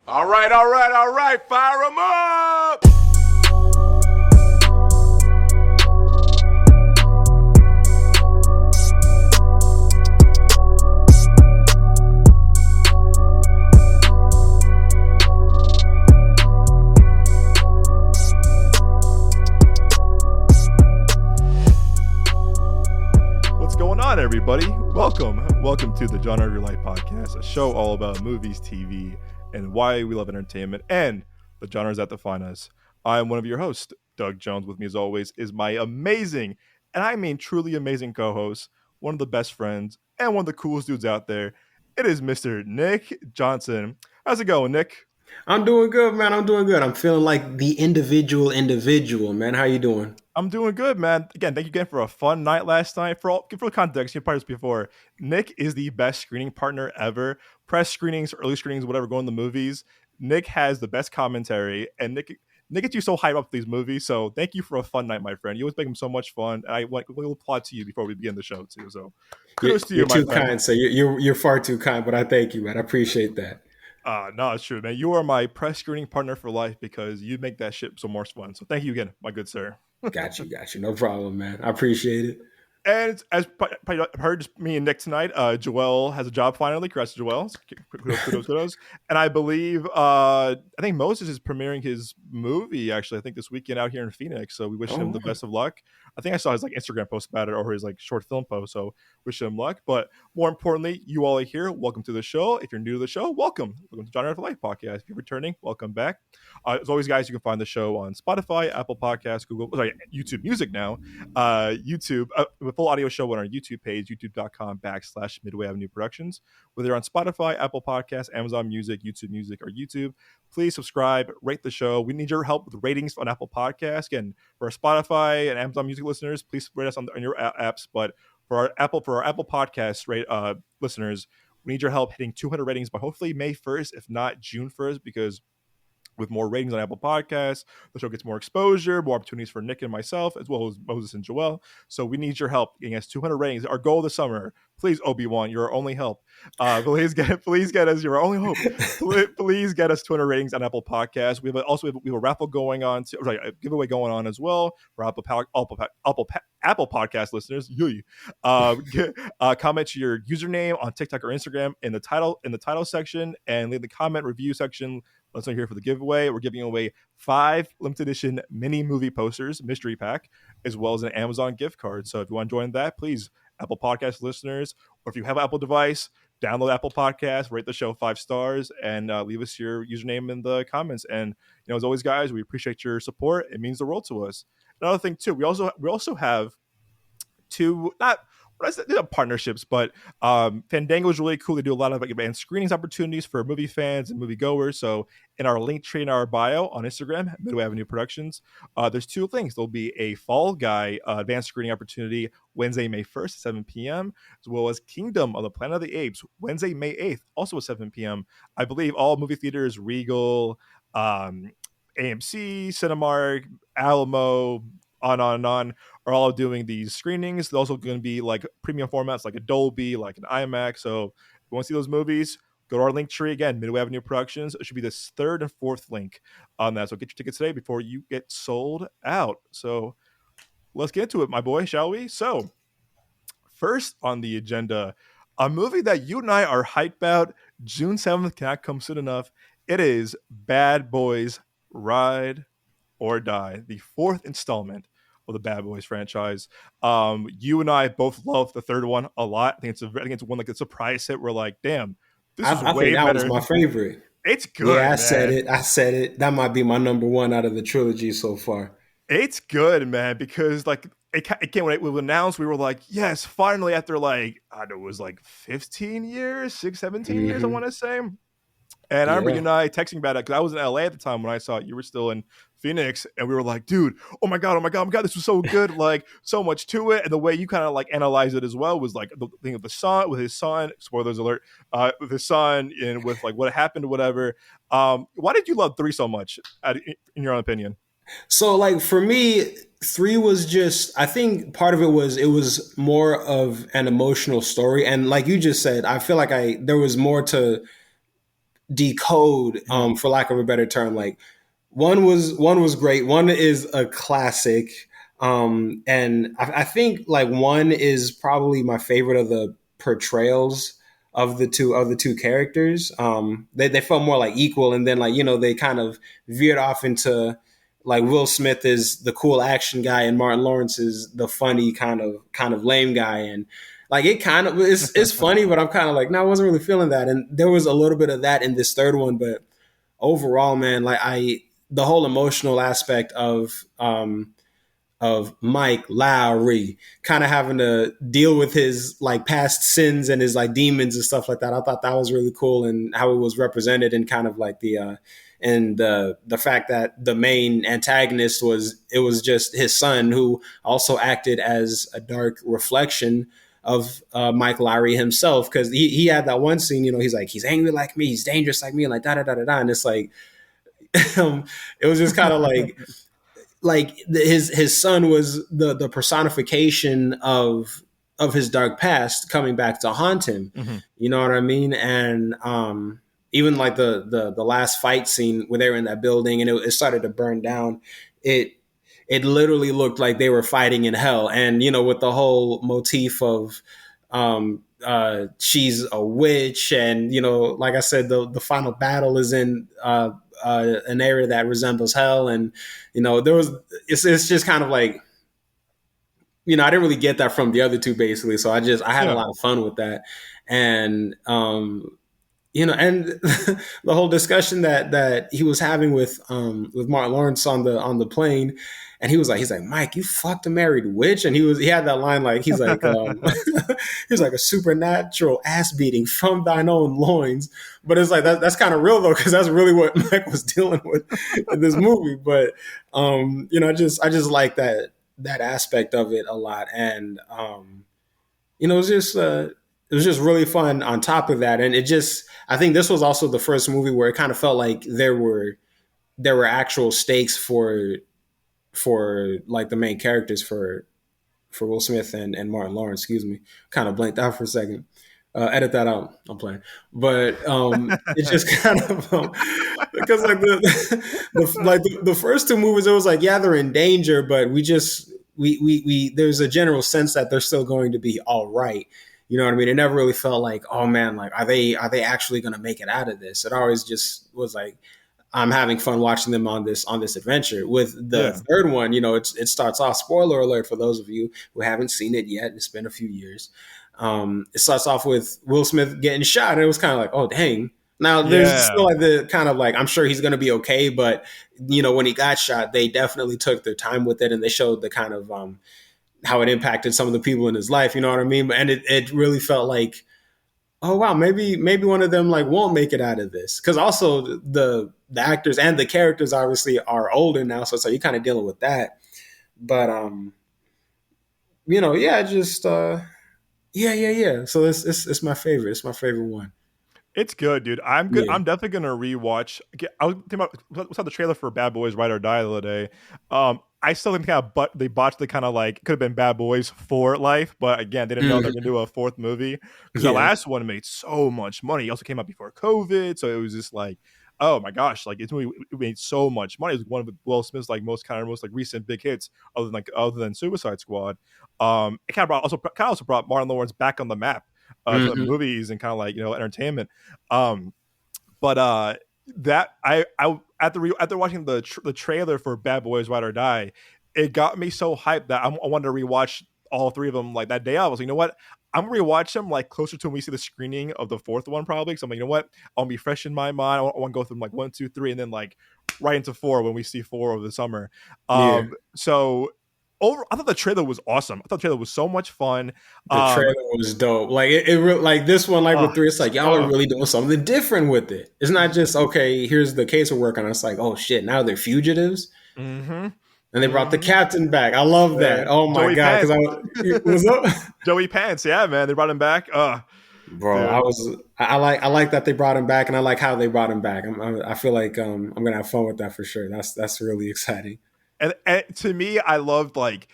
All right. Fire them up. What's going on, everybody? Welcome to the Genre of Your Life podcast, a show all about movies, TV, and why we love entertainment and the genres that define us. I'm one of your hosts, Doug Jones. With me, as always, is my amazing, and I mean truly amazing co-host, one of the best friends, and one of the coolest dudes out there. It is Mr. Nick Johnson. How's it going, Nick? I'm doing good, man. I'm doing good. I'm feeling like the individual, man. How you doing? I'm doing good, man. Again, thank you again for a fun night last night. For context, you've probably this before. Nick is the best screening partner ever. Press screenings, early screenings, whatever, going to the movies. Nick has the best commentary, and Nick gets you so hyped up for these movies. So thank you for a fun night, my friend. You always make them so much fun. And I want a little applaud to you before we begin the show too. So You're, kudos to you, you're my too friend. kind, so you're far too kind. But I thank you, man. I appreciate that. No, it's true, man. You are my press screening partner for life because you make that shit so more fun. So thank you again, my good sir. Got you. No problem, man. I appreciate it. And as probably heard, just me and Nick tonight, Joelle has a job finally. Congrats, Joelle. Kudos. And I believe, I think Moses is premiering his movie, actually, I think this weekend out here in Phoenix. So we wish him the best of luck. I think I saw his Instagram post about it or his short film post. So wish him luck. But more importantly, you all are here. Welcome to the show. If you're new to the show, welcome. Welcome to Genre of Life podcast. If you're returning, welcome back. As always, guys, you can find the show on Spotify, Apple Podcasts, YouTube Music now, YouTube. Full audio show on our YouTube page, youtube.com/Midway Avenue Productions. Whether you're on Spotify, Apple Podcasts, Amazon Music, YouTube Music, or YouTube, please subscribe, rate the show. We need your help with ratings on Apple Podcasts. Again, for our Spotify and Amazon Music listeners, please rate us on your apps. But for our Apple Podcast listeners, we need your help hitting 200 ratings by hopefully May 1st, if not June 1st, because with more ratings on Apple Podcasts, the show gets more exposure, more opportunities for Nick and myself, as well as Moses and Joelle. So we need your help getting us 200 ratings. Our goal this summer, please, Obi-Wan, you're our only help. Please get us your only hope. Please get us 200 ratings on Apple Podcasts. We have a raffle going on, a giveaway going on as well for Apple Podcast listeners. Comment your username on TikTok or Instagram in the title section and leave the comment review section. Let's know here for the giveaway. We're giving away 5 limited edition mini movie posters, mystery pack, as well as an Amazon gift card. So if you want to join that, please, Apple Podcast listeners, or if you have an Apple device, download Apple Podcasts, rate the show 5 stars, and leave us your username in the comments. And as always, guys, we appreciate your support. It means the world to us. Another thing too, we also have 2 not partnerships, but Fandango is really cool. They do a lot of advanced screenings opportunities for movie fans and moviegoers. So in our link tree in our bio on Instagram, Midway Avenue Productions, there's 2 things. There'll be a Fall Guy advanced screening opportunity Wednesday, May 1st at 7 p.m., as well as Kingdom of the Planet of the Apes Wednesday, May 8th, also at 7 p.m. I believe all movie theaters, Regal, AMC, Cinemark, Alamo, on, are all doing these screenings. There's also going to be premium formats like a Dolby, like an IMAX. So if you want to see those movies, go to our link tree again, Midway Avenue Productions. It should be the 3rd and 4th link on that. So get your tickets today before you get sold out. So let's get into it, my boy, shall we? So first on the agenda, a movie that you and I are hyped about. June 7th cannot come soon enough. It is Bad Boys Ride or Die, the 4th installment of the Bad Boys franchise. You and I both love the 3rd one a lot. I think it's one a surprise hit. We're like, damn, this is I way think that better. was my favorite. It's good. Yeah, man. I said it. That might be my number 1 out of the trilogy so far. It's good, man, because it came when it was announced. We were like, yes, finally, after I don't know, it was 15 years, 17 years, I want to say. And I remember you and I texting about it because I was in LA at the time when I saw it. You were still in Phoenix, and we were like, dude, oh my God, this was so good, so much to it. And the way you kind of analyze it as well was the thing of the son, with his son, spoilers alert, with his son, and with what happened or whatever. Why did you love 3 so much, in your own opinion? So for me, 3 was just, I think part of it was more of an emotional story. And like you just said, I feel like there was more to decode, Mhm. for lack of a better term. Like one was great. One is a classic. And I think like one is probably my favorite of the portrayals of the two characters. They felt more like equal, and then like they kind of veered off into like Will Smith is the cool action guy, and Martin Lawrence is the funny kind of lame guy, and like it kind of it's funny, but I'm kind of like no, I wasn't really feeling that, and there was a little bit of that in this third one, but overall, man, like the whole emotional aspect of Mike Lowry kind of having to deal with his like past sins and his like demons and stuff like that. I thought that was really cool, and how it was represented, and kind of like the fact that the main antagonist was just his son, who also acted as a dark reflection of Mike Lowry himself, because he had that one scene, he's like, he's angry like me, he's dangerous like me, and like da da da da da, and it's like it was just kind of like his son was the personification of his dark past coming back to haunt him. Mhm. You know what I mean? And even like the last fight scene where they were in that building and it started to burn down, it it literally looked like they were fighting in hell. And with the whole motif of she's a witch, and like I said, the final battle is in an area that resembles hell, and there was it's just kind of like I didn't really get that from the other two basically, so I had a Yeah. lot of fun with that, and and the whole discussion that he was having with Martin Lawrence on the plane, and he's like, Mike, you fucked a married witch, and he had that line like he's like he's like a supernatural ass beating from thine own loins, but it's like that's kind of real though, because that's really what Mike was dealing with in this movie. But I just like that aspect of it a lot, and it was just really fun on top of that. And I think this was also the first movie where it kind of felt like there were actual stakes for like the main characters for Will Smith and Martin Lawrence. Excuse me, kind of blanked out for a second. Edit that out. I'm playing, but it's just kind of because like the first two movies, it was like, yeah, they're in danger, but we there's a general sense that they're still going to be all right. You know what I mean? It never really felt like, oh man, like are they actually going to make it out of this? It always just was like, I'm having fun watching them on this adventure. With the Yeah. third one, it starts off. Spoiler alert for those of you who haven't seen it yet. It's been a few years. It starts off with Will Smith getting shot, and it was kind of like, oh dang. Now there's Yeah. still like the kind of like, I'm sure he's going to be okay, but when he got shot, they definitely took their time with it, and they showed the kind of how it impacted some of the people in his life. You know what I mean? And it really felt like, oh wow, maybe one of them like won't make it out of this, because also the actors and the characters obviously are older now, so you're kind of dealing with that. But yeah, just yeah. So it's my favorite. It's my favorite one. It's good, dude. I'm good. Yeah. I'm definitely gonna rewatch. I was thinking about what's the trailer for Bad Boys Ride or Die the other day. I still think but they botched the kind of like could have been Bad Boys for life, but again, they didn't know they're gonna Mhm. do a fourth movie because the Yeah. last one made so much money. It also came out before COVID, so it was just like, oh my gosh, like it made so much money. It was one of Will Smith's like most like recent big hits, other than Suicide Squad. It kind of also brought Martin Lawrence back on the map for the Hmm. movies and kind of like entertainment. Um, but that I after watching the trailer for Bad Boys Ride or Die, it got me so hyped that I wanted to rewatch all three of them like that day. I was like, you know what? I'm gonna rewatch them like closer to when we see the screening of the fourth one, probably. Because I'm like, you know what? I'll be fresh in my mind. I want to go through them like one, two, three, and then like right into four when we see four over the summer. Yeah. So I thought the trailer was awesome. I thought the trailer was so much fun. The Um, trailer was dope. Like like this one, like uh, with three, it's like y'all are uh, really doing something different with it. It's not just okay. Here's the case we're working on. It's like, oh shit, now they're fugitives, mm-hmm, and they brought the mm-hmm. captain back. I love Yeah. that. Oh my Joey god, because Pants. I was up. Joey Pants, yeah, man. They brought him back. Bro, Dude. I like that they brought him back, and I like how they brought him back. I feel like I'm gonna have fun with that for sure. That's really exciting. And to me, I loved like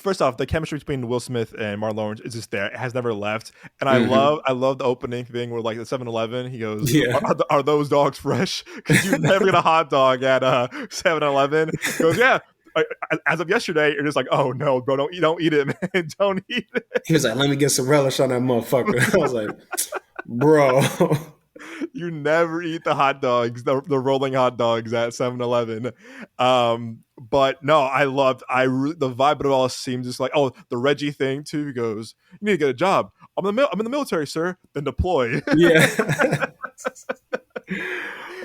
first off, the chemistry between Will Smith and Martin Lawrence is just there. It has never left. And Hmm. I love the opening thing where like the 7-Eleven, he goes, Yeah. are those dogs fresh? Because you never get a hot dog at 7-Eleven. He goes, yeah. As of yesterday, you're just like, oh no, bro, don't eat it, man. Don't eat it. He was like, let me get some relish on that motherfucker. I was like, bro. You never eat the hot dogs, the rolling hot dogs at 7-Eleven. But no, the vibe of it all seems just like, oh, the Reggie thing too. He goes, you need to get a job. I'm in the military, sir. Then deploy. Yeah.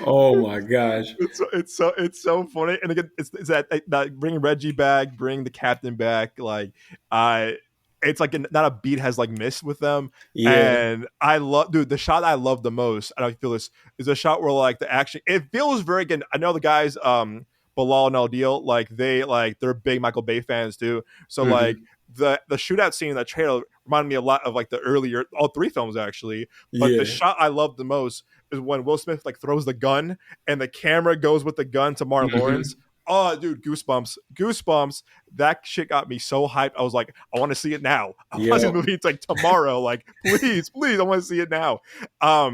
Oh my gosh. It's so funny. And again, it's that bring Reggie back, bring the captain back. Like I, it's like not a beat has like missed with them. Yeah. And I love, dude, the shot I love the most. And I feel this is a shot where like the action. It feels very good. I know the guys, Bilal and El Deal, like they're big Michael Bay fans too. So like Hmm. the shootout scene in that trailer reminded me a lot of like the earlier all three films actually. But the Yeah. shot I love the most is when Will Smith like throws the gun and the camera goes with the gun to Martin Lawrence. Hmm. Oh, dude, goosebumps. That shit got me so hyped. I was like, I want to see it now. I want to see the Yep. movie. It's like tomorrow. Like, please, I want to see it now. I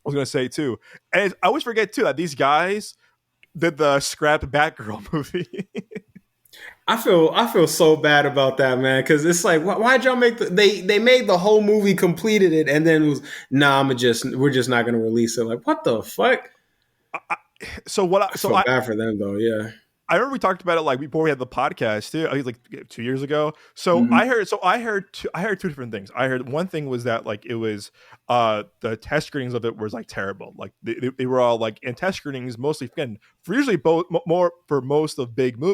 was gonna say too, and I always forget too that these guys did the scrapped Batgirl movie. I feel so bad about that, man, because it's like, why'd y'all make they made the whole movie, completed it, and then was, nah, we're just not gonna release it. Like, what the fuck? so what? I feel bad for them though. Yeah. I remember we talked about it like before we had the podcast too. I think like 2 years ago. So Hmm. I heard two different things. I heard one thing was that like it was the test screenings of it was like terrible. Like they were all like in test screenings mostly again for usually both more for most of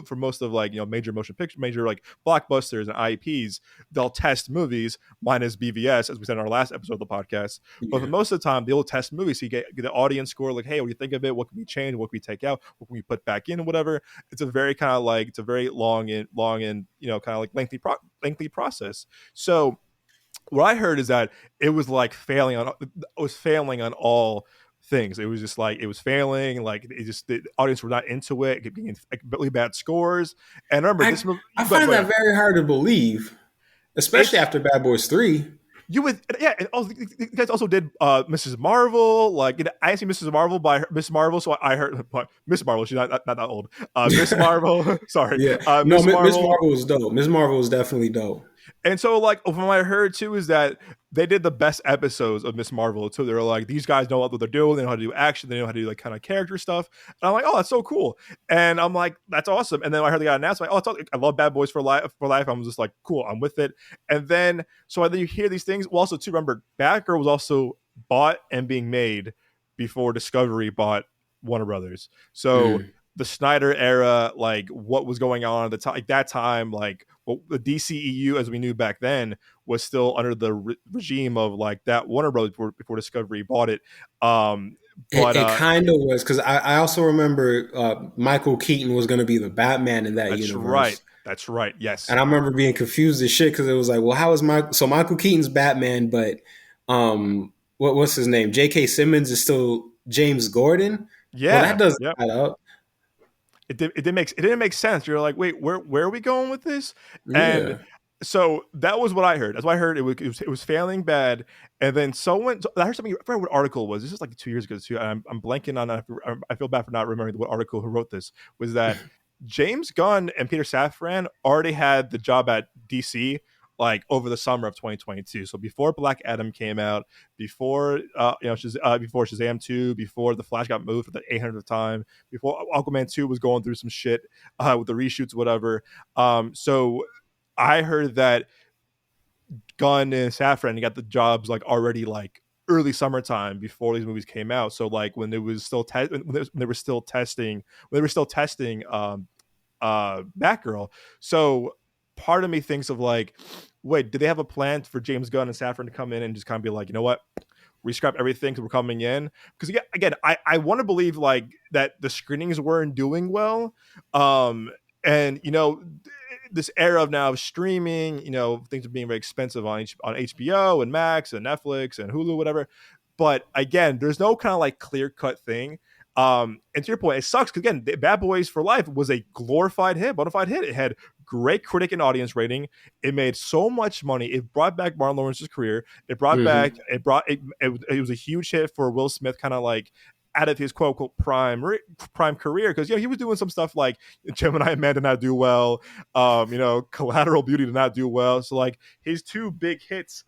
for most of like major motion picture major like blockbusters and IPs they'll test movies minus BVS as we said in our last episode of the podcast. But for Yeah. most of the time they'll test movies. So you get the audience score like hey what do you think of it? What can we change? What can we take out? What can we put back in? Whatever. It's a very kind of like it's a very long and kind of like lengthy process. So what I heard is that it was failing on all things. It was just like it was failing. Like it just the audience were not into it. It could be like really bad scores. And remember I this movie. I Go find that ahead. very hard to believe, especially It's after Bad Boys 3. you would yeah. And also, you guys also did Mrs. Marvel. Like I didn't see Mrs. Marvel by Miss Marvel, so I heard Miss Marvel. She's not that old. Miss Marvel. Sorry, Yeah. No, Miss Miss Marvel. Marvel was dope. Miss Marvel was definitely dope. And so, like, from what I heard too, is that they did the best episodes of Miss Marvel. So they're like, these guys know what they're doing. They know how to do action. They know how to do like kind of character stuff. And I'm like, oh, that's so cool. And I'm like, that's awesome. And then I heard they got announced. I'm like, oh, I love Bad Boys for Life. For life, I'm just like, cool. I'm with it. And then then you hear these things. Well, also too, remember, Batgirl was also bought and being made before Discovery bought Warner Brothers. So Mm. the Snyder era, like what was going on at the time, like that time, like well, the DCEU as we knew back then was still under the regime of like that Warner Brothers before Discovery bought it. Um, It, but it kind of was, because I also remember Michael Keaton was going to be the Batman in that that's right, universe. that's right. Yes, And I remember being confused as shit, because it was like, well, how is Michael Keaton's Batman, but what's his name? J.K. Simmons is still James Gordon? Well, that yeah, doesn't yeah. add up. It didn't make sense. You're like, wait, where are we going with this? And Yeah. so that was what I heard. That's what I heard. It was failing bad. And then I heard something. I forgot what article it was. This is like 2 years ago too. And I'm blanking on. I feel bad for not remembering what article who wrote this. Was that James Gunn and Peter Safran already had the job at DC like over the summer of 2022. So before Black Adam came out, before before Shazam 2, before the Flash got moved for the 800th time, before Aquaman 2 was going through some shit with the reshoots, whatever. So I heard that Gunn and Safran got the jobs like already like early summertime before these movies came out. So like when it was still when they were still testing Batgirl. So part of me thinks of like, wait, did they have a plan for James Gunn and Safran to come in and just kind of be like, you know what? We scrap everything because we're coming in. Because again, I want to believe like that the screenings weren't doing well. And this era of now streaming, things are being very expensive on HBO and Max and Netflix and Hulu, whatever. But again, there's no kind of like clear cut thing. And to your point, it sucks because again, Bad Boys for Life was a glorified hit, bona fide hit. It had great critic and audience rating. It made so much money. It brought back Martin Lawrence's career. It brought back Mm-hmm. it was a huge hit for Will Smith, kind of like out of his quote unquote prime career, because he was doing some stuff like Gemini Man did not do well, Collateral Beauty did not do well. So like his two big hits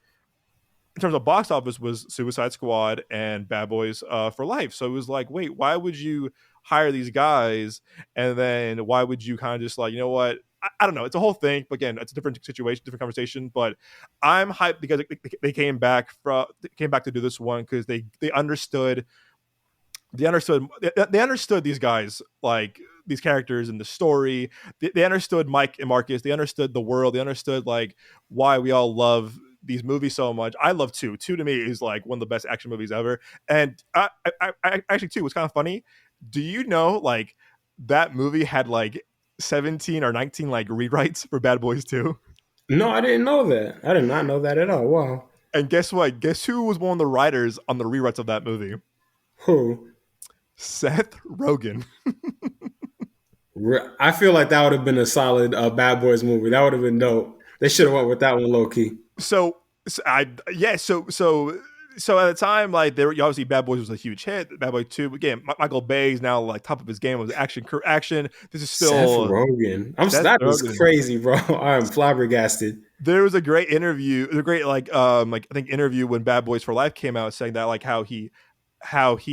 in terms of box office was Suicide Squad and Bad Boys for Life. So it was like, wait, why would you hire these guys, and then why would you kind of just like, you know what? I don't know. It's a whole thing. But again, it's a different situation, different conversation. But I'm hyped because they came back to do this one because they understood these guys, like these characters and the story. They understood Mike and Marcus. They understood the world. They understood like why we all love these movies so much. I love two. Two to me is like one of the best action movies ever. And I actually two was kind of funny. Do you know like that movie had like 17 or 19 like rewrites for Bad Boys 2? No, I didn't know that. I did not know that at all. Wow. And guess what? Guess who was one of the writers on the rewrites of that movie? Who? Seth Rogen. I feel like that would have been a solid Bad Boys movie. That would have been dope. They should have went with that one low key. So at the time, like there obviously Bad Boys was a huge hit. Bad Boy 2 again. Michael Bay is now like top of his game with action. This is still Seth Rogen. That is crazy, bro. I am flabbergasted. There was a great interview, a great I think interview when Bad Boys for Life came out, saying that like how he helped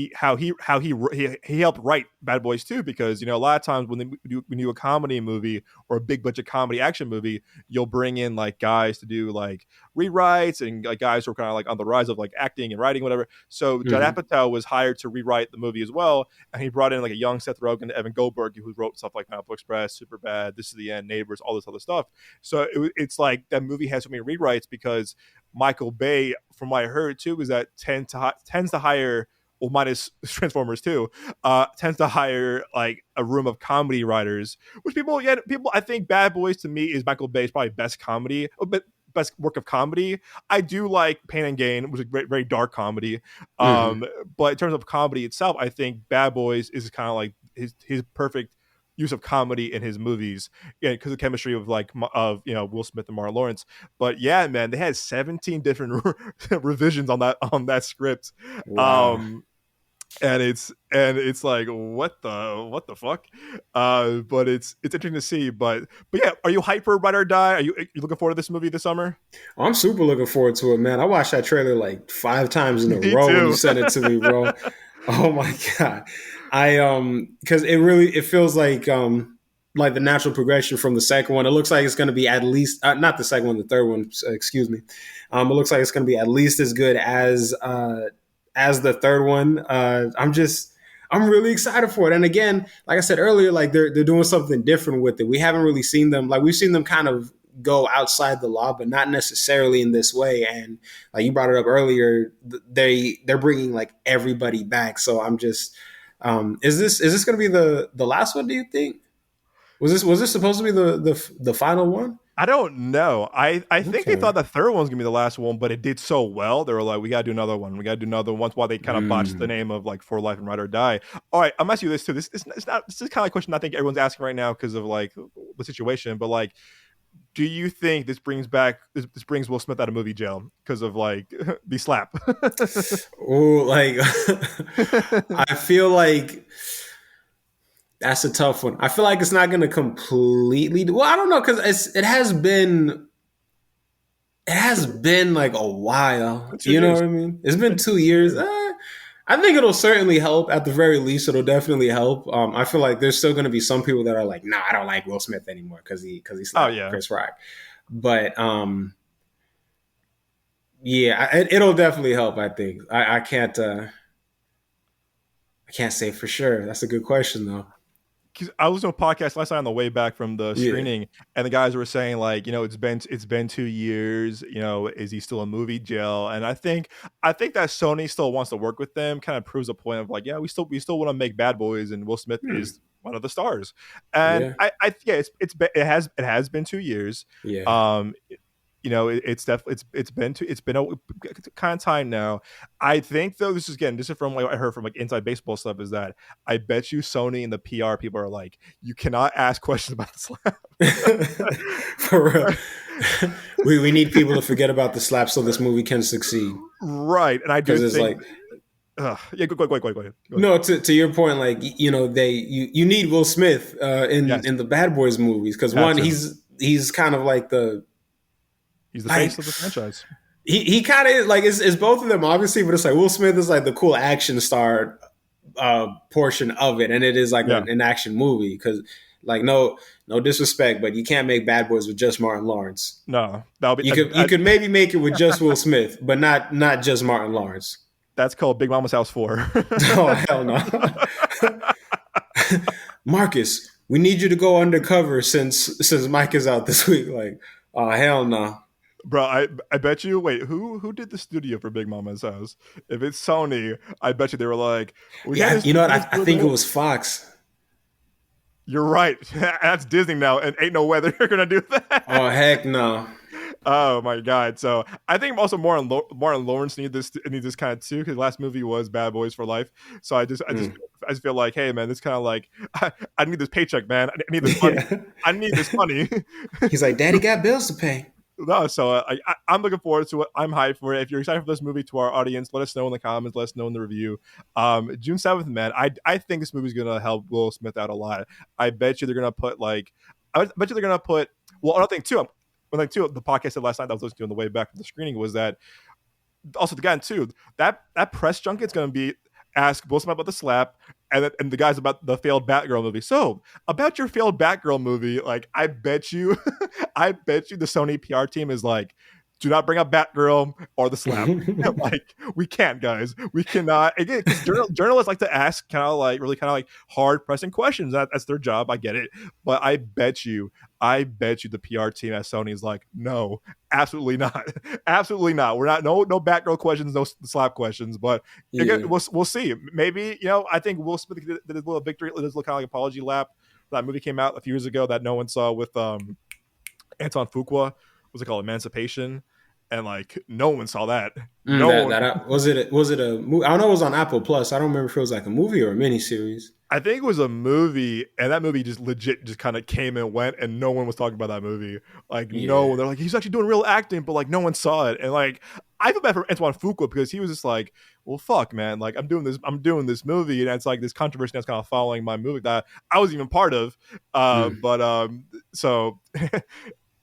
write Bad Boys 2, because a lot of times when you do a comedy movie or a big budget comedy action movie, you'll bring in like guys to do like rewrites and like guys who are kind of like on the rise of like acting and writing, whatever. So Judd Apatow was hired to rewrite the movie as well, and he brought in like a young Seth Rogen, Evan Goldberg, who wrote stuff like Pineapple Express, Superbad, This Is the End, Neighbors, all this other stuff. So it's like that movie has so many rewrites because Michael Bay, from what I heard too, is that tends to hire, well, minus Transformers 2, tends to hire like a room of comedy writers, which people, I think Bad Boys to me is Michael Bay's probably best comedy, best work of comedy. I do like Pain and Gain, which is a very, very dark comedy. But in terms of comedy itself, I think Bad Boys is kind of like his perfect use of comedy in his movies, because of chemistry of Will Smith and Martin Lawrence. But yeah, man, they had 17 different revisions on that script. Wow. And it's like what the fuck. But it's interesting to see. But yeah, are you hyped for Ride or Die? Are you looking forward to this movie this summer? I'm super looking forward to it, man. I watched that trailer like 5 times in a Me row too. when you sent it to me, bro. Oh my god. Because it feels like the natural progression from the second one. It looks like it's going to be at least not the second one, the third one. Excuse me. It looks like it's going to be at least as good as the third one. I'm really excited for it. And again, like I said earlier, like they're doing something different with it. We haven't really seen them, like we've seen them kind of go outside the law, but not necessarily in this way. And like you brought it up earlier, they're bringing like everybody back. So I'm just, is this going to be the last one? Do you think? Was this supposed to be the final one? I don't know. I think they thought the third one was gonna be the last one, but it did so well. They were like, we gotta do another one. We gotta do another one. While they kind of botched the name of like For Life and Ride or Die. All right, I'm asking you this too. This is kind of a question I think everyone's asking right now because of like the situation. But like, do you think this brings Will Smith out of movie jail because of like the slap? Oh, like I feel like that's a tough one. I feel like it's not going to completely. Well, I don't know, because it has been like a while. You know what I mean? It's been 2 years. I think it'll certainly help. At the very least, it'll definitely help. I feel like there's still going to be some people that are like, "Nah, I don't like Will Smith anymore because he slapped Chris Rock." But yeah, it'll definitely help. I think I can't say for sure. That's a good question though. Because I was on a podcast last night on the way back from the screening, and the guys were saying like, it's been 2 years. Is he still in movie jail? And I think that Sony still wants to work with them. Kind of proves a point of like, yeah, we still want to make Bad Boys, and Will Smith is one of the stars. And it has been 2 years. Yeah. it's definitely it's been a kind of time now. I think though, this is from what I heard from like inside baseball stuff, is that I bet you Sony and the PR people are like, you cannot ask questions about the slap. For real. We need people to forget about the slap so this movie can succeed. Right. And I do Because it's think like, yeah, go ahead. no, to your point, like, you need Will Smith Yes, in the Bad Boys movies, because have one, to. he's kind of like He's the like face of the franchise. he kind of is like, it's both of them obviously, but it's like Will Smith is like the cool action star portion of it, and it is like Yeah. an action movie, because like, no disrespect, but you can't make Bad Boys with just Martin Lawrence. No, that'll be You could maybe make it with just Will Smith, but not just Martin Lawrence. that's called Big Mama's House 4. Oh, hell no. Marcus, we need you to go undercover since Mike is out this week. Like, oh, hell no. Bro, I bet you. Wait, who did the studio for Big Mama's House? If it's Sony, I bet you they were like, we Yeah, got you know what? I think it was Fox. You're right. That's Disney now, and ain't no way they're gonna do that. Oh, heck no. Oh my god! So I think also Martin Lawrence needs this kind of too, because last movie was Bad Boys for Life. So I just feel like, hey man, this kind of like I need this paycheck, man. I need this money. Yeah. I need this money. He's like, Daddy got bills to pay. No, so I'm looking forward to it. I'm hyped for it. If you're excited for this movie, to our audience, let us know in the comments. Let us know in the review. June 7th, man. I think this movie's gonna help Will Smith out a lot. I bet you they're gonna put well, another thing too. One thing too, the podcast said last night that I was listening to on the way back from the screening was that also the guy too, that press junket's gonna be ask Will Smith about the slap, and the guys about the failed Batgirl movie. So about your failed Batgirl movie, like I bet you, I bet you the Sony PR team is like, do not bring up Batgirl or the slap. Like we can't, guys. We cannot. Again, because journalists like to ask kind of like hard pressing questions. That's their job. I get it, but I bet you the PR team at Sony is like, no, absolutely not, absolutely not. We're not no Batgirl questions, no slap questions. But again, we'll see. Maybe I think Will Smith did his little victory, his little kind of like apology lap. That movie came out a few years ago that no one saw with Anton Fuqua. What's it called? Emancipation. And like no one saw that. Was it a movie? I don't know. It was on Apple Plus. I don't remember if it was like a movie or a miniseries. I think it was a movie, and that movie just legit just kind of came and went, and no one was talking about that movie. Like no one. They're like, he's actually doing real acting, but like no one saw it. And like I feel bad for Antoine Fuqua because he was just like, well, fuck, man. Like I'm doing this movie, and it's like this controversy that's kind of following my movie that I was even part of. So.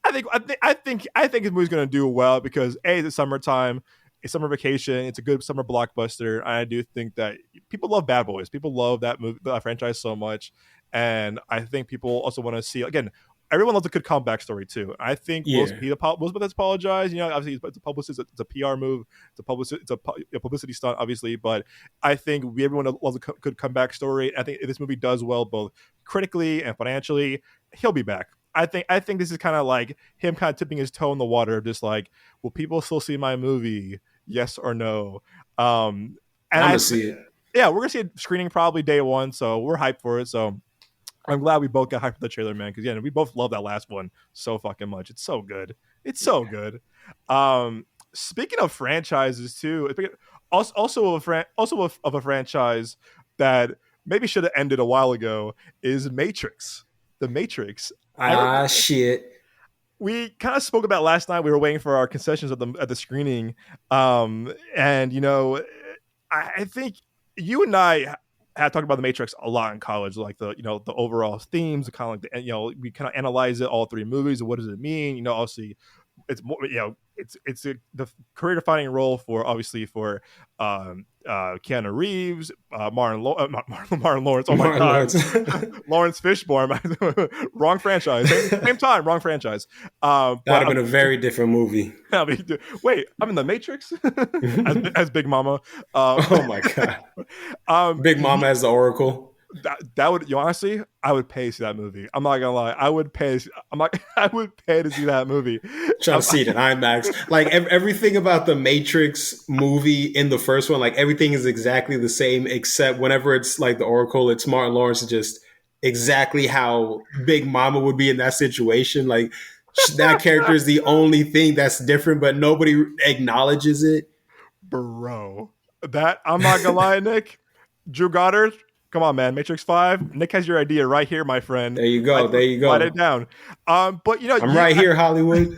I think this movie's gonna do well because it's summertime, it's summer vacation, it's a good summer blockbuster. And I do think that people love Bad Boys, people love that movie, that franchise so much, and I think people also want to see again. Everyone loves a good comeback story too. I think Will Smith has apologized. Obviously it's a publicist, it's a PR move, it's a publicity stunt, obviously. But I think everyone loves a good comeback story. I think if this movie does well, both critically and financially, he'll be back. I think this is kind of like him kind of tipping his toe in the water, just like, will people still see my movie? Yes or no? And I'm gonna see it. Yeah, we're gonna see it screening probably day one, so we're hyped for it. So I'm glad we both got hyped for the trailer, man, because we both love that last one so fucking much. It's so good. It's so good. Speaking of franchises too, also of a franchise that maybe should have ended a while ago is Matrix. The Matrix. Shit. We kind of spoke about last night. We were waiting for our concessions at the screening, and I think you and I had talked about the Matrix a lot in college, like the overall themes, kind of like we kind of analyze it, all three movies. What does it mean? Obviously, it's more it's the career defining role for Keanu Reeves, Martin Lawrence. Oh my god, Lawrence Fishburne. Wrong franchise. Same time, wrong franchise. That would have been a very different movie. Wait, I'm in the Matrix as Big Mama. Oh my god, Big Mama as the Oracle. That would honestly, I would pay to see that movie. I'm not gonna lie, I would pay to see that movie. Trying to see it in IMAX. Like everything about the Matrix movie in the first one, like everything is exactly the same, except whenever it's like the Oracle, it's Martin Lawrence, just exactly how Big Mama would be in that situation. Like that character is the only thing that's different, but nobody acknowledges it. Bro. That I'm not gonna lie, Nick. Drew Goddard, come on, man. Matrix 5. Nick has your idea right here, my friend. There you go. There you Write it go. down. But you know, I'm right here, Hollywood.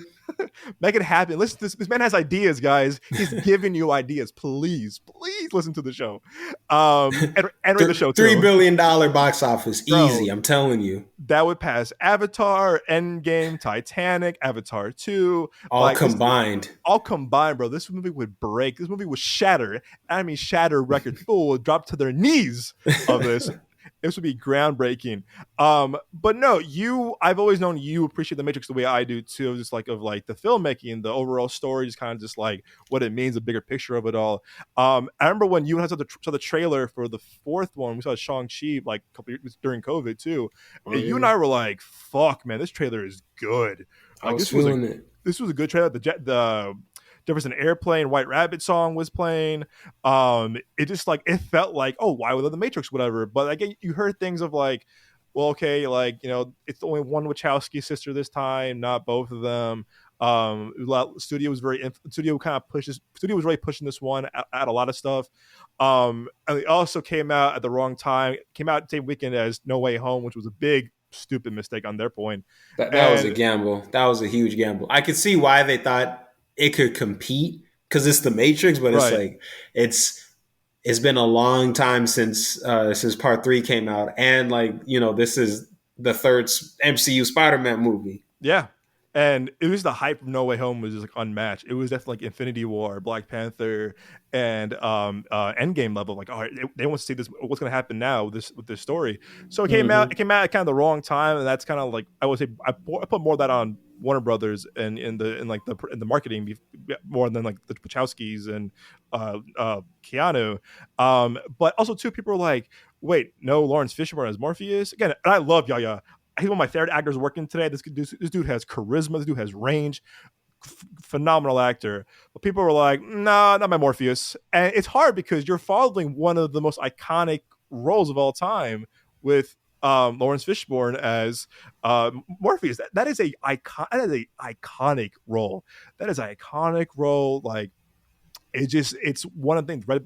make it happen. Listen, this man has ideas, guys. He's giving you ideas. Please, please listen to the show. And read the show $3 too. billion box office. Bro, Easy. I'm telling you. that would pass Avatar, Endgame, Titanic, Avatar 2. All Like this, combined. all combined, bro. This movie would break. This movie would shatter. I mean, shatter records. People would drop to their knees of this. This would be groundbreaking. But no, I've always known you appreciate the Matrix the way I do too, just like of like the filmmaking, the overall story, just kind of just like what it means, the bigger picture of it all. I remember when you and I saw the trailer for the fourth one, we saw Shang-Chi like a couple years during COVID too. Oh, And you and yeah. I were like, fuck, man, this trailer is good. I Like was feeling it. this was a good trailer. The Jefferson Airplane, White Rabbit song was playing. It just like it felt like, oh, why would the Matrix, whatever. But again, you heard things of like, well, okay, like you know, it's only one Wachowski sister this time, not both of them. Studio was studio kind of pushes. Studio was really pushing this one at a lot of stuff. And it also came out at the wrong time. Came out the same weekend as No Way Home, which was a big stupid mistake on their point. That was a And gamble. That was a huge gamble. I could see why they thought it could compete because it's the Matrix, but it's right, like it's been a long time since Part 3 came out, and like this is the third MCU Spider-Man movie. yeah. And it was the hype of No Way Home was just like unmatched. It was definitely like Infinity War, Black Panther, and Endgame level. Like, all right, they want to see this. What's going to happen now with this story? So it came out. Mm-hmm. It came out at kind of the wrong time, and that's kind of like I would say I put more of that on Warner Brothers and in the marketing more than like the Wachowskis and Keanu. But also too, people were like, wait, no, Lawrence Fishburne as Morpheus again. And I love Yaya. He's one of my favorite actors working today. This dude has charisma. This dude has range. Phenomenal actor. But people were like, nah, not my Morpheus. And it's hard because you're following one of the most iconic roles of all time with Lawrence Fishburne as Morpheus. That is a iconic role. That is an iconic role. Like it's one of the things, red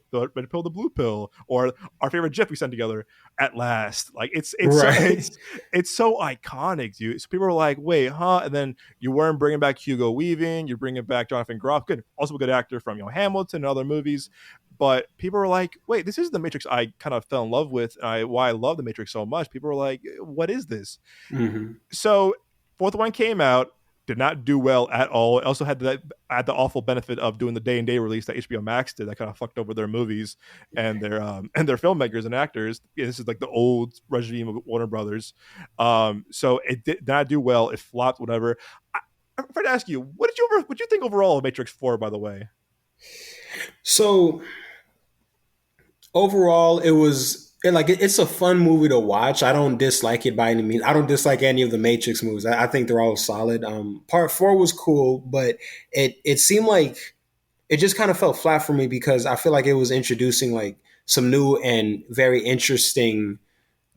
pill, the blue pill, or our favorite GIF we sent together at last. Like Right. it's so iconic, dude. So people are like, wait, huh? And then you weren't bringing back Hugo Weaving, you're bringing back Jonathan Groff, good, also a good actor from Hamilton and other movies. But people were like, wait, this is the Matrix I kind of fell in love with, and why I love the Matrix so much. People were like, what is this? Mm-hmm. So fourth one came out, did not do well at all. It also had the awful benefit of doing the day and day release that HBO Max did. That kind of fucked over their movies and their filmmakers and actors. This is like the old regime of Warner Brothers. So it did not do well. It flopped. Whatever. I'm afraid to ask you, what did you think overall of Matrix 4? By the way. So overall, it's a fun movie to watch. I don't dislike it by any means. I don't dislike any of the Matrix movies. I think they're all solid. Part 4 was cool, but it seemed like it just kind of felt flat for me because I feel like it was introducing like some new and very interesting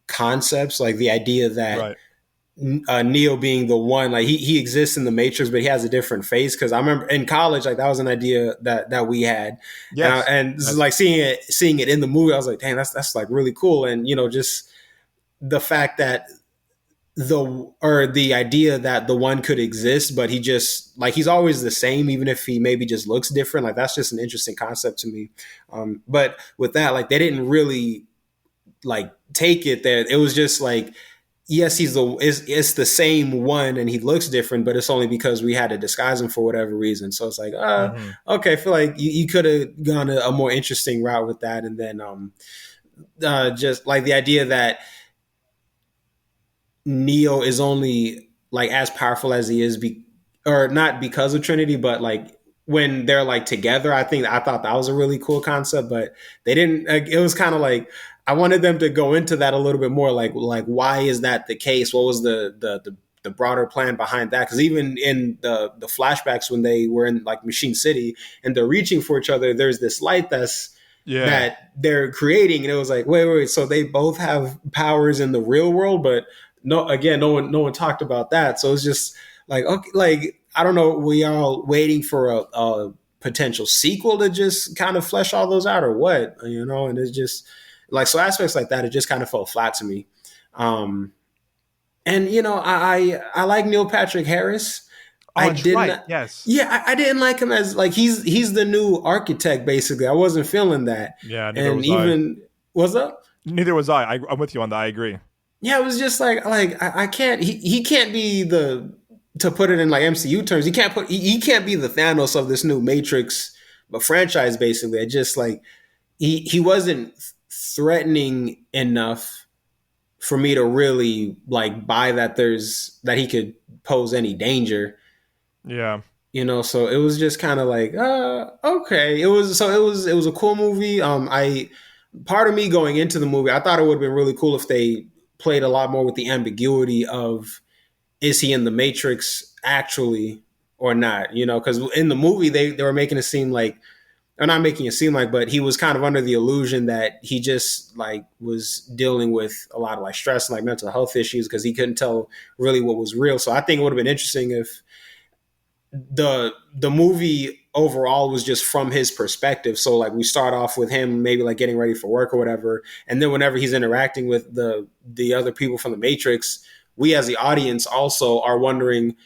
concepts, like the idea that Right. Neo being the one, like he exists in the Matrix, but he has a different face. Because I remember in college, like that was an idea that we had, Yes. and this is like seeing it in the movie. I was like, dang, that's like really cool, and just the fact that the idea that the one could exist, but he just like he's always the same, even if he maybe just looks different. Like that's just an interesting concept to me. But with that, like they didn't really like take it there. It was just like, yes, it's the same one and he looks different, but it's only because we had to disguise him for whatever reason. So it's like, Mm-hmm. okay, I feel like you could have gone a more interesting route with that. And then just like the idea that Neo is only like as powerful as he is, or not because of Trinity, but like when they're like together. I thought that was a really cool concept, but they didn't. It was kind of like I wanted them to go into that a little bit more. Like why is that the case? What was the broader plan behind that? Because even in the flashbacks when they were in like Machine City and they're reaching for each other, there's this light Yeah. that they're creating, and it was like, wait, so they both have powers in the real world, but no one talked about that. So it's just Like, okay, like I don't know, we all waiting for a potential sequel to just kind of flesh all those out or what, you know? And it's just like, so aspects like that, it just kind of fell flat to me. Um, and you know, I like Neil Patrick Harris. Oh, I that's right. didn't. Yes. Yeah, I didn't like him as like he's the new architect basically. I wasn't feeling that, Yeah. Neither and was I. even what's up? Neither was I. I'm with you on that. I agree. Yeah, it was just like I can't. He can't be the to put it in like MCU terms. He can't be the Thanos of this new Matrix, but franchise basically. It just like he wasn't threatening enough for me to really like buy that that he could pose any danger, Yeah. you know. So it was just kind of like okay, it was a cool movie. I part of me going into the movie, I thought it would have been really cool if they played a lot more with the ambiguity of is he in the Matrix actually or not, you know, because in the movie they were making it seem like, or not making it seem like, but he was kind of under the illusion that he just like was dealing with a lot of like stress and like mental health issues because he couldn't tell really what was real. So I think it would have been interesting if the movie overall was just from his perspective. So like we start off with him maybe like getting ready for work or whatever, and then whenever he's interacting with the other people from the Matrix, we as the audience also are wondering,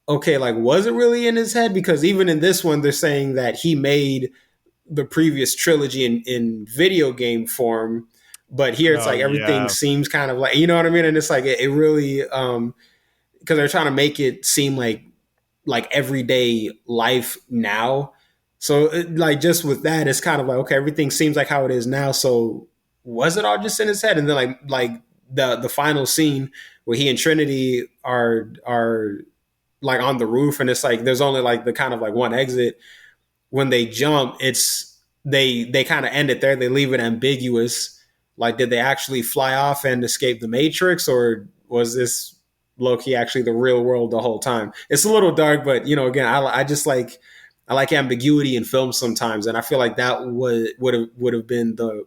okay, like was it really in his head? Because even in this one, they're saying that he made the previous trilogy in video game form, but here it's No. like everything Yeah. seems kind of like, you know what I mean? And it's like it really because they're trying to make it seem like everyday life now. So like just with that, it's kind of like okay, everything seems like how it is now. So was it all just in his head? And then like the final scene where he and Trinity are like on the roof, and it's like there's only like the kind of like one exit. When they jump, it's they kind of end it there. They leave it ambiguous. Like, did they actually fly off and escape the Matrix, or was this low key actually the real world the whole time? It's a little dark, but you know, again, I just like I like ambiguity in films sometimes, and I feel like that would have been the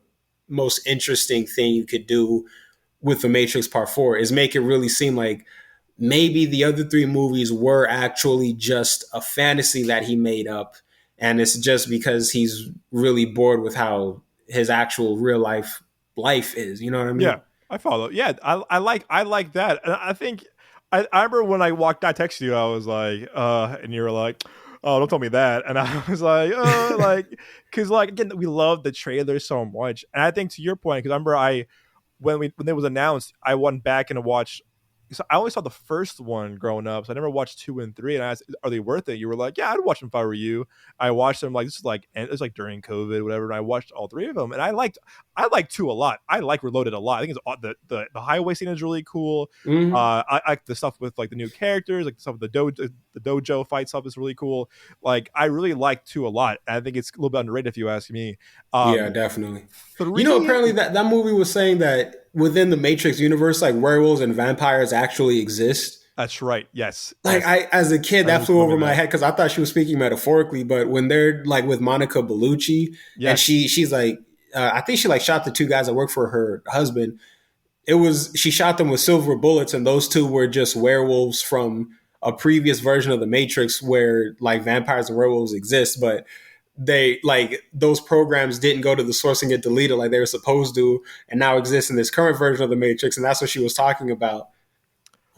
most interesting thing you could do with the Matrix Part Four is make it really seem like maybe the other three movies were actually just a fantasy that he made up, and it's just because he's really bored with how his actual real life is. You know what I Yeah. mean? I follow. Yeah. I like that. And I think I remember when I walked, I texted you, I was like, and you were like, oh, don't tell me that. And I was like, like, cause like, again, we love the trailer so much. And I think to your point, cause I remember when it was announced, I went back and watched. So I only saw the first one growing up, so I never watched 2 and 3. And I asked, "Are they worth it?" You were like, "Yeah, I'd watch them if I were you." I watched them like this is like and it was like during COVID, whatever. And I watched all three of them, and I liked two a lot. I like Reloaded a lot. I think it's the highway scene is really cool. Mm-hmm. I like the stuff with like the new characters, like the stuff with the dojo fight stuff is really cool. Like I really like two a lot. And I think it's a little bit underrated if you ask me. Yeah, Um, definitely. You know, Three. apparently that movie was saying that within the Matrix universe, like werewolves and vampires actually exist. That's right. Yes. Like Yes. I, as a kid, I that remember flew telling me over my that. head because I thought she was speaking metaphorically. But when they're like with Monica Bellucci, and Yes. she's like, I think she like shot the two guys that work for her husband. It was she shot them with silver bullets, and those two were just werewolves from a previous version of the Matrix where like vampires and werewolves exist, but they like those programs didn't go to the source and get deleted like they were supposed to, and now exist in this current version of the Matrix, and that's what she was talking about.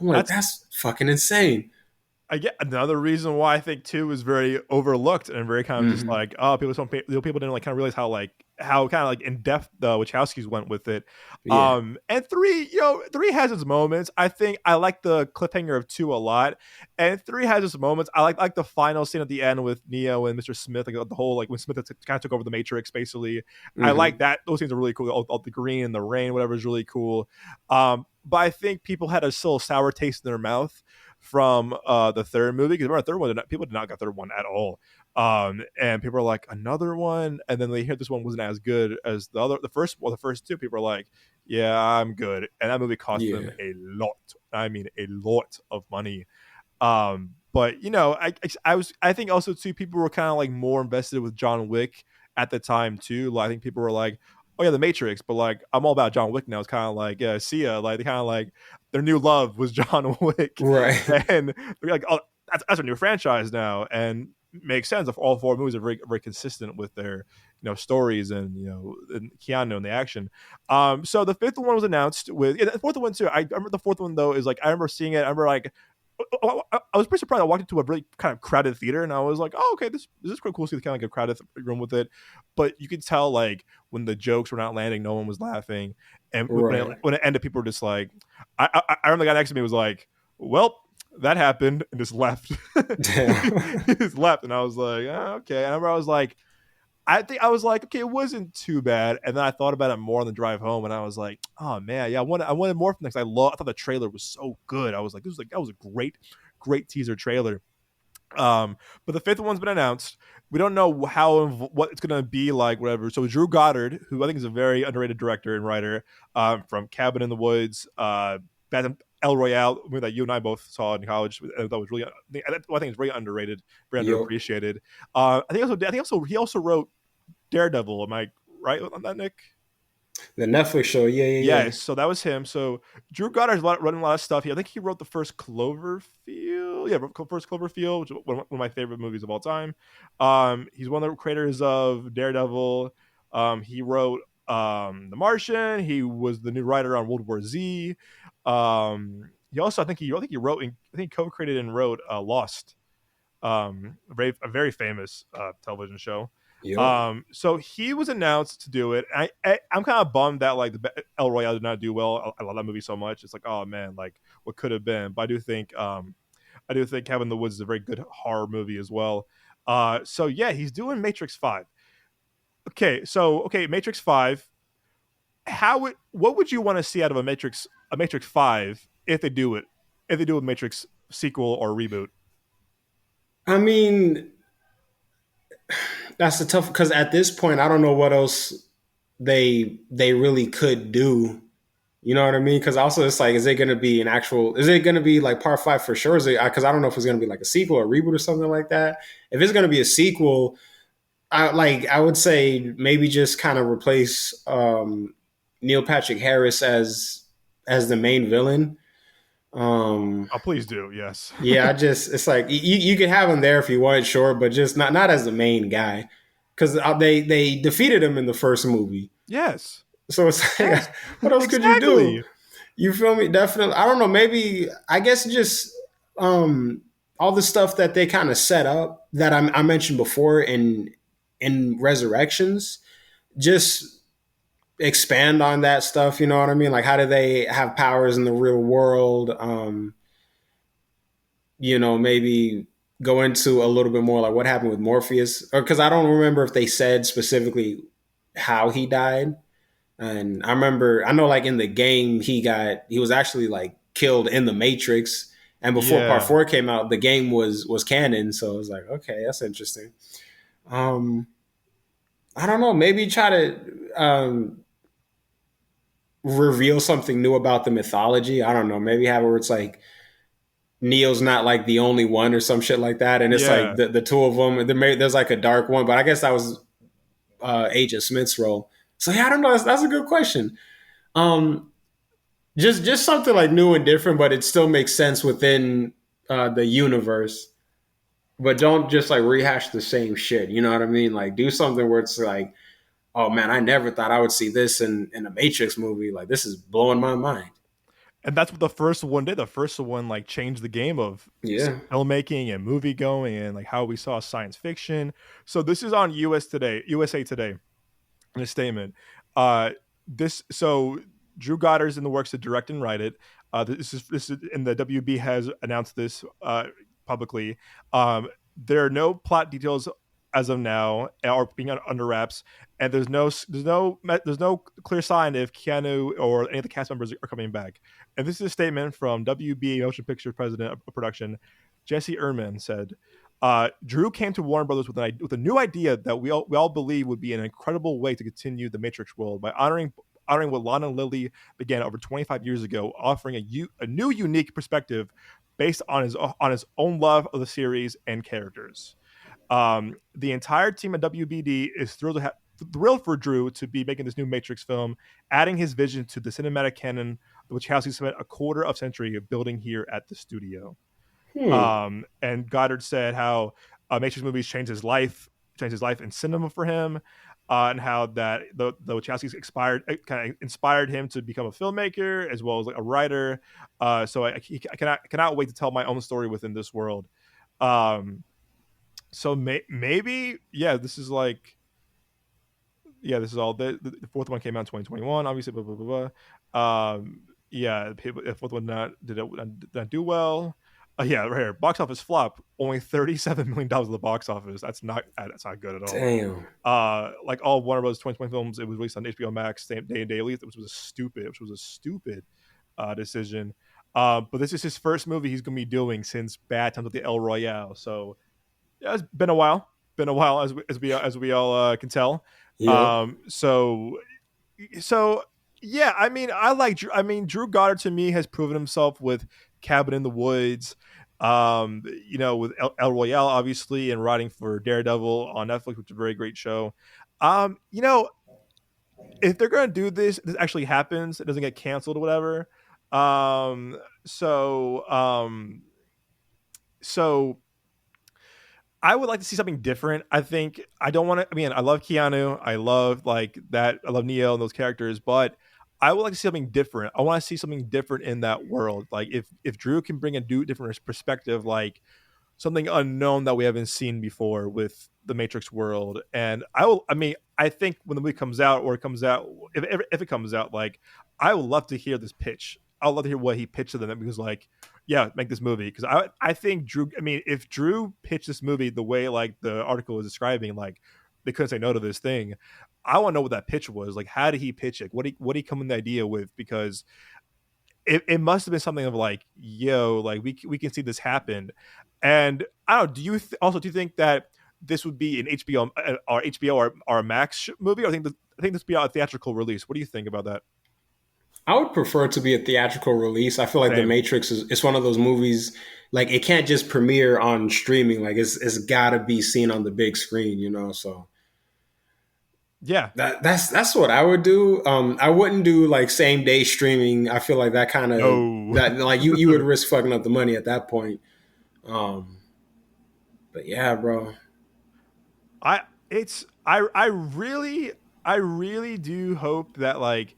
I'm like, That's that's fucking insane. I get another reason why I think two is very overlooked and very kind of just Mm-hmm. like people didn't like kind of realize how kind of like in depth the Wachowskis went with it. Yeah. And three, three has its moments. I think I like the cliffhanger of two a lot, and three has its moments. I like the final scene at the end with Neo and Mr. Smith, like the whole like when Smith kind of took over the Matrix basically. I like Mm-hmm. that. Those scenes are really cool. All the green and the rain, whatever, is really cool. But I think people had a still sour taste in their mouth from the third movie because remember the third one people did not get the third one at all, and people are like another one, and then they hear this one wasn't as good as the first two. People are like, yeah, I'm good, and that movie cost them Yeah. a lot. I mean, a lot of money. But I think also too people were kind of like more invested with John Wick at the time too. Like, I think people were like, oh yeah, The Matrix, but like I'm all about John Wick now. It's kind of like yeah, see ya. Like they kind of like their new love was John Wick, Right. and they're like, oh, that's a new franchise now, and makes sense. If all four movies are very consistent with their stories and and Keanu and the action. So the fifth one was announced with the fourth one too. I remember the fourth one though is like I remember seeing it. I remember like I was pretty surprised. I walked into a really kind of crowded theater, and I was like, "Oh, okay, this is quite cool." See, kind of like a crowded room with it, but you could tell like when the jokes were not landing, no one was laughing, and Right. when it ended, people were just like, I remember the guy next to me was like, "Well, that happened," and just left. Damn. He just left, and I was like, oh, "Okay." And I remember I was like, I think I was like, okay, it wasn't too bad. And then I thought about it more on the drive home, and I was like, oh man, yeah, I wanted more from this. I thought the trailer was so good. I was like, that was a great teaser trailer. But the fifth one's been announced. We don't know how what it's gonna be like, whatever. So Drew Goddard, who I think is a very underrated director and writer, from Cabin in the Woods, Battle El Royale, movie that you and I both saw in college. That was really, I think it's very underrated, very Yep. underappreciated. I think also he also wrote Daredevil. Am I right on that, Nick? The Netflix show. Yeah, yeah, yeah. Yes, so that was him. So Drew Goddard's running a lot of stuff. I think he wrote the first Cloverfield. Yeah, first Cloverfield, which is one of my favorite movies of all time. He's one of the creators of Daredevil. He wrote The Martian. He was the new writer on World War Z. He also, I think he wrote, I think he co-created and wrote Lost, a very famous television show. Yep. So he was announced to do it. I'm kind of bummed that like the El Royale did not do well. I love that movie so much. It's like, oh man, like what could have been. But I do think Cabin in the Woods is a very good horror movie as well. So yeah, he's doing Matrix 5. Okay, Matrix 5. What would you want to see out of a Matrix 5 if they do it? If they do a Matrix sequel or reboot? I mean, that's a tough because at this point, I don't know what else they really could do. You know what I mean? Because also it's like, is it going to be an actual? Is it going to be like part five for sure? Is it? Because I don't know if it's going to be like a sequel or reboot or something like that. If it's going to be a sequel, I would say maybe just kind of replace Neil Patrick Harris as the main villain. Um, Oh, please do. Yes. yeah, I just it's like you could have him there if you want, sure, but just not as the main guy because they defeated him in the first movie. Yes. So it's like, Yes. what else could you do? Exactly. You feel me? Definitely. I don't know. Maybe I guess just um, all the stuff that they kind of set up that I mentioned before in Resurrections. Just expand on that stuff. You know what I mean? Like, how do they have powers in the real world? Maybe go into a little bit more like what happened with Morpheus, or because I don't remember if they said specifically how he died. And I know like in the game he was actually like killed in the Matrix. And before part Yeah. four came out, the game was canon. So it was like, okay, that's interesting. Um, I don't know. Maybe try to reveal something new about the mythology. I don't know. Maybe have it where it's like Neo's not like the only one or some shit like that, and it's like Yeah. the two of them. There's like a dark one, but I guess that was Agent Smith's role. So yeah, I don't know. That's a good question. Um, just something like new and different, but it still makes sense within the universe. But don't just like rehash the same shit. You know what I mean? Like do something where it's like, oh man, I never thought I would see this in a Matrix movie. Like this is blowing my mind. And that's what the first one did. The first one like changed the game of Yeah. filmmaking and movie going and like how we saw science fiction. So this is on USA Today in a statement. Uh this so Drew Goddard's in the works to direct and write it. This is and the WB has announced this publicly. There are no plot details as of now or being under wraps, and there's no clear sign if Keanu or any of the cast members are coming back. And this is a statement from WB Motion Picture President of Production Jesse Ehrman said. Drew came to Warner Brothers with a new idea that we all believe would be an incredible way to continue the Matrix world by honoring what Lana and Lily began over 25 years ago, offering a new unique perspective based on his own love of the series and characters. The entire team at WBD is thrilled to have. thrilled for Drew to be making this new Matrix film, adding his vision to the cinematic canon, which Wachowski spent a quarter of century of building here at the studio. Hmm. And Goddard said how Matrix movies changed his life in cinema for him, and how that the Wachowskis kind of inspired him to become a filmmaker as well as like a writer. So I cannot wait to tell my own story within this world. Um, so maybe yeah, this is like yeah, this is all the fourth one came out in 2021. Obviously, blah blah blah blah. Yeah, the fourth one did not do well. Yeah, right here, box office flop. Only $37 million at the box office. That's not good at all. Damn. Like all Warner Bros. 2020 films, it was released on HBO Max same day and daily, which was a stupid decision. But this is his first movie he's gonna be doing since Bad Times at the El Royale. So yeah, it's been a while. Been a while, as we all can tell. Yep. Um, so so yeah, I mean, Drew Goddard to me has proven himself with Cabin in the Woods. With El Royale, obviously, and writing for Daredevil on Netflix, which is a very great show. Um, you know, if they're gonna do this actually happens. It doesn't get canceled or whatever. Um, so um, so I would like to see something different. I think I don't want to. I mean, I love Keanu. I love like that. I love Neo and those characters, but I would like to see something different. I want to see something different in that world. Like if Drew can bring a different perspective, like something unknown that we haven't seen before with the Matrix world. And I will. I mean, I think when the movie comes out, or it comes out, if it comes out, like I would love to hear this pitch. I would love to hear what he pitched to them because, like, yeah, make this movie because I think Drew. I mean, if Drew pitched this movie the way like the article is describing, like they couldn't say no to this thing. I want to know what that pitch was. Like, how did he pitch it? What did he come in the idea with? Because it must have been something of like, yo, like we can see this happen. And I don't know. Do you think that this would be an HBO or a Max movie? Or I think this would be a theatrical release. What do you think about that? I would prefer it to be a theatrical release. I feel like The Same. Matrix is it's one of those movies like it can't just premiere on streaming. Like it's got to be seen on the big screen, you know. So Yeah. that's what I would do. I wouldn't do like same day streaming. I feel like that kind of No. that like you would risk fucking up the money at that point. Um, but yeah, bro. I it's I really do hope that like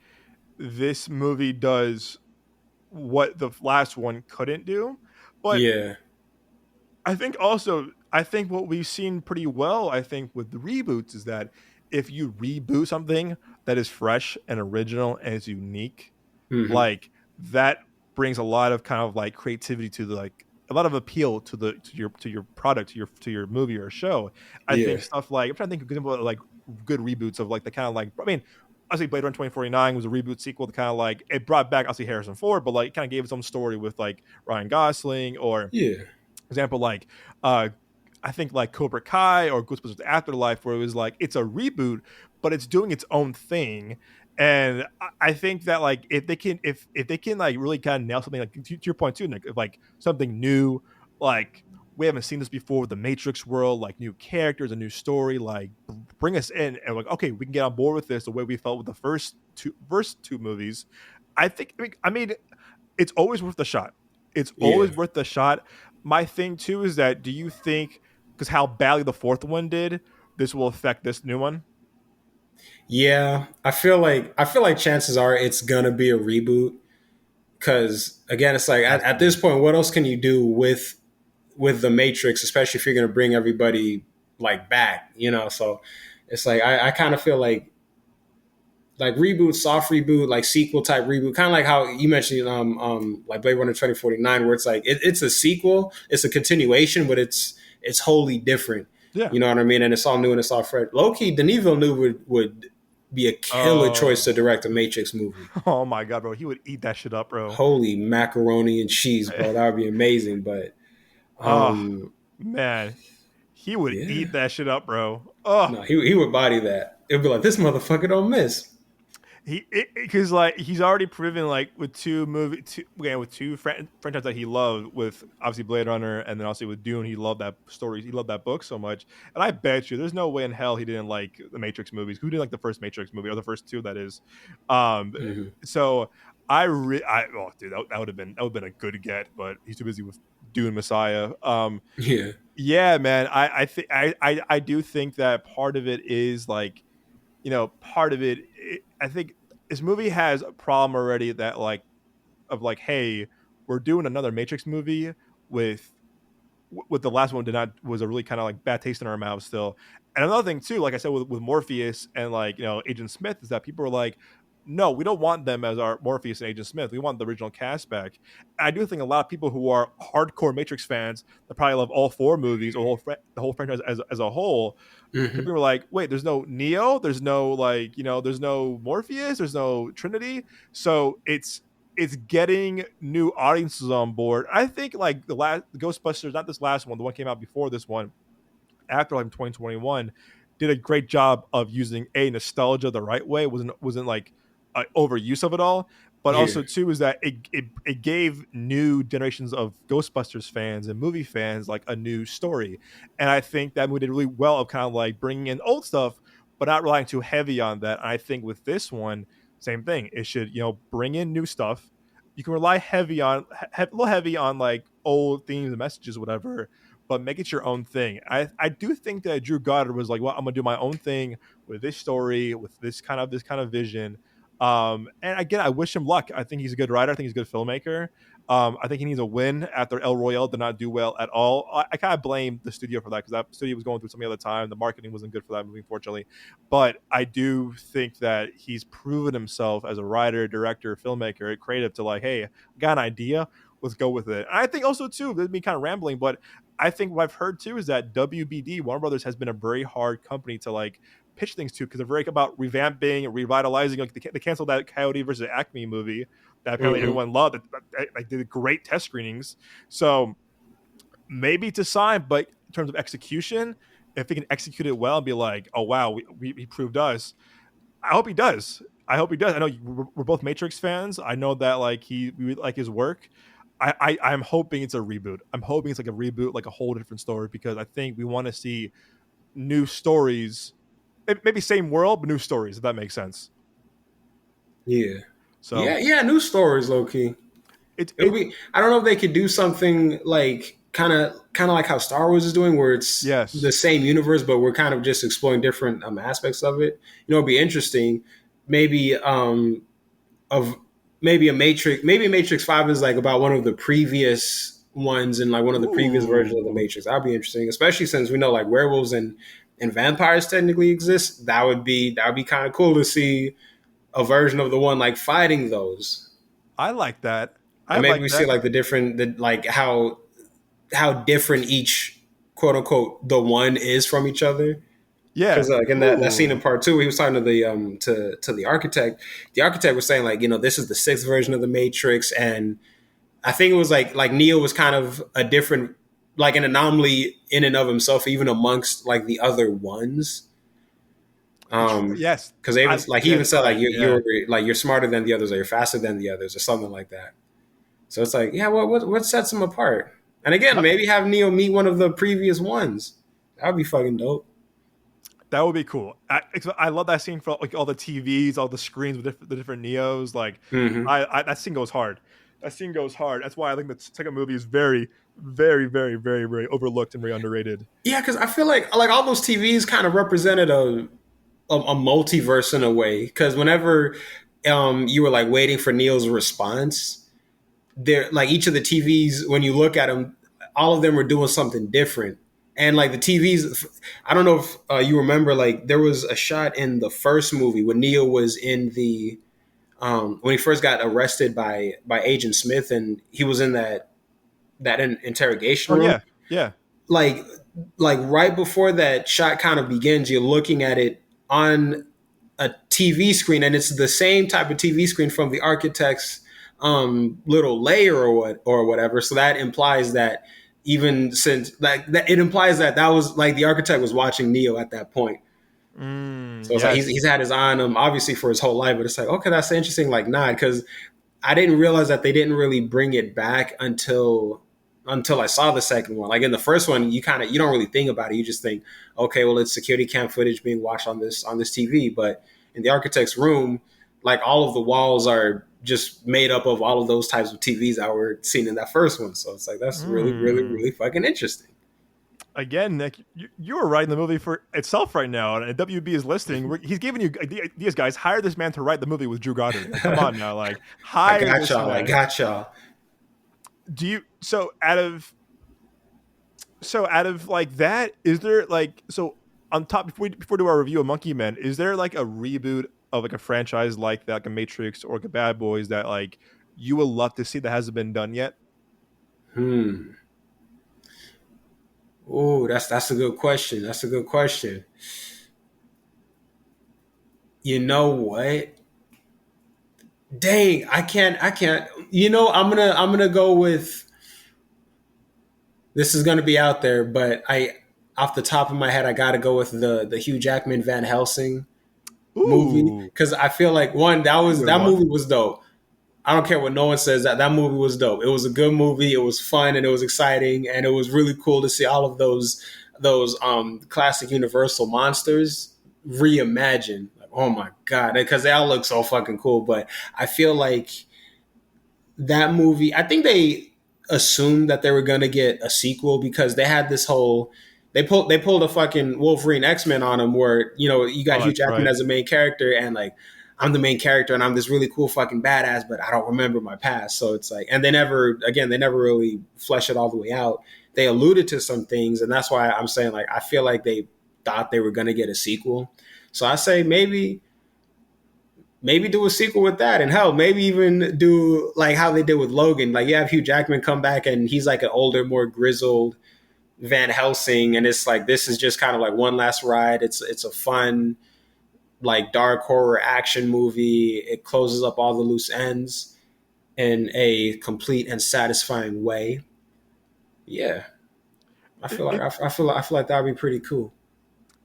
this movie does what the last one couldn't do. But Yeah. I think what we've seen pretty well, I think, with the reboots is that if you reboot something that is fresh and original and is unique, Hmm. like that brings a lot of kind of like creativity to the like a lot of appeal to the to your product to your movie or show. I Yeah. think stuff like I'm trying to think of example of, like good reboots of like the kind of like I mean obviously Blade Runner 2049 was a reboot sequel to kind of like it brought back obviously Harrison Ford, but like kind of gave its own story with like Ryan Gosling or Yeah. example like uh I think like Cobra Kai or Ghostbusters Afterlife, where it was like it's a reboot, but it's doing its own thing. And I think that like if they can like really kind of nail something like to your point too, Nick, if like something new, like we haven't seen this before with the Matrix world, like new characters, a new story, like bring us in and like okay, we can get on board with this the way we felt with the first two movies. I mean it's always worth the shot. It's Yeah. always worth the shot. My thing too is that do you think because how badly the fourth one did, this will affect this new one? Yeah. I feel like chances are it's gonna be a reboot because again, it's like Has to at be. this point, what else can you do with the Matrix, especially if you're going to bring everybody like back, you know? So it's like I kind of feel like reboot, soft reboot, like sequel type reboot, kind of like how you mentioned, like Blade Runner 2049, where it's like it's a sequel, it's a continuation, but it's wholly different. Yeah. You know what I mean? And it's all new and it's all fresh. Low key, Denis Villeneuve would be a killer choice Oh. to direct a Matrix movie. Oh my god, bro. He would eat that shit up, bro. Holy macaroni and cheese, bro. That would be amazing. But Oh um, man. He would yeah. eat that shit up, bro. Oh. No, he would body that. It'd be like this motherfucker don't miss. Because like he's already proven like with with two franchises that he loved, with obviously Blade Runner and then also with Dune, he loved that story, he loved that book so much. And I bet you there's no way in hell he didn't like the Matrix movies. Who didn't like the first Matrix movie, or the first two, that is? um Hmm. so oh dude, that would have been a good get, but he's too busy with Dune Messiah. Yeah. Yeah, man, I do think that part of it is like, part of I think this movie has a problem already, that like, of like, hey, we're doing another Matrix movie with the last one did not was a really kind of like bad taste in our mouths still. And another thing too, like I said with Morpheus and like, Agent Smith, is that people are like, no, we don't want them as our Morpheus and Agent Smith. We want the original cast back. And I do think a lot of people who are hardcore Matrix fans that probably love all four movies or the whole franchise as a whole, Hmm. people were like, wait, there's no Neo, there's no like, there's no Morpheus, there's no Trinity. So it's getting new audiences on board. I think like the last Ghostbusters, not this last one, the one came out before this one, after like 2021, did a great job of using a nostalgia the right way. Wasn't like overuse of it all, but Yeah. also too is that it gave new generations of Ghostbusters fans and movie fans like a new story. And I think that movie did really well of kind of like bringing in old stuff but not relying too heavy on that. And I think with this one, same thing, it should, bring in new stuff. You can rely a little heavy on like old themes and messages, whatever, but make it your own thing. I do think that Drew Goddard was like, well, I'm gonna do my own thing with this story, with this kind of vision. And again, I wish him luck. I think he's a good writer. I think he's a good filmmaker. I think he needs a win after El Royale did not do well at all. I kind of blame the studio for that, because that studio was going through something at the time. The marketing wasn't good for that movie, unfortunately. But I do think that he's proven himself as a writer, director, filmmaker, creative, to like, hey, I got an idea, let's go with it. And I think also too, this is me kind of rambling, but I think what I've heard too is that WBD, Warner Brothers, has been a very hard company to like pitch things to, because they're very about revamping, revitalizing. Like they canceled that Coyote versus Acme movie that apparently Hmm. everyone loved. Like did great test screenings. So maybe to sign, but in terms of execution, if he can execute it well and be like, oh wow, he proved us. I hope he does. I hope he does. I know we're both Matrix fans. I know that like we like his work. I'm hoping it's a reboot. I'm hoping it's like a reboot, like a whole different story, because I think we want to see new stories. Maybe same world, but new stories, if that makes sense. Yeah. So Yeah. Yeah. New stories, low key. it It would it be. I don't know if they could do something like kind of like how Star Wars is doing, where it's the yes. same universe, but we're kind of just exploring different aspects of it. It'd be interesting. Maybe of maybe a Matrix. Maybe Matrix 5 is like about one of the previous ones and like one of the previous versions of the Ooh, Matrix. That'd be interesting, especially since we know like werewolves and vampires technically exist. That would be kind of cool to see a version of the one like fighting those. I like that. I And maybe like we see that. like like how different each quote unquote the one is from each other. Yeah. Because like in that scene Ooh. in part two, he was talking to the to the architect. The architect was saying like, this is the sixth version of the Matrix, and I think it was like Neo was kind of a different, like an anomaly in and of himself, even amongst like the other ones. Yes. Because they even like he even Yes. said like Right. you're Yeah. like you're smarter than the others or you're faster than the others or something like that. So it's like, yeah, what sets them apart? And again, No, maybe have Neo meet one of the previous ones. That would be fucking dope. that would be cool. I love that scene for like all the TVs, all the screens with the different Neos. Like, Hmm. that scene goes hard. That scene goes hard. That's why I think the second movie is very, very, very, very, very overlooked and very underrated. Yeah, because I feel like all those TVs kind of represented a multiverse in a way. Because whenever you were like waiting for Neo's response, there like each of the TVs when you look at them, all of them were doing something different. And like the TVs, I don't know if you remember, like there was a shot in the first movie when Neo was in the when he first got arrested by Agent Smith, and he was in that interrogation Oh room. yeah, yeah. Like like right before that shot kind of begins, you're looking at it on a TV screen, and it's the same type of TV screen from the architect's little layer or whatever. So that implies that even since like that, it implies that that was like the architect was watching Neo at that point. Mm, So it's like he's yes. had his eye on him obviously for his whole life, but it's like, okay, that's interesting, like nod, because I didn't realize that they didn't really bring it back until I saw the second one. Like in the first one, you don't really think about it. You just think, okay, well, it's security cam footage being watched on this TV. But in the architect's room, like all of the walls are just made up of all of those types of TVs that were seen in that first one. So it's like that's really, really, Mm. really fucking interesting. Again, Nick, you are writing the movie for itself right now, and WB is listening. He's giving you ideas, guys. Hire this man to write the movie with Drew Goddard. Like, come on now, like I hire got this y'all. I man. got y'all. Do you out of like that? Is there like so on top before we do our review of Monkey Men? Is there like a reboot of like a franchise like that, like a Matrix or like a Bad Boys that like you would love to see that hasn't been done yet? Hmm. Oh, that's a good question. That's a good question. You know what? Dang, I can't. I'm gonna go with this is gonna be out there, but I off the top of my head I gotta go with the Hugh Jackman Van Helsing movie Ooh, because I feel like one that's a good that one. movie was dope. I don't care what no one says that movie was dope. It was a good movie. It was fun and it was exciting and it was really cool to see all of those classic Universal monsters reimagined. Like, oh my god, because they all look so fucking cool. But I feel like that movie, I think they assumed that they were gonna get a sequel because they had this whole they pulled a fucking Wolverine X-Men on them where, you got Oh, Hugh that's Jackman right. as the main character and like I'm the main character and I'm this really cool fucking badass, but I don't remember my past. So it's like, and they never really flesh it all the way out. They alluded to some things, and that's why I'm saying like I feel like they thought they were gonna get a sequel. So I say maybe do a sequel with that, and hell, maybe even do like how they did with Logan. Like you have Hugh Jackman come back and he's like an older, more grizzled Van Helsing, and it's like this is just kind of like one last ride. It's a fun like dark horror action movie. It closes up all the loose ends in a complete and satisfying way. Yeah, I feel like that would be pretty cool.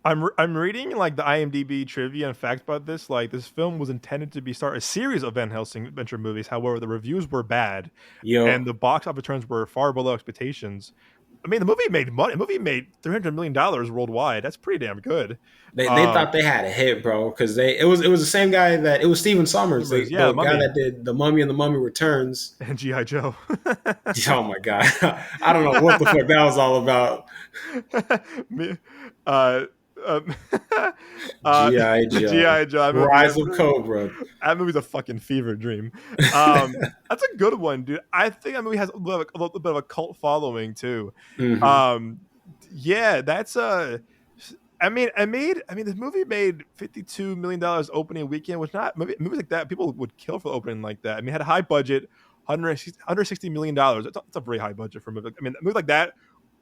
I'm reading like the IMDb trivia and facts about this. Like this film was intended to be start a series of Van Helsing adventure movies. However, the reviews were bad, and Yo, the box office returns were far below expectations. I mean, the movie made money. The movie made $300 million worldwide. That's pretty damn good. they Um, thought they had a hit, bro, because it was the same guy that it was Steven Sommers, yeah, the the guy Mummy that did the Mummy and the Mummy Returns. and GI Joe. Oh my god, I don't know what the fuck that was all about. Me- uh, um, GI Joe, GI Joe. Rise of Cobra. That movie's a fucking fever dream. That's a good one, dude. I think that movie has a little bit of a cult following too. Hmm. Um, yeah, that's a. I mean, this movie made $52 million opening weekend, which not movies like that people would kill for the opening like that. I mean, it had a high budget, $160 million. It's a very high budget for a movie. I mean, a movie like that,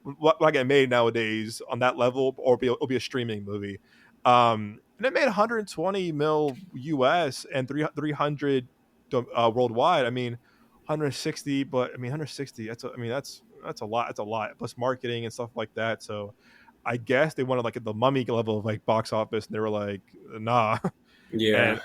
what get made nowadays on that level, or it'll be a streaming movie. And it made 120 mil US and 300 worldwide. I mean, 160, but I mean 160. That's a lot. That's a lot. Plus marketing and stuff like that. So I guess they wanted like at the Mummy level of like box office, and they were like, nah. Yeah. And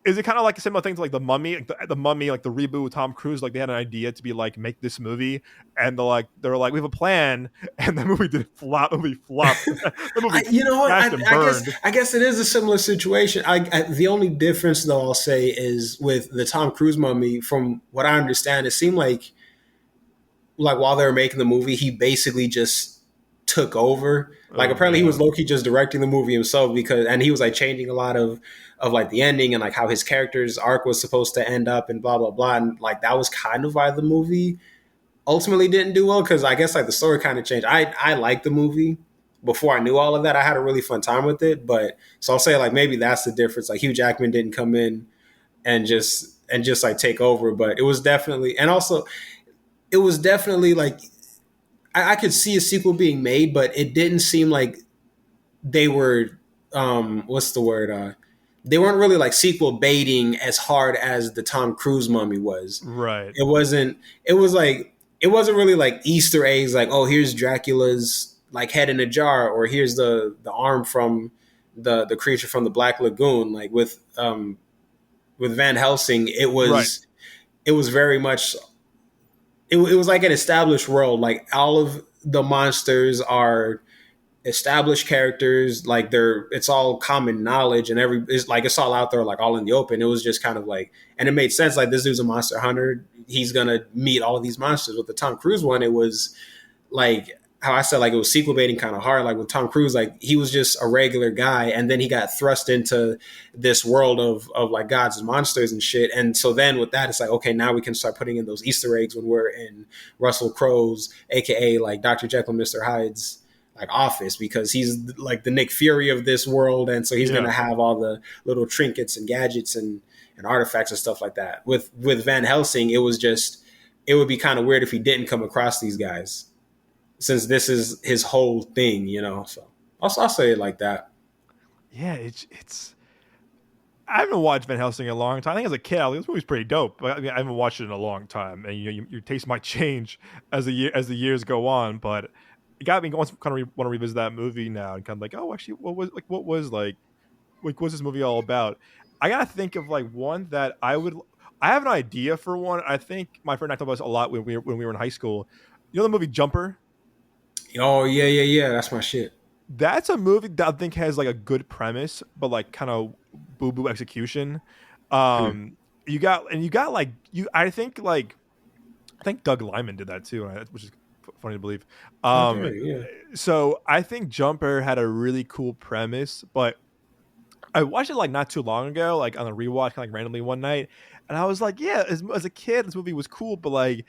is it kind of like a similar thing to like the Mummy, like the Mummy, like the reboot with Tom Cruise? Like they had an idea to be like make this movie, and they're like we have a plan, and the movie did flop. The movie flopped. The movie You know what? crashed and burned. I guess it is a similar situation. The only difference, though, I'll say, is with the Tom Cruise Mummy. From what I understand, it seemed like while they were making the movie, he basically just took over. Like Oh apparently he was no. low key just directing the movie himself and he was like changing a lot of like the ending and like how his character's arc was supposed to end up and blah blah blah, and like that was kind of why the movie ultimately didn't do well because I guess like the story kind of changed. I liked the movie before I knew all of that. I had a really fun time with it, but so I'll say like maybe that's the difference. Like Hugh Jackman didn't come in and just like take over, but it was definitely, and also it was definitely like I could see a sequel being made, but it didn't seem like they were what's the word they weren't really like sequel baiting as hard as the Tom Cruise Mummy was. Right. It wasn't. It was like it wasn't really like Easter eggs. Like, oh, here's Dracula's like head in a jar, or here's the arm from the creature from the Black Lagoon. Like with Van Helsing, Right. it was very much it was like an established world. Like all of the monsters are established characters, like it's all common knowledge, and it's all out there, like all in the open. It was just kind of like, and it made sense, like this dude's a monster hunter, he's gonna meet all of these monsters. With the Tom Cruise one, it was like how I said, like it was sequel baiting kind of hard. Like with Tom Cruise, like he was just a regular guy, and then he got thrust into this world of like gods and monsters and shit. And so then with that, it's like, okay, now we can start putting in those Easter eggs when we're in Russell Crowe's, aka like Dr. Jekyll, Mr. Hyde's like office, because he's like the Nick Fury of this world, and so he's Yeah. gonna have all the little trinkets and gadgets and artifacts and stuff like that. With Van Helsing, it was just, it would be kind of weird if he didn't come across these guys, since this is his whole thing, you know. So I'll say it like that. Yeah, it's I haven't watched Van Helsing in a long time. I think as a kid, this movie's pretty dope, but I mean, I haven't watched it in a long time, and your taste might change as the years go on. But it got me going. Kind of want to revisit that movie now, and kind of like, oh, actually, what was this movie all about? I gotta think of like one that I would. I have an idea for one. I think my friend and I talked about this a lot when we were in high school. You know the movie Jumper? Oh yeah, that's my shit. That's a movie that I think has like a good premise, but like kind of boo boo execution. Hmm. You got like you. I think Doug Liman did that too, which is funny to believe. Um, Okay, yeah. so I think Jumper had a really cool premise, but I watched it like not too long ago, like on a rewatch, kind of like randomly one night, and I was like, yeah, as a kid, this movie was cool, but like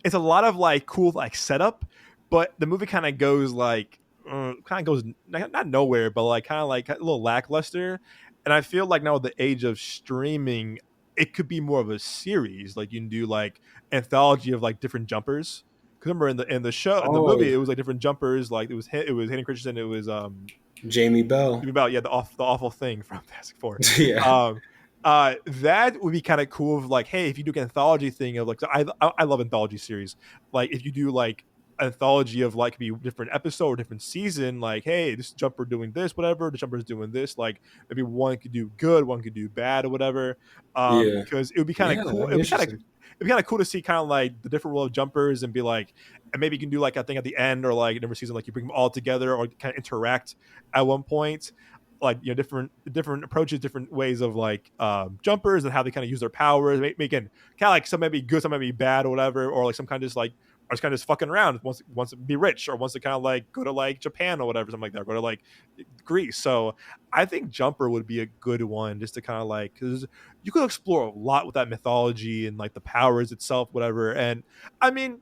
it's a lot of like cool like setup, but the movie kind of goes like kind of goes not nowhere, but like a little lackluster. And I feel like now with the age of streaming, it could be more of a series. Like you can do like anthology of like different jumpers. Because remember in the show in the movie, Oh, it was like different jumpers. Like it was Hayden Christensen. It was Jamie Bell. about the awful thing from Fantastic Four. Yeah. Um, that would be kind of cool. Of like, hey, if you do an anthology thing of like, so I love anthology series. Like, if you do like anthology of like be different episode or different season, like, hey, this jumper doing this, whatever. The jumper is doing this. Like, maybe one could do good, one could do bad, or whatever. Yeah. Because it would be kind of Yeah, cool. that'd be interesting. It'd be kind of cool to see kind of like the different role of jumpers and be like, and maybe you can do like a thing at the end or like every season, like you bring them all together or kind of interact at one point, like different approaches, different ways of like jumpers and how they kind of use their powers, making kind of like some might be good, some might be bad or whatever, or like some kind of just like or just kind of just fucking around, wants to be rich or wants to kind of like go to like Japan or whatever, something like that, or go to like Greece. So I think Jumper would be a good one just to kind of like, because you could explore a lot with that mythology and like the powers itself, whatever. And I mean,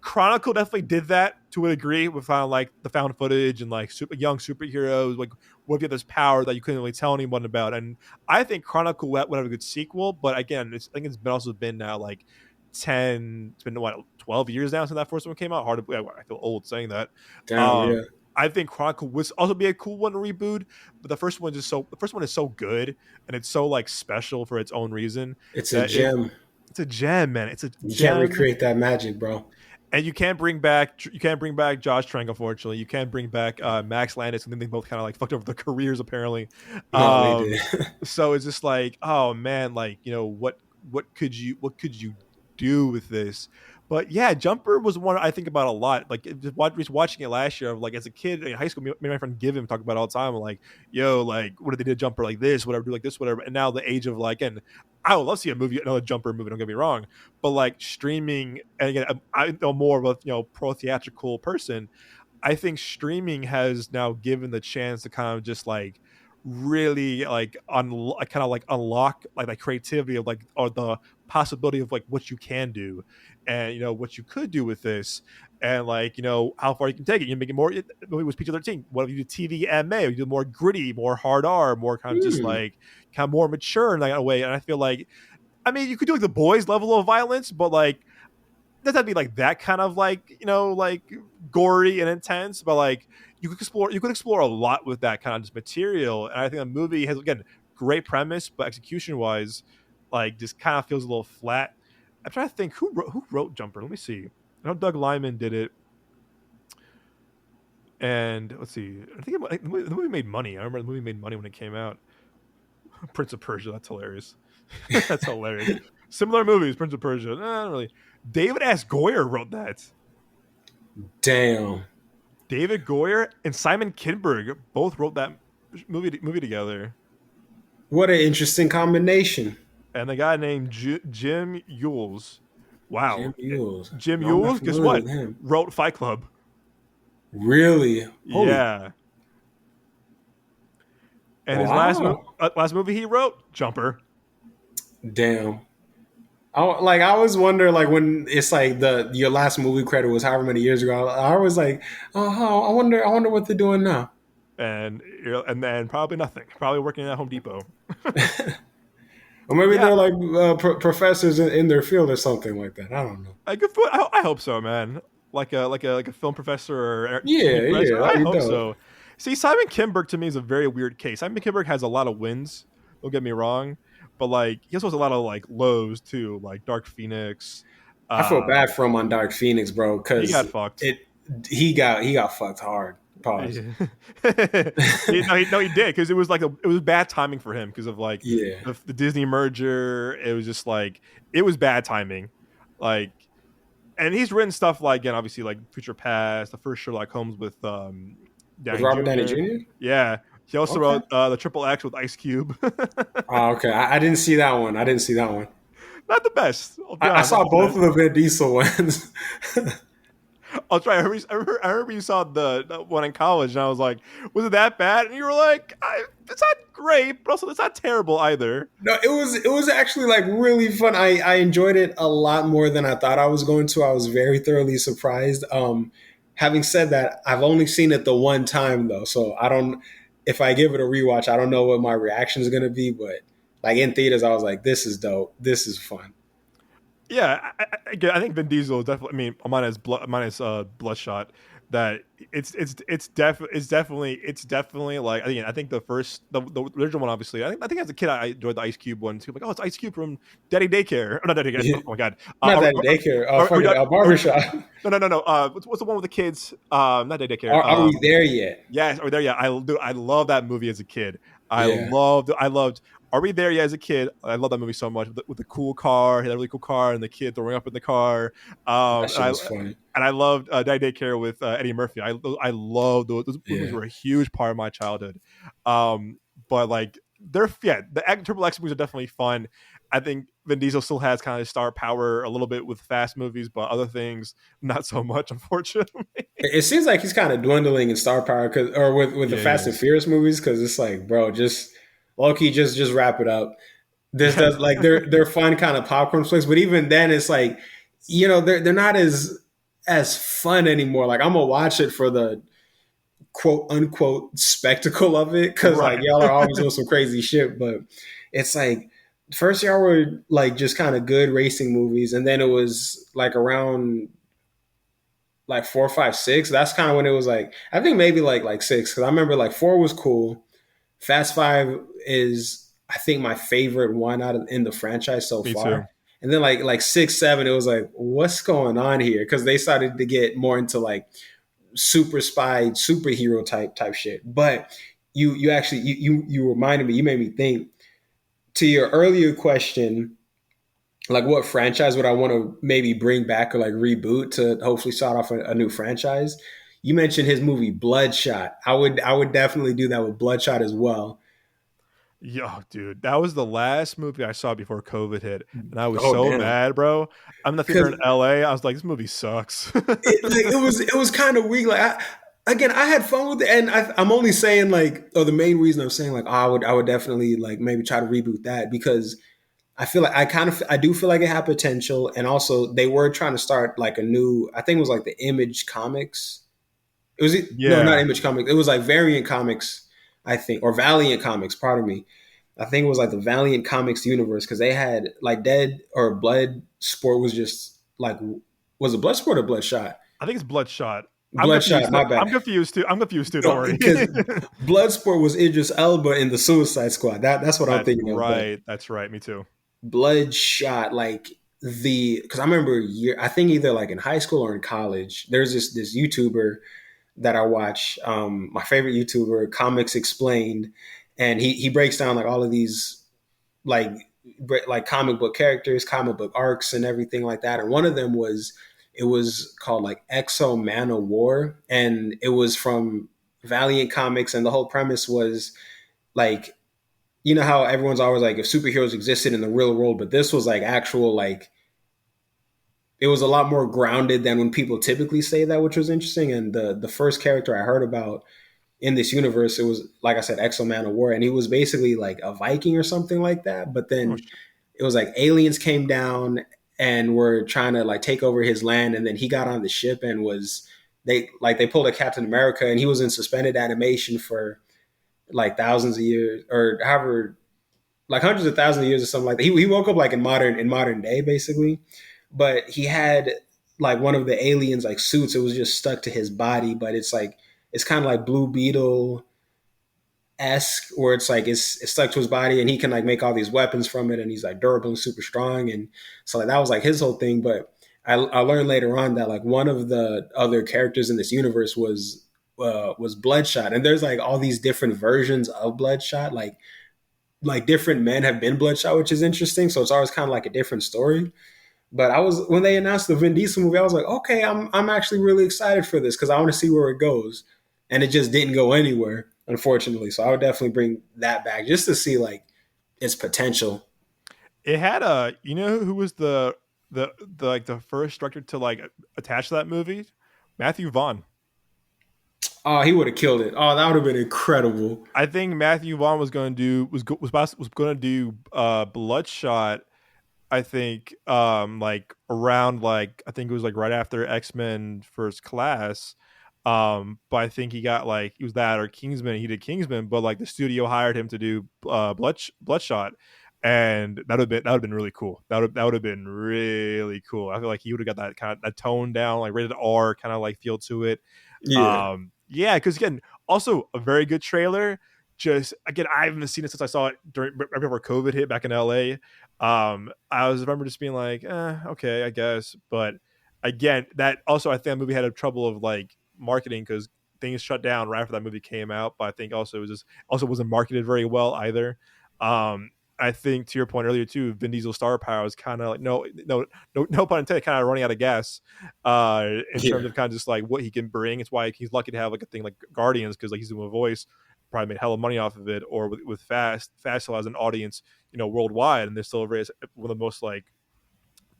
Chronicle definitely did that to a degree with like the found footage and like young superheroes. Like, what if you have this power that you couldn't really tell anyone about? And I think Chronicle would have a good sequel. But again, I think it's been also been now like 10, it's been what, 12 years now since that first one came out. Hard to believe. I feel old saying that. Damn, yeah. Um, I think Chronicle would also be a cool one to reboot, but the first one is so good and it's so like special for its own reason It's a that gem. it's a gem, man. It's a You can't gem, recreate that magic, bro. and you can't bring back Josh Trank, unfortunately. You can't bring back Max Landis, and then they both kind of like fucked over their careers apparently. No, they did. So it's just like, oh man, like what could you do with this? But yeah, Jumper was one I think about a lot. Like just watching it last year, like as a kid in high school, me and my friend Give him talk about it all the time. I'm like, yo, like what if they did Jumper like this, whatever, do like this, whatever. And now the age of like, and I would love to see another Jumper movie. Don't get me wrong, but like streaming, and again, I know more of a pro theatrical person. I think streaming has now given the chance to kind of just like really like kind of like unlock like the creativity of like or the possibility of like what you can do and what you could do with this and like how far you can take it. You make it more. It was PG-13. What if you do TV MA? Or you do more gritty, more hard R, more kind of just Hmm. like kind of more mature in that way. And I feel like, I mean, you could do like the boys level of violence, but like doesn't be like that kind of like like gory and intense, but like you could explore a lot with that kind of just material. And I think the movie has, again, great premise, but execution wise, like just kind of feels a little flat. I'm trying to think who wrote Jumper. Let me see. I know Doug Liman did it. And let's see, I think the movie made money. I remember the movie made money when it came out. Prince of Persia, that's hilarious. That's hilarious. Similar movies, Prince of Persia. Not really. David S. Goyer wrote that. Damn. David Goyer and Simon Kinberg both wrote that movie together. What an interesting combination. And the guy named Jim Yules. Wow. Jim Mules. Jim No, I'm not Yules, guess familiar what? with him. Wrote Fight Club. Really? Holy Yeah. And his wow. last movie he wrote, Jumper. Damn. I always wonder like when it's like the your last movie credit was however many years ago. I was like, oh, I wonder what they're doing now. And then probably nothing. Probably working at Home Depot. Or maybe Yeah, they're like professors in their field or something like that. I don't know. I hope so, man. Like a film professor or Yeah, TV yeah, professor. I that'd be hope dope. so. See, Simon Kinberg to me is a very weird case. Simon Kinberg has a lot of wins. Don't get me wrong, but like he also has a lot of like lows too, like Dark Phoenix. I feel Um, bad for him on Dark Phoenix, bro, he got because fucked. it he got fucked hard. Pause. Yeah. No, he did because it was bad timing for him because of like Yeah. the Disney merger. It was just like it was bad timing, like. And he's written stuff like again, obviously like Future Past, the first Sherlock Holmes with With Downey Robert Downey Jr. Jr.? Yeah, he also Okay. wrote the Triple X with Ice Cube. Oh, okay. I didn't see that one. I didn't see that one. Not the best. I'll be I honest, not saw the both best. of the Vin Diesel ones. I'll try. I remember you saw the one in college, and I was like, "Was it that bad?" And you were like, "It's not great, but also it's not terrible either." No, it was actually like really fun. I enjoyed it a lot more than I thought I was going to. I was very thoroughly surprised. Having said that, I've only seen it the one time though, so I don't. If I give it a rewatch, I don't know what my reaction is going to be. But like in theaters, I was like, "This is dope. This is fun." Yeah, again, I think Vin Diesel is definitely. I mean, mine is Bloodshot. That it's definitely like again. I think the original one obviously. I think as a kid I enjoyed the Ice Cube one too. Like, oh, it's Ice Cube from Daddy Daycare. Or not Daddy Daycare. Oh my god. Not that daycare. Are we Fucking done? barbershop. No. What's the one with the kids? Not Daddy Daycare. Are we there yet? Yes, Are We There Yet? I love that movie as a kid. Yeah, I loved Are We There Yet as a kid. I love that movie so much with the cool car, he had a really cool car, and the kid throwing up in the car. that shit was funny. And I loved Daddy Daycare with Eddie Murphy. I love those movies Yeah. were a huge part of my childhood. But like the Triple X movies are definitely fun. I think Vin Diesel still has kind of star power a little bit with fast movies, but other things not so much, unfortunately. It seems like he's kind of dwindling in star power, or with the Yeah, he Fast and is. Furious movies, because it's like, bro, just low key, just wrap it up. This does like they're fun kind of popcorn flicks, but even then, it's like, they're not as fun anymore. Like I'm gonna watch it for the quote unquote spectacle of it, because like Right. y'all are always doing some crazy shit, but it's like first y'all were like just kind of good racing movies, and then it was like around like 4, 5, 6. That's kind of when it was like I think maybe like six, because I remember like four was cool. Fast Five is I think my favorite one out of in the franchise so Me far. too. And then like 6, 7, it was like what's going on here? Because they started to get more into like super spy superhero type shit. But you actually you reminded me. You made me think to your earlier question, like what franchise would I want to maybe bring back or like reboot to hopefully start off a new franchise. You mentioned his movie Bloodshot. I would definitely do that with Bloodshot as well. Yo, dude, that was the last movie I saw before COVID hit, and I was Oh so damn. mad, bro. I'm in the theater Because in LA. I was like, this movie sucks. it was kind of weak. Like I had fun with it, and I'm only saying like, oh, the main reason I'm saying like, oh, I would definitely like maybe try to reboot that because I feel like I do feel like it had potential, and also they were trying to start like a new. I think it was like the Image Comics. It was no, not Yeah, Image Comics. It was like Variant Comics, I think, or Valiant Comics. Pardon me. I think it was like the Valiant Comics universe because they had like Dead or Blood Sport was just like was it Blood Sport or Bloodshot? I think it's Bloodshot. I'm Bloodshot, confused. my bad. I'm confused too. I'm confused too. Don't worry. Because Bloodsport was Idris Elba in the Suicide Squad. That's what I'm That's thinking of. But right. That's right. Me too. Bloodshot, like because I remember I think either like in high school or in college, there's this YouTuber. that I watch. My favorite YouTuber, Comics Explained, and he breaks down like all of these like like comic book characters, comic book arcs, and everything like that. And one of them was it was called like Exo Man of War, and it was from Valiant Comics, and the whole premise was like you know how everyone's always like if superheroes existed in the real world, but this was like actual like it was a lot more grounded than when people typically say that, which was interesting. And the first character I heard about in this universe, it was like I said, Exo Man of War, and he was basically like a Viking or something like that. But Oh then shit. it was like aliens came down and were trying to like take over his land, and then he got on the ship and was they pulled a Captain America, and he was in suspended animation for like thousands of years or however like hundreds of thousands of years or something like that. He woke up like in modern day basically, but he had like one of the aliens like suits. It was just stuck to his body, but it's kind of like Blue Beetle esque, where it's like it's stuck to his body, and he can like make all these weapons from it, and he's like durable and super strong, and so like that was like his whole thing. But I learned later on that like one of the other characters in this universe was Bloodshot, and there's like all these different versions of Bloodshot, like different men have been Bloodshot, which is interesting. So it's always kind of like a different story. But I was when they announced the Vin Diesel movie, I was like, okay, I'm actually really excited for this because I want to see where it goes, and it just didn't go anywhere, unfortunately. So I would definitely bring that back just to see like its potential. It had a, you know who was the like the first director to like attach to that movie? Matthew Vaughn. Oh, he would have killed it. Oh, that would have been incredible. I think Matthew Vaughn was going to do was going to do Bloodshot. I think like around like I think it was like right after X-Men First Class. But I think he got like he was that or Kingsman. He did Kingsman, but like the studio hired him to do Bloodshot, and that would have been really cool. That would have been really cool. I feel like he would have got that kind of that tone down, like rated R kind of like feel to it. Yeah, Yeah, because again, also a very good trailer. Just again, I haven't seen it since I saw it during right before COVID hit back in LA. I was remember just being like, okay, I guess. But again, that also I think that movie had a trouble of like marketing because things shut down right after that movie came out. But I think also it was just also wasn't marketed very well either. Um, I think to your point earlier too, Vin Diesel star power is kind of like no pun intended, kind of running out of gas. In terms yeah, of kind of just like what he can bring. It's why he's lucky to have like a thing like Guardians because like he's doing a voice, probably made hella money off of it, or with Fast still has an audience, worldwide, and they're still one of the most like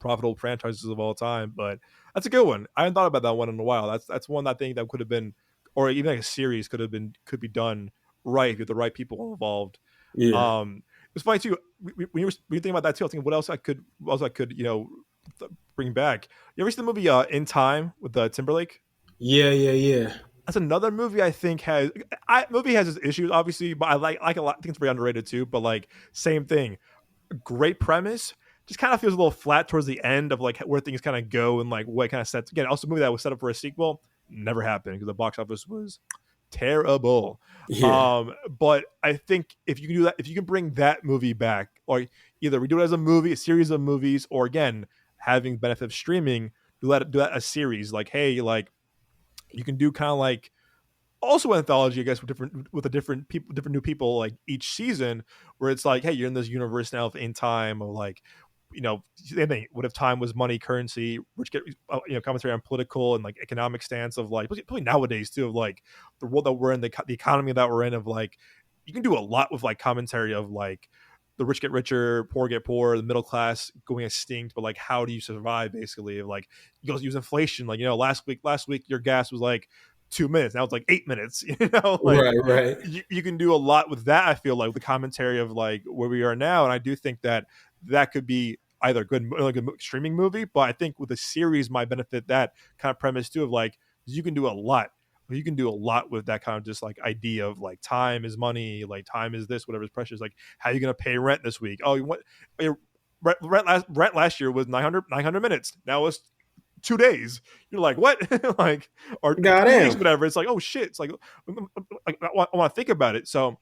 profitable franchises of all time. But that's a good one. I haven't thought about that one in a while. That's one I think that could have been, or even like a series could be done right with the right people involved. yeah, It's funny too. When you were thinking about that too, I was thinking what else I could, bring back. You ever see the movie In Time with Timberlake? yeah, yeah, yeah, That's another movie I think movie has its issues obviously, but I like a lot. I think it's very underrated too. But like same thing, great premise. Just kind of feels a little flat towards the end of like where things kind of go and like what kind of sets. Again, also a movie that was set up for a sequel never happened because the box office was terrible. yeah, But I think if you can do that, if you can bring that movie back, or either we do it as a movie, a series of movies, or again having benefit of streaming, do that a series. Like hey, like you can do kind of like also anthology, I guess, with a different people, different new people, like each season, where it's like, hey, you're in this universe now of In Time, or like, same thing. What if time was money, currency, which get commentary on political and like economic stance of like, particularly nowadays too, of like the world that we're in, the economy that we're in, of like, you can do a lot with like commentary of like the rich get richer, poor get poor, the middle class going extinct, but like how do you survive basically? Of like you use inflation, like last week your gas was like 2 minutes, now it's like 8 minutes. Like right, right, you can do a lot with that. I feel like the commentary of like where we are now, and I do think that that could be either good like a streaming movie, but I think with a series might benefit that kind of premise too of like you can do a lot with that kind of just like idea of like time is money, like time is this, whatever's precious. Like how are you going to pay rent this week? Oh, you want rent last year was 900 minutes. Now it's 2 days. You're like, what? Like, or 2 weeks, goddamn, whatever. It's like, oh shit. It's like I want to think about it. So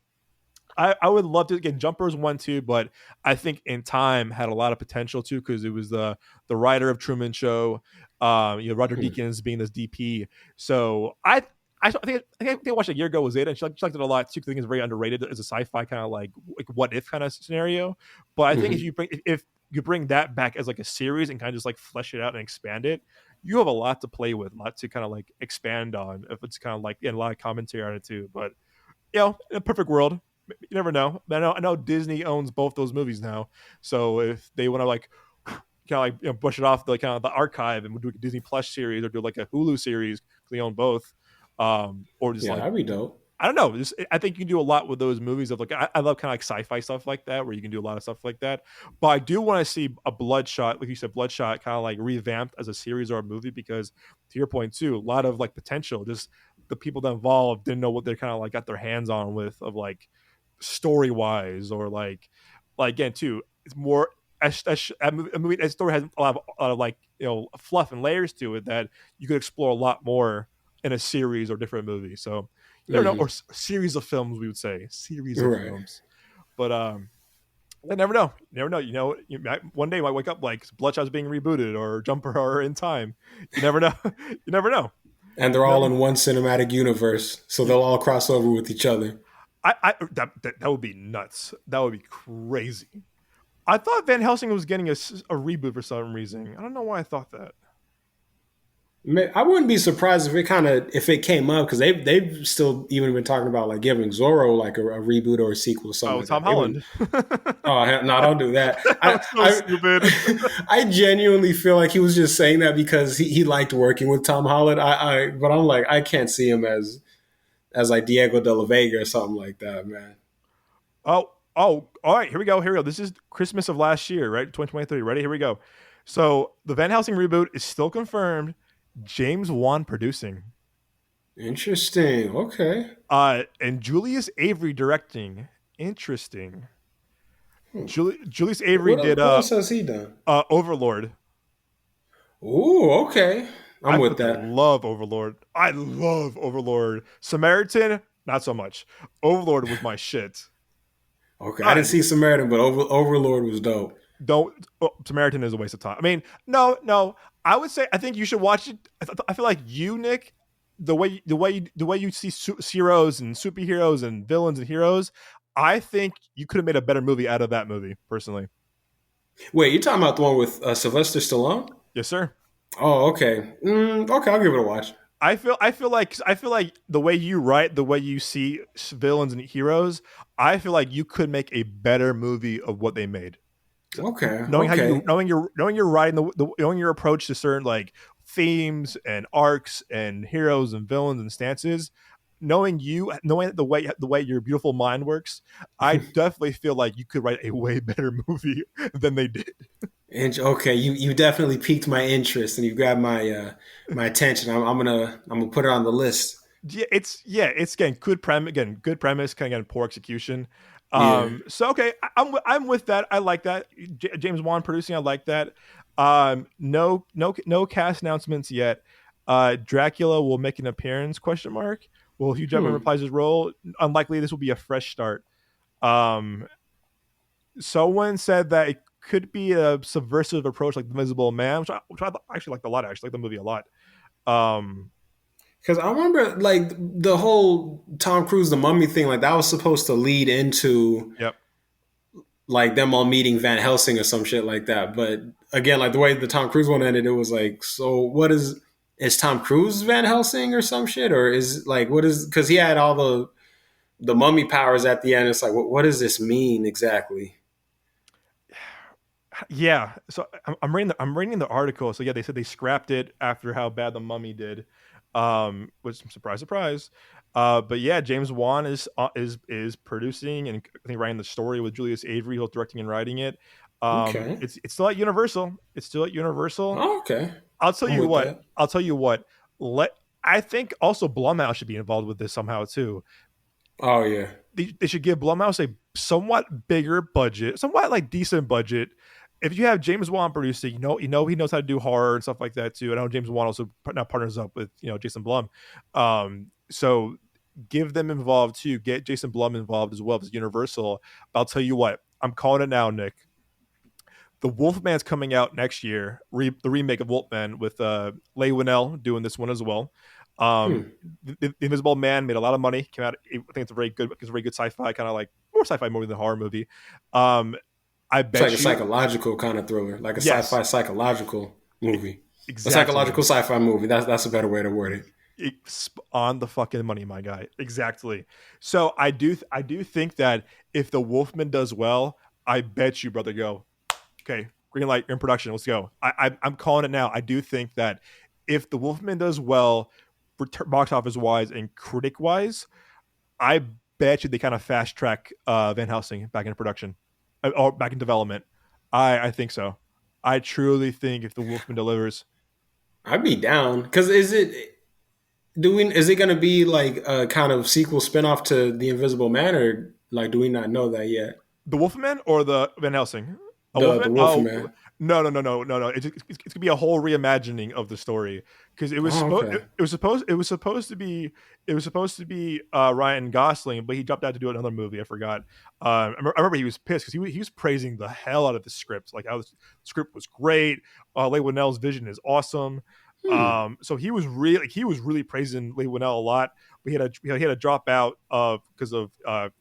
I would love to get Jumpers one too, but I think In Time had a lot of potential too because it was the writer of Truman Show, Roger Hmm. Deakins being this DP. So I I think I watched it a year ago. Was it? And she liked it a lot too. Because I think it's very underrated as a sci-fi kind of like what if kind of scenario. But I think Hmm. if you bring that back as like a series and kind of just like flesh it out and expand it, you have a lot to play with, a lot to kind of like expand on. If it's kind of like and a lot of commentary on it too. But in a perfect world, you never know. I know Disney owns both those movies now, so if they want to like kind of like brush it off the kind of the archive and do a Disney Plus series or do like a Hulu series, they own both, or just Yeah, like that'd be dope. I don't know. I think you can do a lot with those movies of like I love kind of like sci-fi stuff like that where you can do a lot of stuff like that. But I do want to see a Bloodshot, like you said, Bloodshot kind of like revamped as a series or a movie because to your point too, a lot of like potential. Just the people that involved didn't know what they kind of like got their hands on with of like story wise or like again too. It's more a movie. That story has a lot of like fluff and layers to it that you could explore a lot more in a series or different movie. So you never know, or Hmm. series of films. We would say series of Right. films, but I never know. You never know. One day you might wake up like Bloodshot's being rebooted or Jumper or In Time. You never know. You never know. And they're You all never. in one cinematic universe, so they'll all cross over with each other. That would be nuts. That would be crazy. I thought Van Helsing was getting a reboot for some reason. I don't know why I thought that. I wouldn't be surprised if it came up because they've still even been talking about like giving Zorro like a reboot or a sequel or something Oh, like Tom that. They've been Holland. oh no, don't do that. That's so stupid. I genuinely feel like he was just saying that because he liked working with Tom Holland. But I'm like I can't see him as like Diego de la Vega or something like that, man. All right. Here we go. Here we go. This is Christmas of last year, right? 2023. Ready? Here we go. So the Van Helsing reboot is still confirmed. James Wan producing. Interesting. Okay. And Julius Avery directing. Interesting. Hmm. Julius Avery did What else has he done? Overlord. Ooh, okay. I'm I with fucking that. love Overlord. I love Overlord. Samaritan, not so much. Overlord was my shit. Okay, I I didn't see Samaritan, but Overlord was dope. don't. Samaritan is a waste of time. I mean, no, no. I would say I think you should watch it. I feel like you, Nick, the way you see heroes and superheroes and villains and heroes. I think you could have made a better movie out of that movie, personally. Wait, you're talking about the one with Sylvester Stallone? Yes, sir. Oh, okay. Okay, I'll give it a watch. I feel like the way you write, the way you see villains and heroes, I feel like you could make a better movie of what they made. Okay, Knowing how you okay. knowing your writing, knowing your approach to certain like themes and arcs and heroes and villains and stances, knowing the way your beautiful mind works, I definitely feel like you could write a way better movie than they did. And okay, you definitely piqued my interest and you grabbed my attention. I'm gonna put it on the list. It's again good premise, kind of again poor execution. Yeah. So okay, I'm with that. I like that. James Wan producing, I like that. No cast announcements yet. Dracula will make an appearance? Question mark. Will Hugh Jackman Hmm. reprise his role? Unlikely. This will be a fresh start. Um, Someone said that it could be a subversive approach like The Invisible Man, which I actually liked a lot. I actually like the movie a lot. Um, Because I remember like the whole Tom Cruise the Mummy thing, like that was supposed to lead into yep. like them all meeting Van Helsing or some shit like that. But again, like the way the Tom Cruise one ended, it was like, so what is Tom Cruise Van Helsing or some shit, or is like what is because he had all the mummy powers at the end. It's like what does this mean exactly? Yeah. So I'm reading the article. So yeah, they said they scrapped it after how bad the Mummy did. Which surprise, surprise. But yeah, James Wan is producing and I think writing the story with Julius Avery, who's directing and writing it. Okay, It's still at Universal. It's still at Universal. oh, okay, I'll tell I'm you with what. that. I'll tell you what. Let I think also Blumhouse should be involved with this somehow too. Oh yeah, They should give Blumhouse a somewhat bigger budget, somewhat like decent budget. If you have James Wan producing, you know he knows how to do horror and stuff like that too. I know James Wan also now partners up with Jason Blum, so give them involved too. Get Jason Blum involved as well as Universal. I'll tell you what, I'm calling it now, Nick. The Wolfman's coming out next year. The remake of Wolfman with Leigh Whannell doing this one as well. Um, Hmm. the Invisible Man made a lot of money. Came out. I think it's a very good sci-fi kind of like more sci-fi movie than horror movie. Um, I It's like a bet you psychological kind of thriller, like a yes, sci-fi psychological movie, a exactly. psychological sci-fi movie. That's a better way to word it. On the fucking money, my guy. Exactly. So I do think that if the Wolfman does well, I bet you, brother, go okay. Green light, you're in production. Let's go. I'm calling it now. I do think that if the Wolfman does well, box office wise and critic wise, I bet you they kind of fast track Van Helsing back into production or back in development. I think so. I truly think if the Wolfman delivers, I'd be down because is it going to be like a kind of sequel spinoff to The Invisible Man, or like do we not know that yet? the Wolfman or the Van Helsing? A The Wolfman? Wolf Oh Man. no! It's gonna be a whole reimagining of the story because Oh, okay. it was supposed to be Ryan Gosling, but he dropped out to do another movie. I forgot. I remember he was pissed because he was praising the hell out of the script, like how the script was great. Leigh Whannell's vision is awesome. Hmm. So he was really praising Leigh Whannell a lot, but he had to drop out because of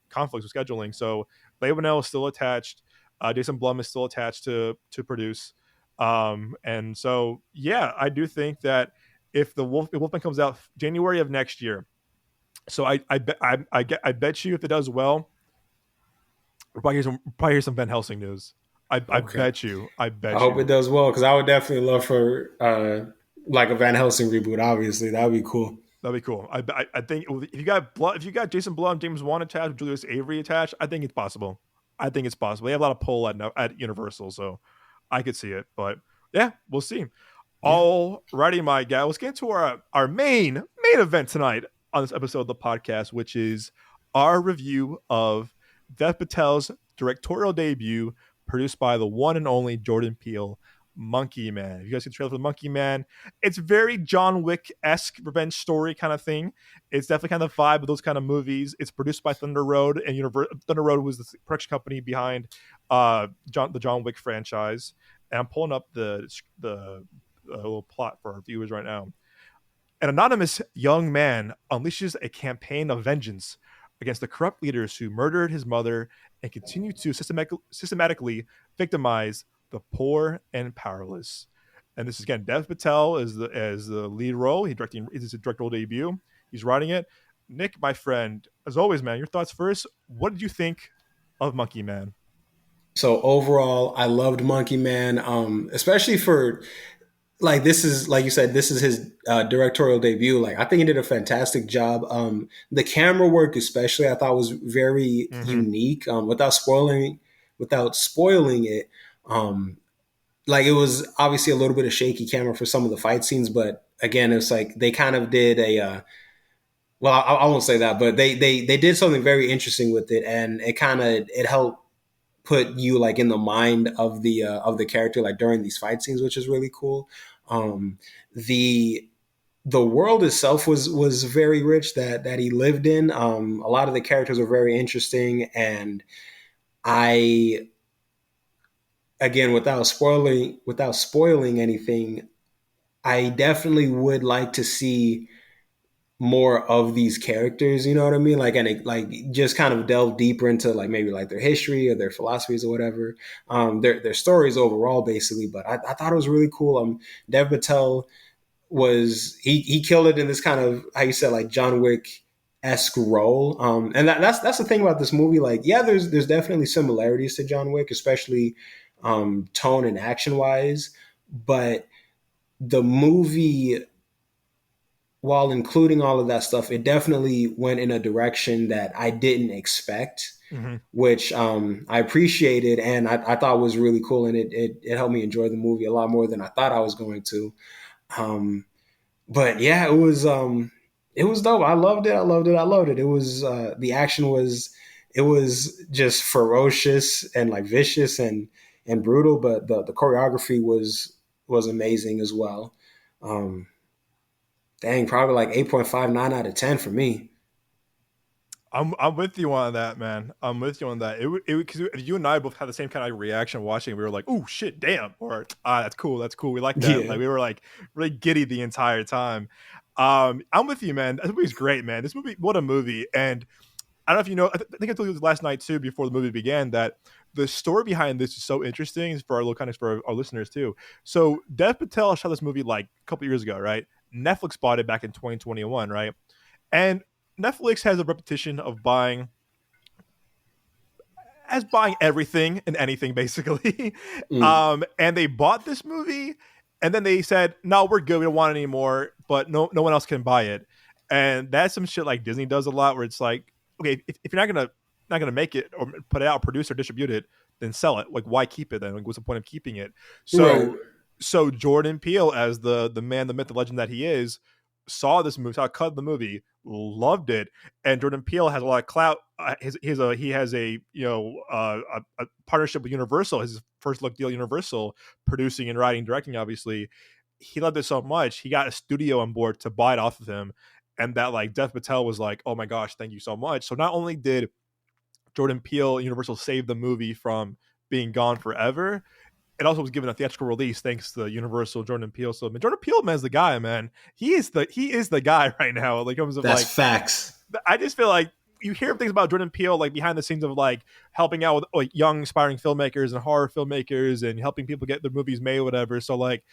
conflicts with scheduling. So Leigh Whannell is still attached. Jason Blum is still attached to produce, and so yeah, I do think that if if Wolfman comes out January of next year, so I bet you if it does well, we'll probably hear some Van Helsing news. Okay. I I bet hope it you does well because I would definitely love for like a Van Helsing reboot. Obviously, that would be cool. that'd be cool. I think if you got Jason Blum, James Wan attached, Julius Avery attached, I think it's possible. I think it's possible. They have a lot of pull at Universal, so I could see it. But yeah, we'll see. Yeah. Alrighty, my guy. Let's get into our main event tonight on this episode of the podcast, which is our review of Dev Patel's directorial debut, produced by the one and only Jordan Peele, Monkey Man. If you guys see the trailer for Monkey Man, it's very John Wick esque revenge story kind of thing. It's definitely kind of the vibe of those kind of movies. It's produced by Thunder Road, and Thunder Road was the production company behind the John Wick franchise. And I'm pulling up the little plot for our viewers right now. An anonymous young man unleashes a campaign of vengeance against the corrupt leaders who murdered his mother and continue to systematically victimize the poor and powerless. And this is again Dev Patel as the lead role. It's his directorial debut. He's writing it. Nick, my friend, as always, man, your thoughts first. What did you think of Monkey Man? So overall, I loved Monkey Man, especially for like this is like you said, this is his directorial debut. Like I think he did a fantastic job. The camera work, especially, I thought was very Mm-hmm. unique. Without spoiling it, like it was obviously a little bit of shaky camera for some of the fight scenes, but again, it's like they kind of did a. Well, I won't say that, but they did something very interesting with it, and it helped put you like in the mind of the character like during these fight scenes, which is really cool. Um, the the world itself was very rich that he lived in. A lot of the characters were very interesting, and I again without spoiling anything, I definitely would like to see more of these characters, you know what I mean? Like, and it, like just kind of delve deeper into like maybe like their history or their philosophies or whatever, their stories overall, basically. But I thought it was really cool. Dev Patel he killed it in this kind of how you said like John Wick esque role, and that's the thing about this movie. Like, yeah, there's definitely similarities to John Wick, especially tone and action wise, but the movie while including all of that stuff, it definitely went in a direction that I didn't expect, Mm-hmm. which I appreciated and I thought was really cool. And it helped me enjoy the movie a lot more than I thought I was going to. Um, but yeah, it was dope. I loved it. I loved it. I loved it. It was the action it was just ferocious and like vicious and brutal, but the choreography was amazing as well. Um, Dang, probably like 8.59 out of 10 for me. I'm with you on that, man. I'm with you on that. It because you and I both had the same kind of reaction watching. We were like, "Oh shit, damn!" or "Ah, that's cool, that's cool." We like that. Yeah. Like we were like really giddy the entire time. I'm with you, man. This movie's great, man. This movie, what a movie. And I don't know if you know, I think I told you this last night too, before the movie began, that the story behind this is so interesting for our little kind of for our listeners too. So Dev Patel shot this movie like a couple years ago, right? Netflix bought it back in 2021, right? And Netflix has a repetition of buying everything and anything basically. Mm. And they bought this movie, and then they said, "No, we're good. We don't want it anymore." But no one else can buy it. And that's some shit like Disney does a lot, where it's like, okay, if you're not gonna make it or put it out, produce or distribute it, then sell it. Like, why keep it then? Like, what's the point of keeping it? Right. So Jordan Peele, as the man, the myth, the legend that he is, saw this movie, saw a cut of the movie, loved it, and Jordan Peele has a lot of clout. He has a a partnership with Universal, his first look deal, Universal, producing and writing, directing. Obviously, he loved it so much, he got a studio on board to buy it off of him, and that like Dev Patel was like, "Oh my gosh, thank you so much." So not only did Jordan Peele Universal save the movie from being gone forever, it also was given a theatrical release thanks to Universal, Jordan Peele. So Jordan Peele, man, is the guy, man. He is the guy right now. Like, in terms of That's like, facts. I just feel like you hear things about Jordan Peele like behind the scenes of like helping out with like young aspiring filmmakers and horror filmmakers and helping people get their movies made, whatever. So like,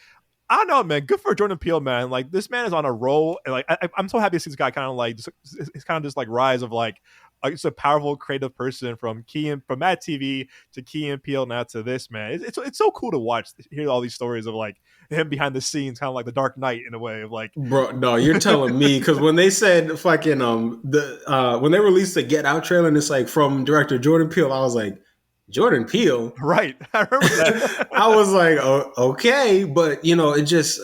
I don't know, man. Good for Jordan Peele, man. Like, this man is on a roll, and like I'm so happy to see this guy kind of like it's kind of just like rise of like just a powerful creative person from from Mad TV to Key and Peele now to this, man. It's so cool to watch, hear all these stories of like him behind the scenes, kind of like the Dark Knight in a way of like, Bro, no, you're telling me, because when they said fucking when they released the Get Out trailer and it's like from director Jordan Peele, I was like, Jordan Peele. right. I remember that. I was like, oh, okay, but it just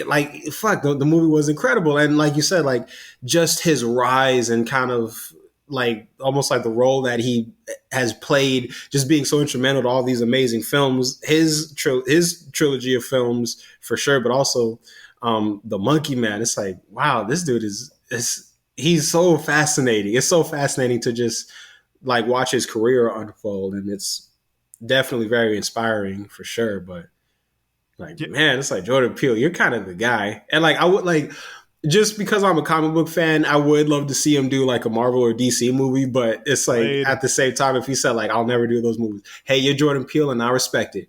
like fuck, the movie was incredible, and like you said, like just his rise and kind of like almost like the role that he has played, just being so instrumental to all these amazing films, his trilogy of films for sure, but also the Monkey Man. It's like, wow, this dude he's so fascinating. It's so fascinating to just like watch his career unfold, and it's definitely very inspiring for sure. But like, Yeah, man, it's like Jordan Peele, you're kind of the guy. And like, I would like, just because I'm a comic book fan, I would love to see him do like a Marvel or DC movie. But it's like Blade. at the same time, if he said like, I'll never do those movies, hey, you're Jordan Peele, and I respect it.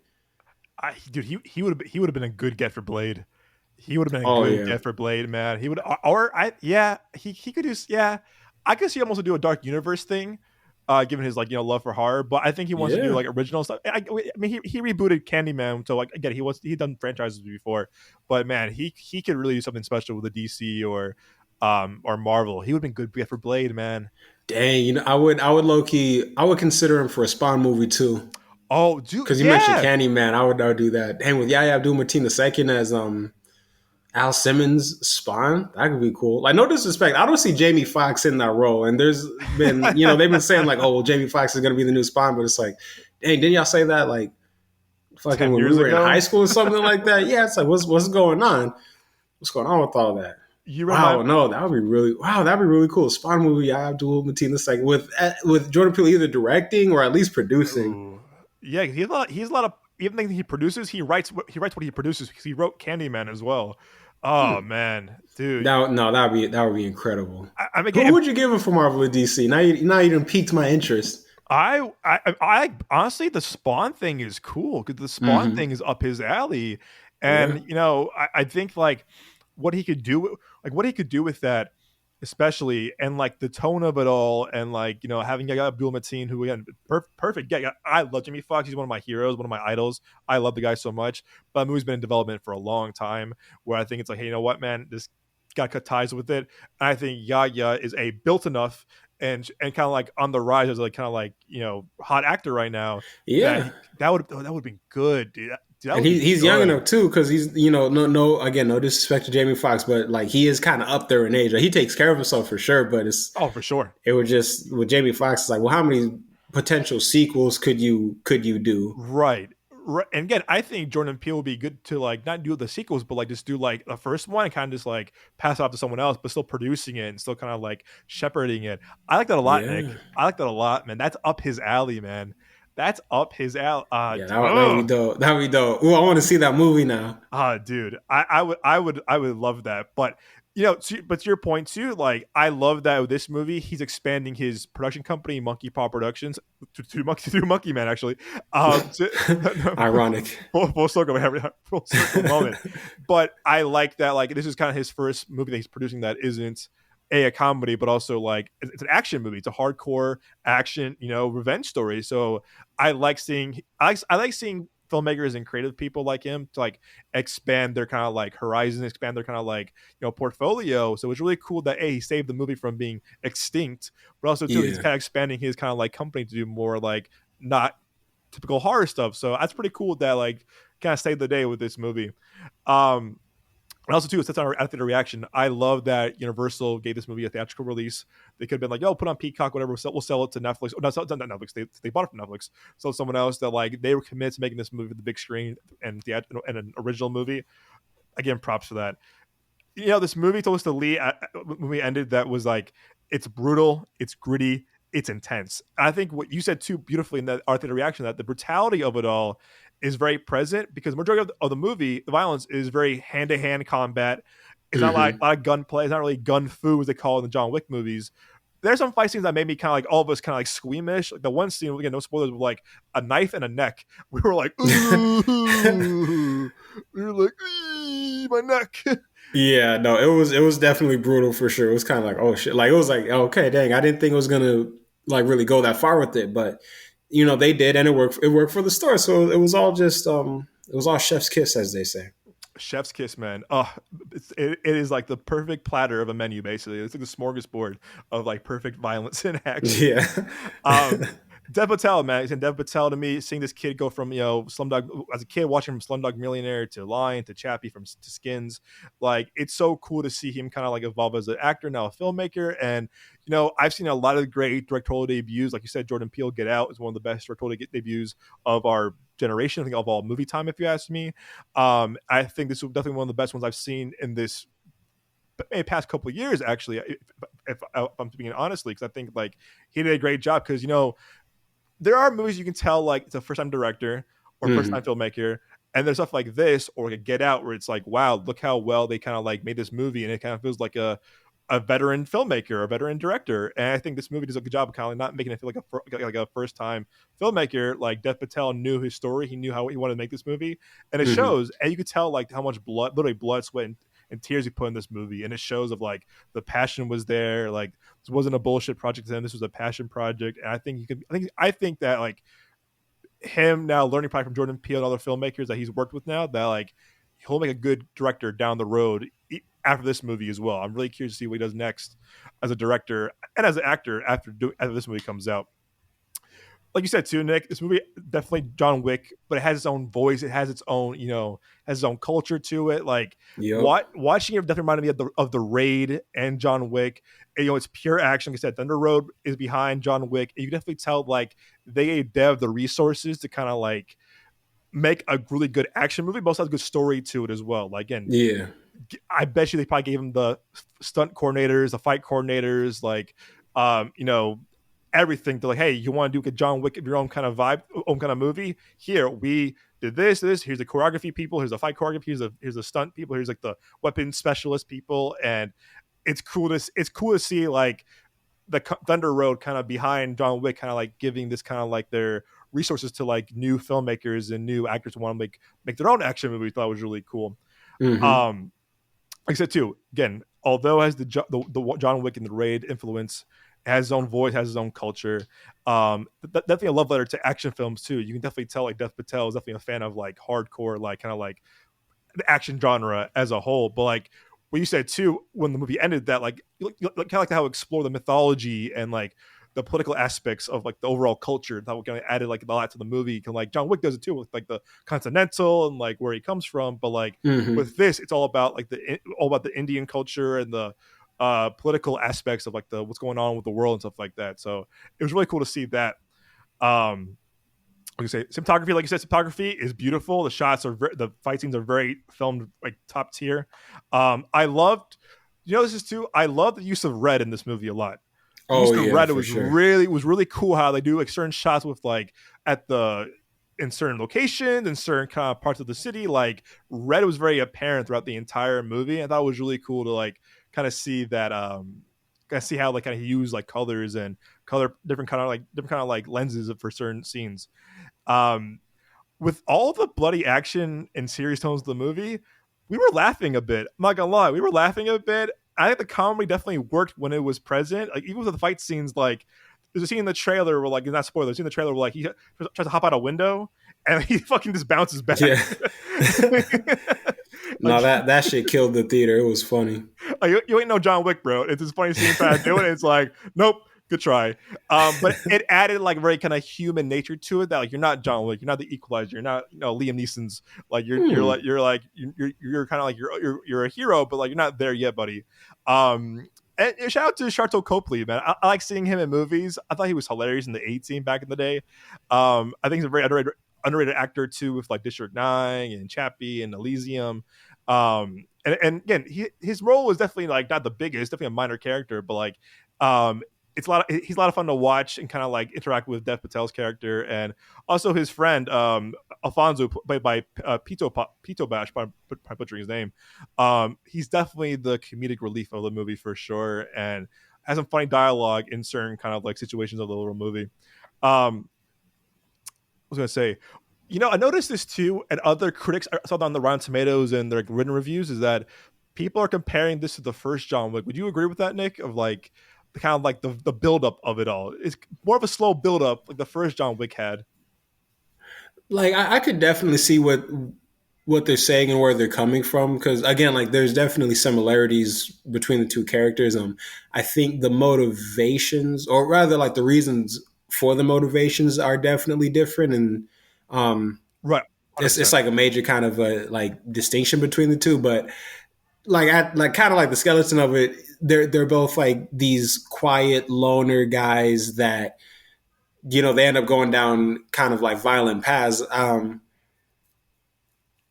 Dude, he would have been a good get for Blade. He would have been a Oh good yeah, get for Blade, man. He would, or I, yeah, he could do, yeah. I could see him also do a Dark Universe thing, given his like love for horror. But I think he wants to do yeah. like original stuff. I mean, he rebooted Candyman, so like again, he'd done franchises before, but man, he could really do something special with the DC or Marvel. He would have been good get for Blade, man. Dang, I would low key, I would consider him for a Spawn movie too. Oh, dude, Because you mentioned yeah, Candyman, I would do that. Dang, with Yahya Abdul-Mateen II as Al Simmons Spawn, that could be cool. Like, no disrespect, I don't see Jamie Foxx in that role. And there's been, they've been saying like, oh, well, Jamie Foxx is going to be the new Spawn, but it's like, hey, didn't y'all say that like fucking 10 when we years were in ago. high school or something like that? Yeah, it's like, what's going on? What's going on with all that? You Wow, remind no, that'd be really cool. Spawn movie, Yahya Abdul-Mateen II with Jordan Peele either directing or at least producing. Ooh. Yeah, he's a lot of even things he produces. He writes what he produces because he wrote Candyman as well. Hmm. Oh man, dude. That would be incredible. I mean, Who again, would you give him for Marvel or DC? Now you done piqued my interest. I honestly, the Spawn thing is cool because the Spawn Hmm. thing is up his alley, Yeah, and I think like what he could do with that, especially, and like the tone of it all, and like having Abdul Mateen, who again perfect. Yeah, I love Jimmy Fox. He's one of my heroes, one of my idols. I love the guy so much. But the movie's been in development for a long time, where I think it's like, hey, you know what, man, this got cut ties with it. And I think Yaya is a built enough and kind of like on the rise as like kind of like hot actor right now, that yeah. that would be good, dude. That And would be he's young good. enough too, because he's no again, no disrespect to Jamie Foxx, but like he is kind of up there in age. Like, he takes care of himself for sure, but Oh, for sure. it would just with Jamie Foxx, it's like, well, how many potential sequels could you do? Right. Right. And again, I think Jordan Peele would be good to like not do the sequels, but like just do like the first one and kind of just like pass it off to someone else, but still producing it and still kind of like shepherding it. I like that a lot, Nick. Yeah, I like that a lot, man. That's up his alley, man. That's up his alley. yeah, that would be dope. That would be dope. Ooh, I want to see that movie now. Dude, I would love that. But but to your point too, like I love that with this movie, he's expanding his production company, Monkey Paw Productions, through Monkey Man actually. Ironic. Full circle, full circle moment. But I like that. Like this is kind of his first movie that he's producing that isn't a comedy, but also like it's an action movie. It's a hardcore action, revenge story. So I like seeing filmmakers and creative people like him to like expand their kind of like horizon, expand their kind of like portfolio. So it's really cool that he saved the movie from being extinct, but also too he's Yeah. kind of expanding his kind of like company to do more like not typical horror stuff. So that's pretty cool that like kind of saved the day with this movie. And also too, it's on our theater reaction. I love that Universal gave this movie a theatrical release. They could have been like, "Yo, put on Peacock, whatever. We'll sell it to Netflix." Oh, not Netflix. They bought it from Netflix. So someone else that like they were committed to making this movie for the big screen and an original movie. Again, props for that. This movie told us to Lee when we ended that was like it's brutal, it's gritty, it's intense. And I think what you said too beautifully in that our theater reaction, that the brutality of it all is very present because the majority of the movie, the violence is very hand to hand combat. It's not like a lot of gunplay. It's not really gun fu as they call it in the John Wick movies. There's some fight scenes that made me kind of like all of us kind of like squeamish. Like the one scene, again, no spoilers, with like a knife and a neck. We were like, ooh, we were like, my neck. Yeah, no, it was definitely brutal for sure. It was kind of like, oh shit, like it was like, okay, dang, I didn't think it was gonna like really go that far with it, but they did, and it worked. It worked for the story, so it was all just it was all chef's kiss, as they say. Chef's kiss, man. Oh, it is like the perfect platter of a menu, basically. It's like the smorgasbord of like perfect violence and action. Yeah. Um, Dev Patel, man. And Dev Patel to me, seeing this kid go from Slumdog as a kid, watching from Slumdog Millionaire to Lion to Chappie to Skins, like it's so cool to see him kind of like evolve as an actor, now a filmmaker. And I've seen a lot of great directorial debuts, like you said. Jordan Peele, Get Out is one of the best directorial debuts of our generation. I think of all movie time, if you ask me. I think this is definitely one of the best ones I've seen in this past couple of years, actually. If I'm speaking honestly, because I think like he did a great job. Because there are movies you can tell like it's a first time director or first time filmmaker, and there's stuff like this or like a Get Out where it's like, wow, look how well they kind of like made this movie, and it kind of feels like a veteran filmmaker, a veteran director. And I think this movie does a good job of kind of not making it feel like a first time filmmaker. Like Dev Patel knew his story, he knew how he wanted to make this movie, and it shows. And you could tell like how much blood, sweat, and tears he put in this movie, and it shows of like the passion was there. Like this wasn't a bullshit project to him, this was a passion project. And I think I think that like him now learning probably from Jordan Peele and other filmmakers that he's worked with now, that like he'll make a good director down the road after this movie as well. I'm really curious to see what he does next as a director and as an actor after this movie comes out. Like you said too, Nick, this movie definitely John Wick, but it has its own voice. It has its own, has its own culture to it. Like Yep. watching it definitely reminded me of the Raid and John Wick. And, it's pure action. Like I said, Thunder Road is behind John Wick. And you can definitely tell like they gave Dev the resources to kind of like make a really good action movie, but also has a good story to it as well. Like again, Yeah. I bet you they probably gave him the stunt coordinators, the fight coordinators, like everything. They're like, hey, you want to do a John Wick of your own kind of vibe, own kind of movie? Here, we did this. Here's the choreography people. Here's the fight choreography. Here's the stunt people. Here's like the weapon specialist people. And it's cool to see like the Thunder Road kind of behind John Wick, kind of like giving this kind of like their resources to like new filmmakers and new actors who want to make their own action movies. Thought was really cool. Like I said too, again, although it has the John Wick and the Raid influence, it has his own voice, has his own culture. Definitely a love letter to action films too. You can definitely tell like Dev Patel is definitely a fan of like hardcore, like kind of like the action genre as a whole. But like what you said too, when the movie ended, that like kind of like how explore the mythology and like the political aspects of like the overall culture that kind of added like a lot to the movie. Can like John Wick does it too with like the Continental and like where he comes from, but like with this, it's all about like the Indian culture and the political aspects of like the what's going on with the world and stuff like that. So it was really cool to see that. Like I say, cinematography, like you said, cinematography is beautiful. The shots are the fight scenes are very filmed like top tier. I loved, this is too. I love the use of red in this movie a lot. The use of red, it was sure. really cool how they do like certain shots with like at the in certain locations, in certain kind of parts of the city. Like red was very apparent throughout the entire movie. I thought it was really cool to like kind of see that kind of see how like kind of he used like colors and color different kind of like lenses for certain scenes. Um, with all the bloody action and serious tones of the movie, we were laughing a bit. I'm not gonna lie, we were laughing a bit. I think the comedy definitely worked when it was present. Like even with the fight scenes, like there's a scene in the trailer where like it's not spoilers. There's a scene in the trailer where like he tries to hop out a window and he fucking just bounces back. Yeah. Like, No, that shit killed the theater. It was funny. like you ain't no John Wick, bro. It's this funny scene trying to do it. It's like, nope, good try. But it added like very kind of human nature to it. That like you're not John Wick, you're not the Equalizer, you're not Liam Neeson's. Like you're kind of like you're a hero, but like you're not there yet, buddy. And shout out to Sharlto Copley, man. I like seeing him in movies. I thought he was hilarious in the A-Team back in the day. I think he's a very underrated actor too, with like District 9 and Chappie and Elysium. And again, his role was definitely like not the biggest, definitely a minor character, but like he's a lot of fun to watch and kind of like interact with Dev Patel's character, and also his friend Alfonso, played by Pito Bash, by butchering his name. He's definitely the comedic relief of the movie for sure, and has some funny dialogue in certain kind of like situations of the little movie. I was gonna say, I noticed this too, and other critics I saw that on the Rotten Tomatoes and their written reviews, is that people are comparing this to the first John Wick. Would you agree with that, Nick? Of like the kind of like the buildup of it all. It's more of a slow buildup, like the first John Wick had. Like I could definitely see what they're saying and where they're coming from, because again, like there's definitely similarities between the two characters. I think the motivations, or rather like the reasons for the motivations, are definitely different, and Right. it's like a major kind of a like distinction between the two. But like kind of like the skeleton of it, they're both like these quiet loner guys that they end up going down kind of like violent paths.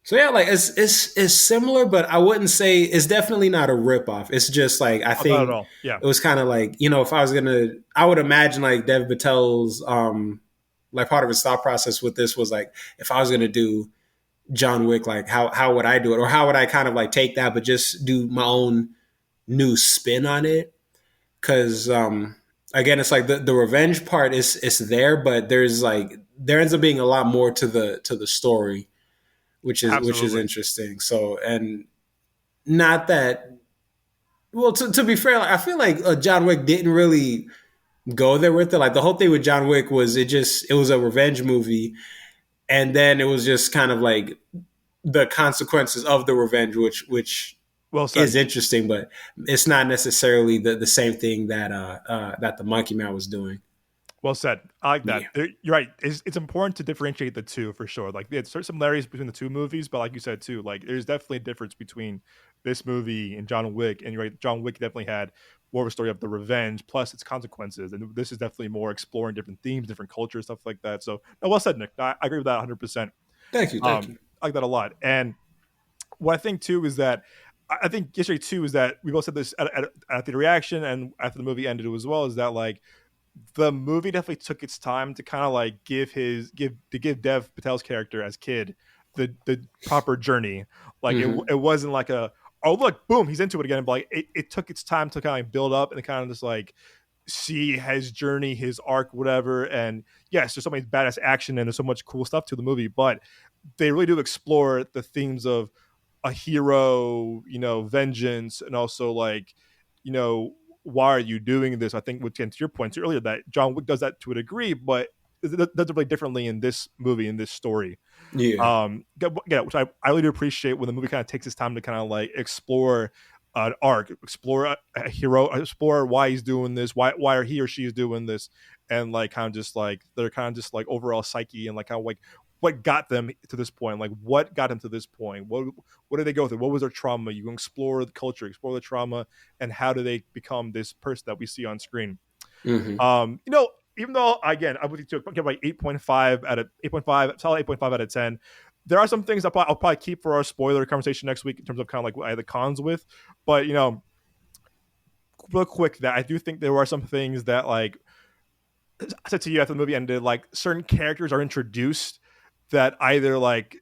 So yeah, like it's similar, but I wouldn't say it's definitely not a ripoff. It's just like I Not at think all. Yeah. it was kind of like if I was gonna, I would imagine like Dev Patel's like part of his thought process with this was like, if I was gonna do John Wick, like how would I do it, or how would I kind of like take that, but just do my own new spin on it? Because again, it's like the revenge part is there, but there ends up being a lot more to the story, which is Absolutely. interesting. So, and not that, well, to be fair, like, I feel like John Wick didn't really go there with it. Like the whole thing with John Wick was it was a revenge movie, and then it was just kind of like the consequences of the revenge, which Well is said. interesting, but it's not necessarily the same thing that the Monkey Man was doing. Well said. I like that. Yeah. You're right. It's important to differentiate the two for sure. Like there's certain similarities between the two movies, but like you said too, like there's definitely a difference between this movie and John Wick. And you're right, John Wick definitely had more of a story of the revenge plus its consequences, and this is definitely more exploring different themes, different cultures, stuff like that. So, no, well said, Nick. I agree with that 100%. Thank you. I like that a lot. And what I think too is that I think yesterday too is that we both said this at the reaction and after the movie ended as well, is that like the movie definitely took its time to kind of like give Dev Patel's character as kid the proper journey. Like Mm-hmm. it wasn't like a, oh look, boom, he's into it again. But like it took its time to kind of build up and kind of just like see his journey, his arc, whatever. And yes, there's so many badass action and there's so much cool stuff to the movie, but they really do explore the themes of a hero, vengeance, and also like, you know, why are you doing this? I think, which to your point earlier, that John Wick does that to a degree, but it does it really differently in this movie, in this story. Yeah. Yeah, which I really do appreciate when the movie kind of takes its time to kind of like explore an arc, explore a hero, explore why he's doing this, why he or she is doing this, and like kind of just like they're kind of just like overall psyche and like how like what got them to this point, like what got them to this point, what did they go through, what was their trauma. You can explore the culture, explore the trauma, and how do they become this person that we see on screen. Mm-hmm. Even though again I would give like 8.5 out of 8.5, solid 8.5 out of 10. There are some things I'll probably keep for our spoiler conversation next week in terms of kind of like what I had the cons with, but real quick, that I do think there are some things that like I said to you after the movie ended, like certain characters are introduced that either like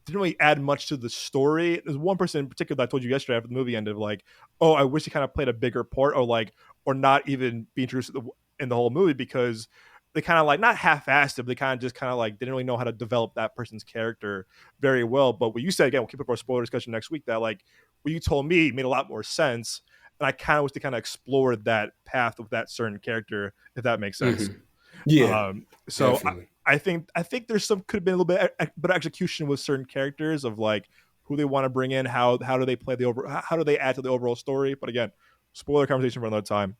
didn't really add much to the story. There's one person in particular that I told you yesterday after the movie ended, like, oh, I wish he kind of played a bigger part, or like, or not even be introduced in the whole movie, because they kind of like not half-assed it, but they kind of just kind of like didn't really know how to develop that person's character very well. But what you said, again, we'll keep it for a spoiler discussion next week, that like what you told me made a lot more sense. And I kind of wish to kind of explore that path of that certain character, if that makes sense. Mm-hmm. Yeah, So definitely. I think there's some could have been a little bit better execution with certain characters of like who they want to bring in, how do they play how do they add to the overall story. But again, spoiler conversation for another time.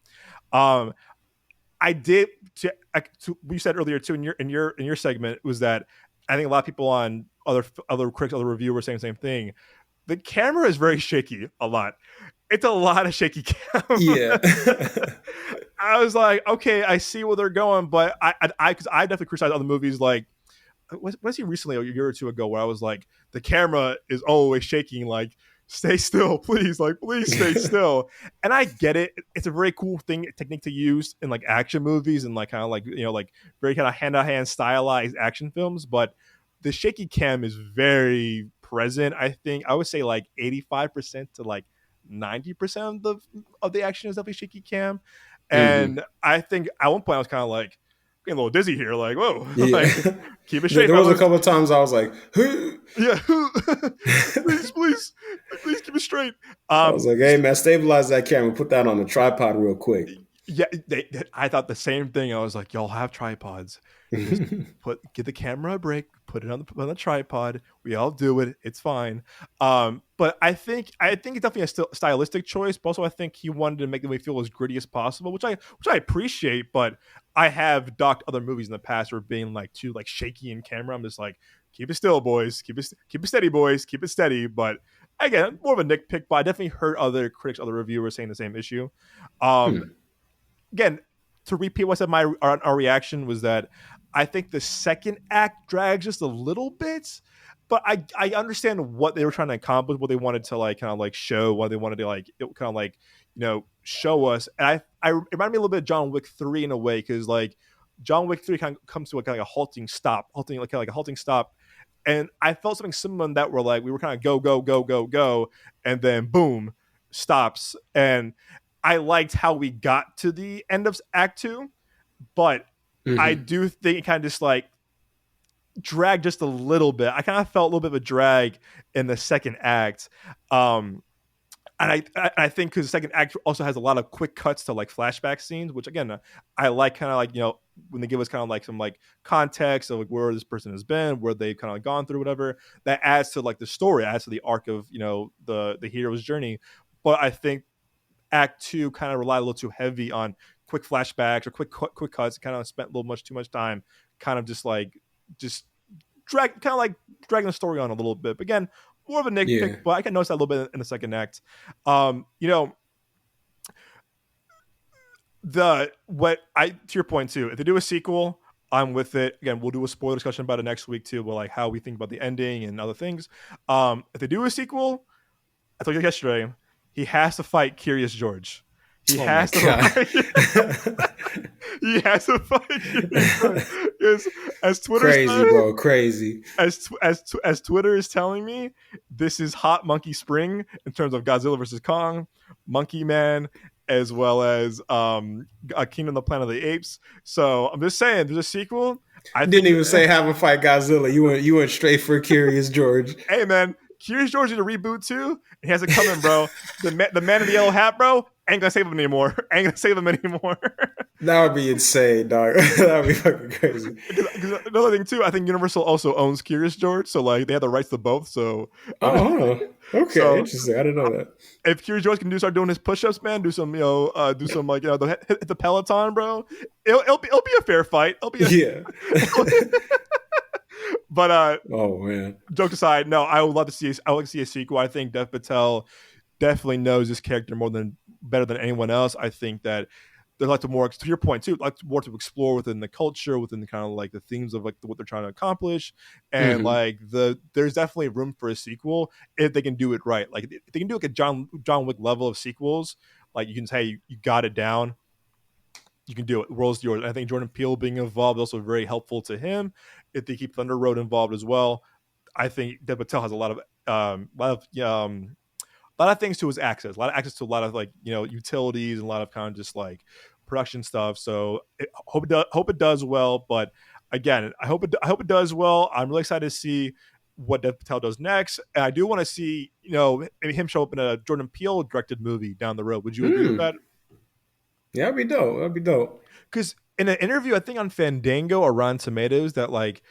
Um, I did to what you said earlier too in your segment was that I think a lot of people on other critics, other reviewers were saying the same thing. The camera is very shaky a lot. It's a lot of shaky cam. Yeah. I was like, okay, I see where they're going, but because I definitely criticized other movies like what I see recently a year or two ago where I was like, the camera is always shaking, like stay still, please, like please stay still. And I get it; it's a very cool technique to use in like action movies and like kind of like like very kind of hand to hand stylized action films. But the shaky cam is very present. I think I would say like 85% to like 90% of the action is definitely shaky cam. Mm-hmm. And I think at one point I was kind of like getting a little dizzy here, like, whoa, Yeah. like keep it there, straight, there was a fellas. couple of times I was like, Yeah. Please keep it straight. I was like, hey man, stabilize that camera, put that on the tripod real quick. Yeah, I thought the same thing. I was like, y'all have tripods. Just give the camera a break, put it on the tripod. We all do it. It's fine. But I think it's definitely a stylistic choice. But also, I think he wanted to make the movie feel as gritty as possible, which I appreciate. But I have docked other movies in the past for being like too like shaky in camera. I'm just like, keep it still, boys. Keep it steady, boys. Keep it steady. But again, more of a nitpick. But I definitely heard other critics, other reviewers saying the same issue. Um, Again, to repeat what I said, our reaction was that I think the second act drags just a little bit, but I understand what they were trying to accomplish, what they wanted to like kind of like show, what they wanted to like kind of like show us. And I it reminded me a little bit of John Wick 3 in a way, because like John Wick 3 kind of comes to like a halting stop. And I felt something similar in that, where like we were kind of go go go go go, and then boom, stops. And I liked how we got to the end of Act Two, but I Mm-hmm. do think it kind of just like dragged just a little bit. I kind of felt a little bit of a drag in the second act. And I think because the second act also has a lot of quick cuts to like flashback scenes, which again I like, kind of like when they give us kind of like some like context of like where this person has been, where they've kind of gone through, whatever, that adds to like the story, adds to the arc of the hero's journey. But I think Act Two kind of relied a little too heavy on quick flashbacks or quick cuts. Kind of spent a little too much time, kind of just dragging the story on a little bit. But again, more of a nitpick, Yeah. but I can notice that a little bit in the second act. Um, you know, the what I to your point too. If they do a sequel, I'm with it. Again, we'll do a spoiler discussion about it next week too. But like how we think about the ending and other things. If they do a sequel, I told you yesterday, he has to fight Curious George. He Oh my has to god. fight. He has to fight Curious George. Because as Twitter's Crazy, bro. Crazy. as Twitter is telling me, this is hot monkey spring in terms of Godzilla versus Kong, Monkey Man, as well as a Kingdom of the Planet of the Apes. So I'm just saying, there's a sequel. I Didn't think, even say have a fight Godzilla. You went straight for Curious George. hey man, Curious George is a reboot too. He has it coming, bro. The man in the yellow hat, bro, ain't gonna save him anymore. Ain't gonna save him anymore. That would be insane, dog. That would be fucking crazy. Because another thing too, I think Universal also owns Curious George, so like they have the rights to both. So, Oh, okay, so interesting. I didn't know that. if Curious George can start doing his push-ups, man, do some like hit the Peloton, bro. It'll be a fair fight. It'll be Yeah. but Oh man. jokes aside, no, I would love to see. I would like to see a sequel. I think Dev Patel definitely knows this character better than anyone else. I think that there's like to more, to your point too, like more to explore within the culture, within the kind of like the themes of like what they're trying to accomplish, and Mm-hmm. like there's definitely room for a sequel if they can do it right. Like if they can do like a John Wick level of sequels, like you can say you got it down, you can do it. The world's yours. I think Jordan Peele being involved is also very helpful to him. if they keep Thunder Road involved as well. I think Dev Patel has a lot of things to his access, a lot of access to a lot of like utilities and a lot of kind of just like production stuff. So hope it does well. But again, I hope it does well. I'm really excited to see what Dev Patel does next, and I do want to see maybe him show up in a Jordan Peele directed movie down the road. Would you agree with that? Yeah, that'd be dope. That'd be dope. Because in an interview, I think on Fandango or Rotten Tomatoes, that like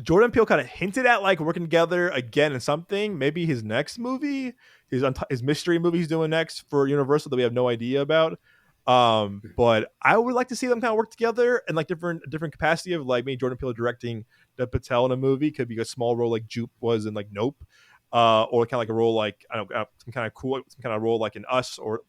Jordan Peele kind of hinted at like working together again in something, maybe his next movie, his mystery movie he's doing next for Universal that we have no idea about. But I would like to see them kind of work together in like different capacity of like maybe Jordan Peele directing Dev Patel in a movie could be a small role like Jupe was in like Nope, or kind of like a role like I don't know, some kind of role like in Us, or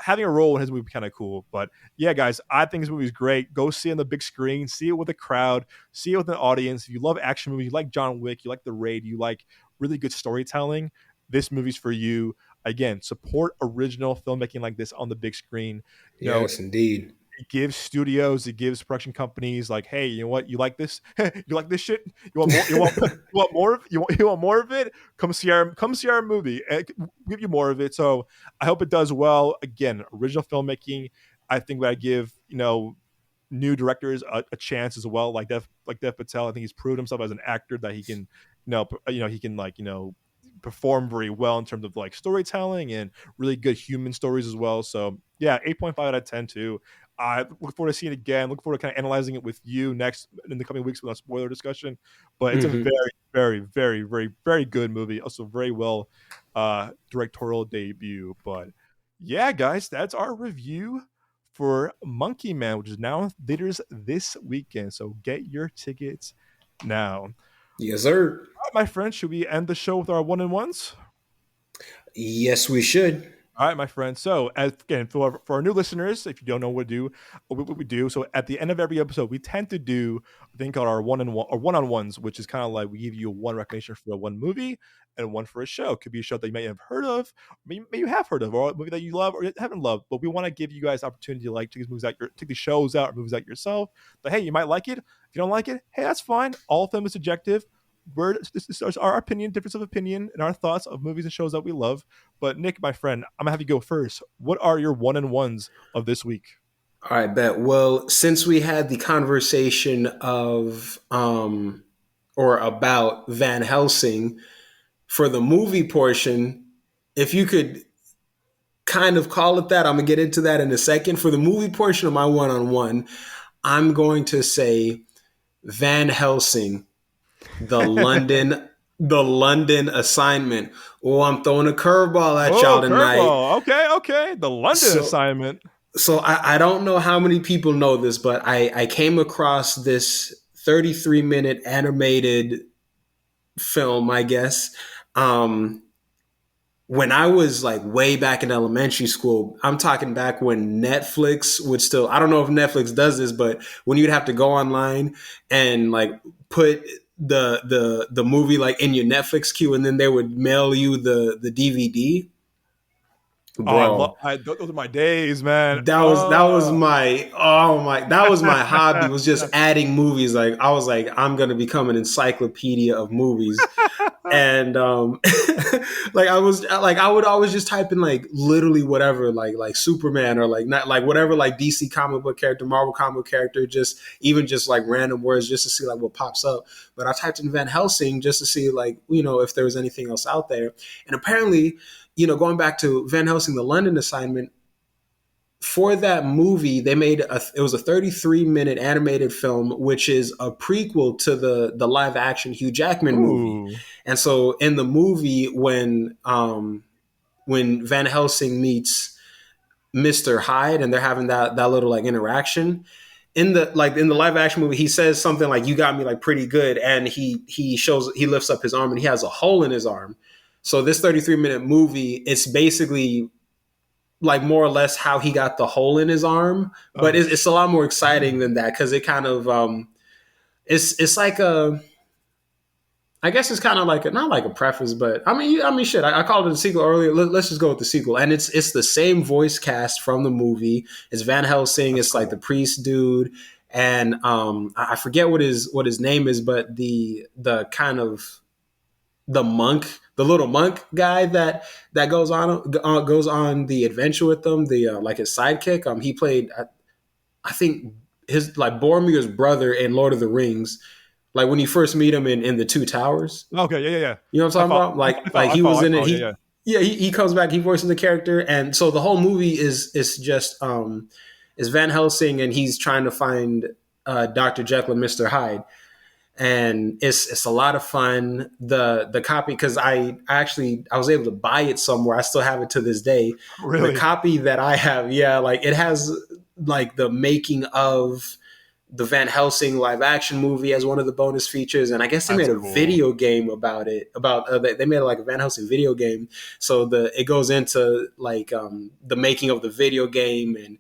having a role in his movie would be kind of cool. But yeah, guys, I think this movie is great. Go see it on the big screen, see it with a crowd, see it with an audience. If you love action movies, you like John Wick, you like The Raid, you like really good storytelling, this movie's for you. Again, support original filmmaking like this on the big screen. Yes, indeed. It gives studios, it gives production companies like, hey, you know what? You like this? You like this shit? You want more? You want more of? You want more of it? Come see our movie. And we'll give you more of it. So I hope it does well. Again, original filmmaking. I think I give new directors a chance as well. Like Dev Patel, I think he's proved himself as an actor that he can, he can perform very well in terms of like storytelling and really good human stories as well. So yeah, 8.5 out of 10 too. I look forward to seeing it again. Look forward to kind of analyzing it with you next in the coming weeks with a spoiler discussion. But it's a very, very, very, very, very good movie. Also very well directorial debut. But yeah, guys, that's our review for Monkey Man, which is now in theaters this weekend. So get your tickets now. Yes, sir. All right, my friends, should we end the show with our one and ones? Yes, we should. All right, my friend. So, again, for our new listeners, if you don't know what we do. So, at the end of every episode, we tend to do a thing called our one-on-ones, whines, which is kind of like we give you one recommendation for one movie and one for a show. It could be a show that you may have heard of, maybe you have heard of, or a movie that you love or haven't loved. But we want to give you guys opportunity to like take these shows out or movies out yourself. But hey, you might like it. If you don't like it, hey, that's fine. All of them is subjective. This is our opinion, difference of opinion, and our thoughts of movies and shows that we love. But Nick, my friend, I'm gonna have you go first. What are your one-and-ones of this week? All right, bet. Well, since we had the conversation of or about Van Helsing for the movie portion, if you could kind of call it that, I'm gonna get into that in a second. For the movie portion of my one-on-one, I'm going to say Van Helsing. The London assignment. Oh, I'm throwing a curveball at y'all tonight. Okay. The London assignment. So I don't know how many people know this, but I came across this 33-minute animated film, I guess. When I was like way back in elementary school, I'm talking back when Netflix would still, I don't know if Netflix does this, but when you'd have to go online and like put the movie like in your Netflix queue, and then they would mail you the DVD. Bro, those are my days, man. That was my hobby, was just adding movies. Like I was like, I'm gonna become an encyclopedia of movies. And like I would always just type in like literally whatever, like Superman or like not like whatever, like DC comic book character, Marvel comic book character, just like random words just to see like what pops up. But I typed in Van Helsing just to see like, if there was anything else out there. And apparently, going back to Van Helsing, the London assignment, for that movie, they made it was a 33-minute animated film, which is a prequel to the live action Hugh Jackman movie. And so in the movie, when Van Helsing meets Mr. Hyde and they're having that little like interaction, in the live action movie, he says something like, "You got me like pretty good," and he lifts up his arm and he has a hole in his arm. So this 33-minute movie, it's basically like more or less how he got the hole in his arm, but it's a lot more exciting than that, because it kind of it's like I guess it's kind of like not like a preface, but I mean shit. I called it a sequel earlier. Let's just go with the sequel, and it's the same voice cast from the movie. It's Van Helsing. It's like the priest dude, and I forget what his name is, but the kind of the monk, the little monk guy that goes on the adventure with them, the like his sidekick. He played, I think his like Boromir's brother in Lord of the Rings. Like when you first meet him in the Two Towers. Okay, yeah, yeah, yeah. You know what I'm talking about? Like I he was follow, in it. yeah, yeah. He comes back. He voices the character, and so the whole movie is just is Van Helsing, and he's trying to find Dr. Jekyll and Mr. Hyde, and it's a lot of fun. The copy, because I was able to buy it somewhere. I still have it to this day. The Really? copy that I have, yeah, like it has like the making of the Van Helsing live action movie as one of the bonus features, and I guess they That's made a cool. video game about it. They made like a Van Helsing video game, so it goes into like the making of the video game, and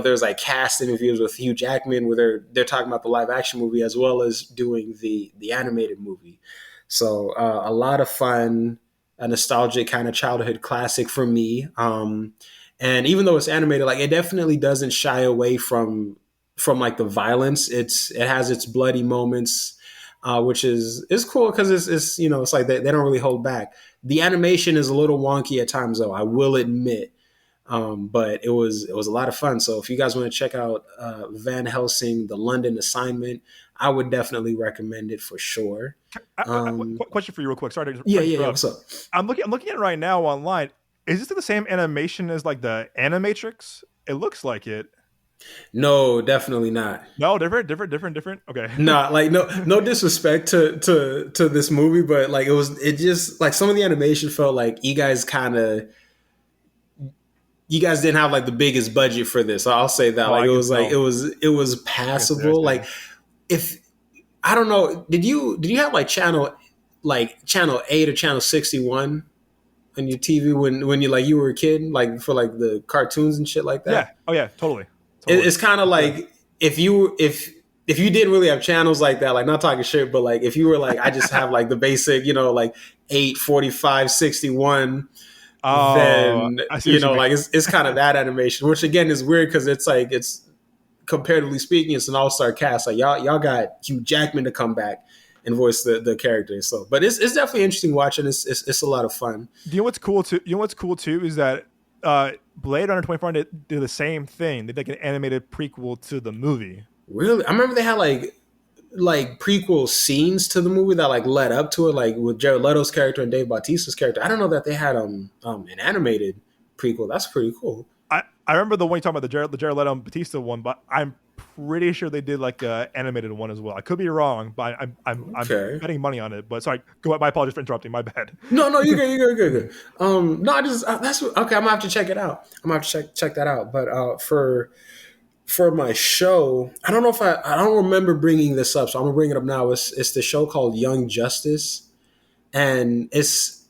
there's like cast interviews with Hugh Jackman where they're talking about the live action movie as well as doing the animated movie. So a lot of fun, a nostalgic kind of childhood classic for me. And even though it's animated, like it definitely doesn't shy away from like the violence. It has its bloody moments, which is cool because it's like they don't really hold back. The animation is a little wonky at times, though, I will admit, but it was a lot of fun. So if you guys want to check out Van Helsing: The London Assignment, I would definitely recommend it for sure. Question for you, real quick. Sorry to Yeah, yeah, yeah. interrupt. What's up? I'm looking at it right now online. Is this the same animation as like the Animatrix? It looks like it. No, definitely not. No, different. Okay. Nah, like no disrespect to this movie, but like it just like some of the animation felt like you guys didn't have like the biggest budget for this. So I'll say that. Oh, Like I it can was like tell. it was I passable. see. Like if I don't know, did you have like channel 8 or channel 61 on your TV when you were a kid, like for like the cartoons and shit like Yeah. that? Oh yeah. Totally. It's kind of Yeah. like if you didn't really have channels like that, like not talking shit, but like if you were like I just have like the basic, like 845 61, Oh, then I see what you mean. like it's kind of that animation, which again is weird because it's like it's comparatively speaking, it's an all-star cast. Like y'all got Hugh Jackman to come back and voice the character. So, but it's definitely interesting watching. It's a lot of fun. Do you know what's cool too? You know what's cool too is that Blade Runner 2049 did the same thing. They did like an animated prequel to the movie. Really, I remember they had like prequel scenes to the movie that like led up to it, like with Jared Leto's character and Dave Bautista's character. I don't know that they had an animated prequel. That's pretty cool. I remember the one you talking about, the Jared Leto and Batista one, but I'm pretty sure they did like a animated one as well. I could be wrong, but I'm Okay. betting money on it. But sorry, go ahead. My apologies for interrupting. My bad. No, you're good. You're good. You're good. No, I just okay. I'm gonna have to check it out. I'm gonna have to check that out. But for my show, I don't know if I don't remember bringing this up, so I'm gonna bring it up now. It's the show called Young Justice, and it's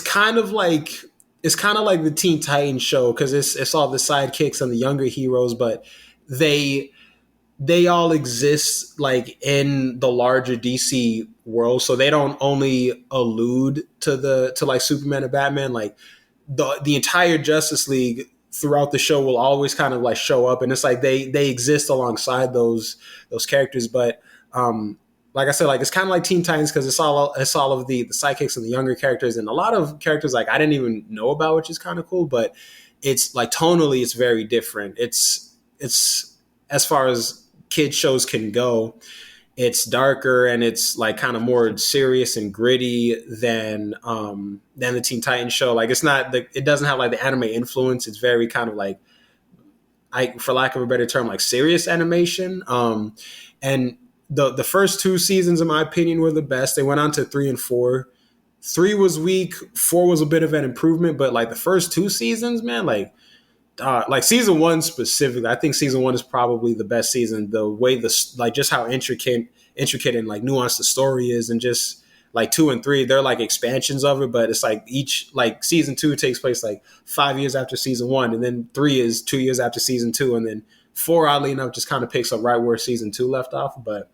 kind of like the Teen Titans show because it's all the sidekicks and the younger heroes, but they they all exist like in the larger DC world, so they don't only allude to like Superman and Batman. Like the entire Justice League throughout the show will always kind of like show up, and it's like they exist alongside those characters. But like I said, like it's kind of like Teen Titans because it's all of the sidekicks and the younger characters, and a lot of characters like I didn't even know about, which is kind of cool. But it's like tonally, it's very different. It's as far as kid shows can go, it's darker and it's like kind of more serious and gritty than the Teen Titans show. Like it doesn't have like the anime influence. It's very kind of like for lack of a better term, like serious animation. And the first two seasons, in my opinion, were the best. They went on to 3 and 4. 3 was weak. 4 was a bit of an improvement, but like the first two seasons, man, like season 1 specifically, I think season 1 is probably the best season. The way like just how intricate and like nuanced the story is, and just like 2 and 3, they're like expansions of it. But it's like each like season 2 takes place like 5 years after season 1, and then 3 is 2 years after season 2, and then 4, oddly enough, just kind of picks up right where season 2 left off. But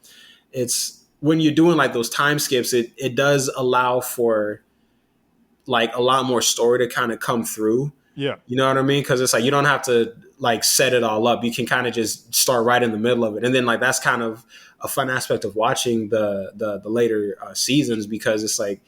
it's when you're doing like those time skips, it does allow for like a lot more story to kind of come through. Yeah. You know what I mean? Because it's like you don't have to like set it all up. You can kind of just start right in the middle of it, and then like that's kind of a fun aspect of watching the later seasons, because it's like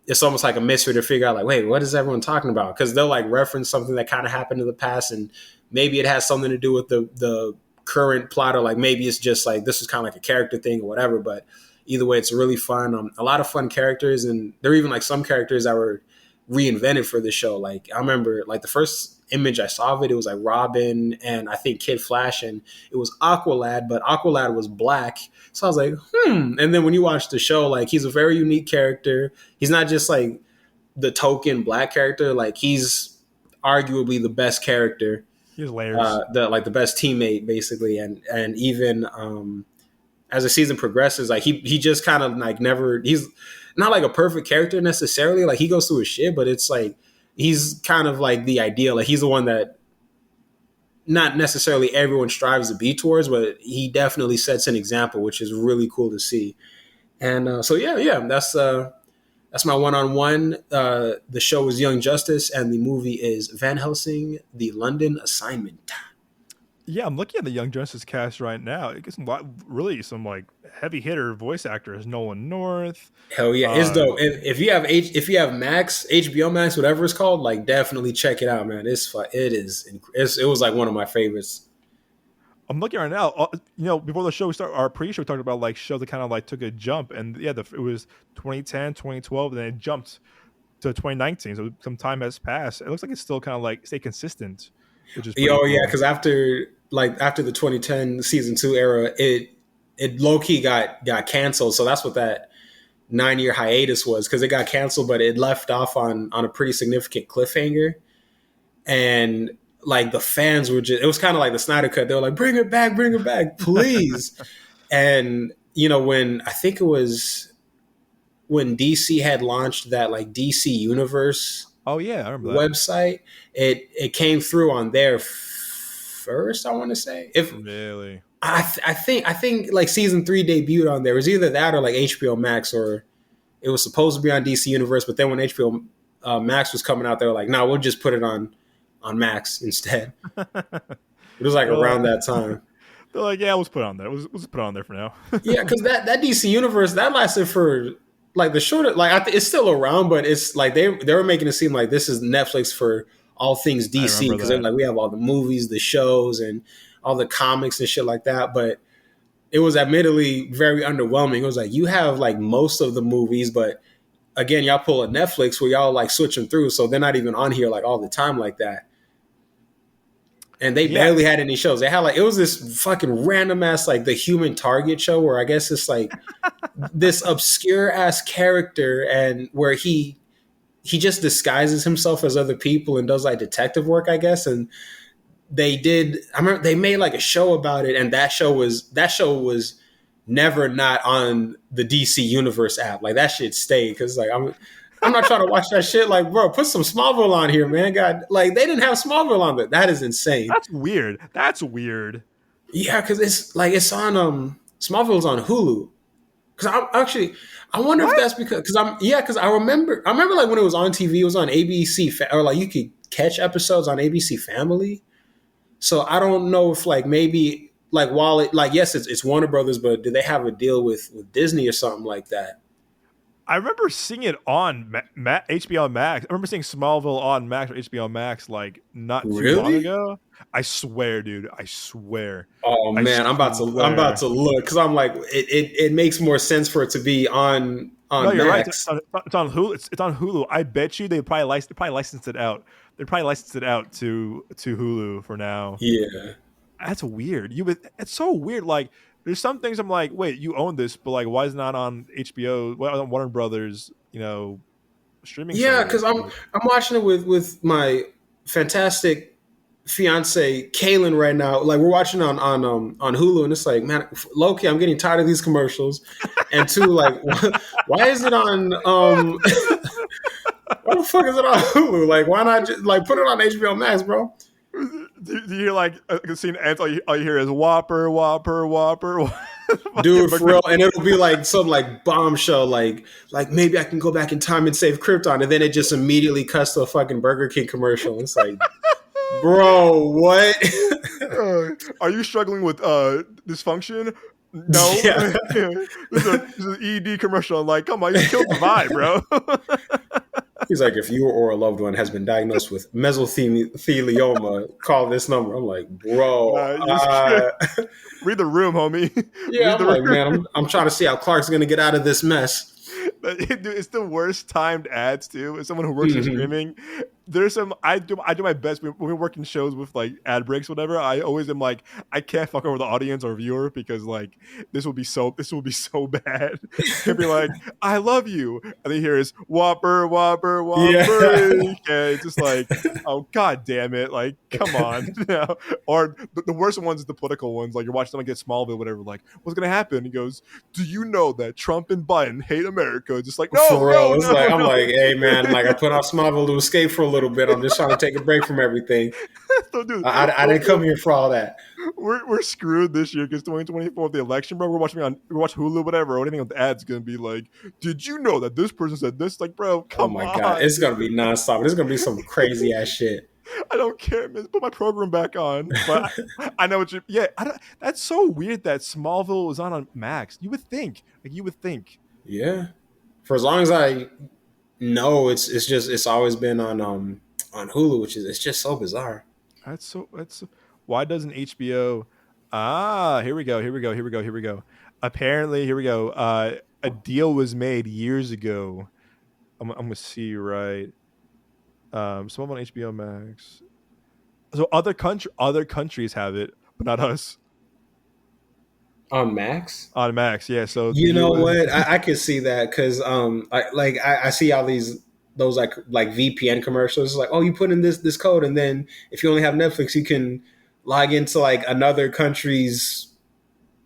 it's almost like a mystery to figure out like, wait, what is everyone talking about? Because they'll like reference something that kind of happened in the past, and maybe it has something to do with the current plot, or like maybe it's just like this is kind of like a character thing or whatever. But either way, it's really fun. A lot of fun characters, and there are even like some characters that were reinvented for the show. Like I remember like the first image I saw of it, it was like Robin and I think Kid Flash, and it was Aqualad, but Aqualad was black. So I was like, And then when you watch the show, like he's a very unique character. He's not just like the token black character. Like he's arguably the best character. He has layers. The best teammate basically, and even as the season progresses, like he just kind of like never. He's not like a perfect character necessarily. Like he goes through his shit, but it's like he's kind of like the ideal. Like he's the one that not necessarily everyone strives to be towards, but he definitely sets an example, which is really cool to see. And so yeah, that's my one-on-one. The show is Young Justice, and the movie is Van Helsing: The London Assignment. Yeah, I'm looking at the Young Justice cast right now. It gets some like heavy hitter voice actors. Nolan North. Hell yeah, it's dope. If you have Max, HBO Max, whatever it's called, like definitely check it out, man. It's fun. It was like one of my favorites. I'm looking right now. Before the show started, our pre-show we talked about like shows that kind of like took a jump, and yeah, it was 2010, 2012, and then it jumped to 2019. So some time has passed. It looks like it's still kind of like stay consistent, which is cool. Yeah, because after the 2010 season 2 era, it low key got canceled. So that's what that 9-year hiatus was, because it got canceled, but it left off on a pretty significant cliffhanger, and like the fans were just, it was kind of like the Snyder Cut. They were like, bring it back, please. And, when I think it was when DC had launched that like DC Universe I remember that website, it came through on there first, I want to say. Really? I think like season 3 debuted on there. It was either that or like HBO Max, or it was supposed to be on DC Universe, but then when HBO Max was coming out, they were like, no, we'll just put it on Max instead. It was like around that time. They're like, yeah, let's put it on there. Let's put it on there for now. Yeah, because that DC Universe, that lasted for like the shorter, like it's still around, but it's like they were making it seem like this is Netflix for all things DC, because they're like, we have all the movies, the shows, and all the comics and shit like that. But it was admittedly very underwhelming. It was like, you have like most of the movies, but again, y'all pull a Netflix where y'all like switch them through, so they're not even on here like all the time like that. And they barely had any shows. They had like, it was this fucking random ass like The Human Target show, where I guess it's like this obscure ass character, and where he just disguises himself as other people and does like detective work, I guess. And I remember they made like a show about it, and that show was never not on the DC Universe app. Like that shit stayed, because like I'm not trying to watch that shit. Like, bro, put some Smallville on here, man. God, like they didn't have Smallville on there. That is insane. That's weird. Yeah, because it's on Smallville's on Hulu. Because I wonder if that's because I remember like when it was on TV, it was on ABC, or like you could catch episodes on ABC Family. So I don't know if like maybe like while it like, yes, it's Warner Brothers, but do they have a deal with Disney or something like that? I remember seeing it on HBO Max. I remember seeing Smallville on Max or HBO Max like not too long ago. I swear, dude. I swear. Oh man, I'm about to look, because I'm like, it makes more sense for it to be on no, you're Max. Right. It's on Hulu. It's on Hulu. I bet you they probably licensed it out. They probably licensed it out to Hulu for now. Yeah, that's weird. It's so weird. Like, there's some things I'm like, wait, you own this, but like, why is it not on HBO? Why on Warner Brothers? Streaming. Yeah, because I'm watching it with my fantastic fiance Kaylin right now. Like, we're watching on Hulu, and it's like, man, low-key, I'm getting tired of these commercials. And two, like, why is it on why the fuck is it on Hulu? Like, why not just like put it on HBO Max, bro? Do you hear like seeing ads? All you hear is Whopper. Dude, for real. And it'll be like some like bombshell, like maybe I can go back in time and save Krypton, and then it just immediately cuts to a fucking Burger King commercial. It's like, Bro, what? Are you struggling with dysfunction? No. Yeah. This is an ED commercial. I'm like, come on, you just killed the vibe, bro. He's like, if you or a loved one has been diagnosed with mesothelioma, call this number. I'm like, bro. Read the room, homie. Yeah, Read I'm the like, room. man, I'm trying to see how Clark's gonna get out of this mess. Dude, it's the worst timed ads too. As someone who works in Hmm. streaming, there's some I do my best when we work in shows with like ad breaks, whatever. I always am like, I can't fuck over the audience or viewer because like this will be so bad. He'll be like, I love you, and then here is Whopper, Whopper, Yeah. Whopper. Okay, it's just like, oh god damn it, like come on. Or the worst ones is the political ones. Like you're watching someone get Smallville, whatever. Like what's gonna happen? He goes, do you know that Trump and Biden hate America? Just like, no, For no, real. It's like, no, I'm no. like, hey man, like I put on Smallville to escape for a little bit. I'm just trying to take a break from everything. So, dude, I didn't come here for all that. we're screwed this year because 2024 the election, bro. We watch Hulu, whatever, or anything with the ads gonna be like, did you know that this person said this? Like, bro, Oh come my god, on, it's gonna be nonstop. It's gonna be some crazy ass shit. I don't care, man. Put my program back on. But I know what you. Yeah, I don't, that's so weird that Smallville was on Max. You would think. Yeah. For as long as I know, it's always been on Hulu, which is it's just so bizarre. Why doesn't HBO? Ah, here we go. Here we go. Here we go. Here we go. Apparently, here we go. A deal was made years ago. I'm gonna see right. Some on HBO Max. So other countries have it, but not us On Max? on Max. Yeah. So the You know U.S. what? I could see that because I see all those like VPN commercials. It's like, oh, you put in this code, and then if you only have Netflix, you can log into like another country's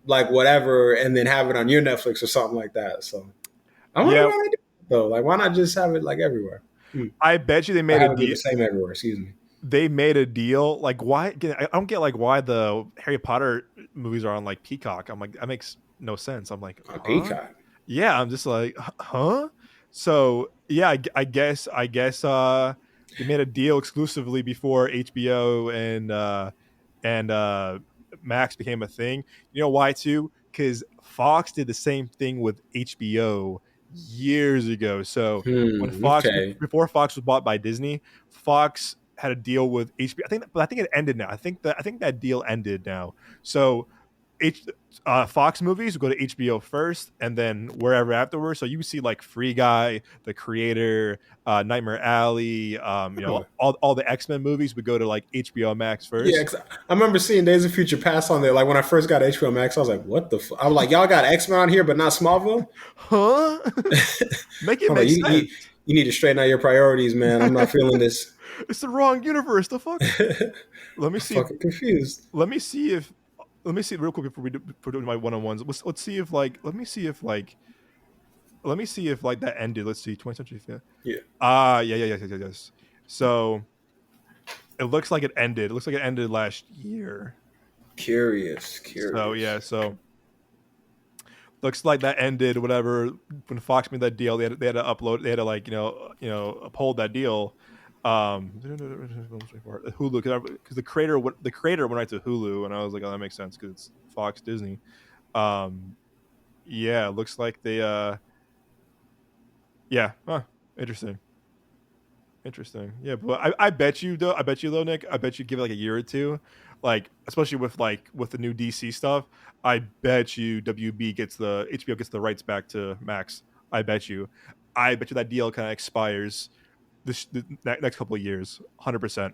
like whatever, and then have it on your Netflix or something like that. So I wonder Yeah, why they do it, though. Like, why not just have it like everywhere? I bet you they Or made a have it be deal. the same everywhere? Excuse me. They made a deal. Like why? I don't get like why the Harry Potter movies are on like Peacock. I'm like that makes no sense. I'm like, On huh? Peacock. Yeah, I'm just like, huh? So yeah, I guess they made a deal exclusively before HBO and Max became a thing. You know why too? Because Fox did the same thing with HBO years ago. So when Fox Okay. before Fox was bought by Disney, Fox had a deal with HBO. I think it ended now. I think that deal ended now. So H, Fox movies go to HBO first, and then wherever afterwards. So you see like Free Guy, The Creator, Nightmare Alley, Huh. all the X-Men movies would go to like HBO Max Yeah, first. 'cause I remember seeing Days of Future Past on there. Like when I first got HBO Max, I was like, "What the?" I was like, "Y'all got X Men on here, but not Smallville." Huh? Make it I'm like, make sense. you need to straighten out your priorities, man. I'm not feeling this. It's the wrong universe. The fuck? Let me I'm see. fucking confused. Let me see if. Let me see real quick before before doing my one-on-ones. Let's see if like. Let me see if like that ended. Let's see. 20th century. Yeah. Yeah, Yeah. Yes. So it looks like it ended. It looks like it ended last year. curious, So yeah. curious. So looks like that ended. Whatever. When Fox made that deal, they had to upload. They had to like uphold that deal. Hulu because the creator went right to Hulu, and I was like, oh, that makes sense because it's Fox Disney. Um, yeah, looks like they yeah, huh, interesting. Interesting. Yeah, but I bet you though. I bet you though, Nick. I bet you give it like a year or two, like especially with the new DC stuff. I bet you WB gets the HBO gets the rights back to Max. I bet you. I bet you that deal kind of expires the next couple of years. 100%.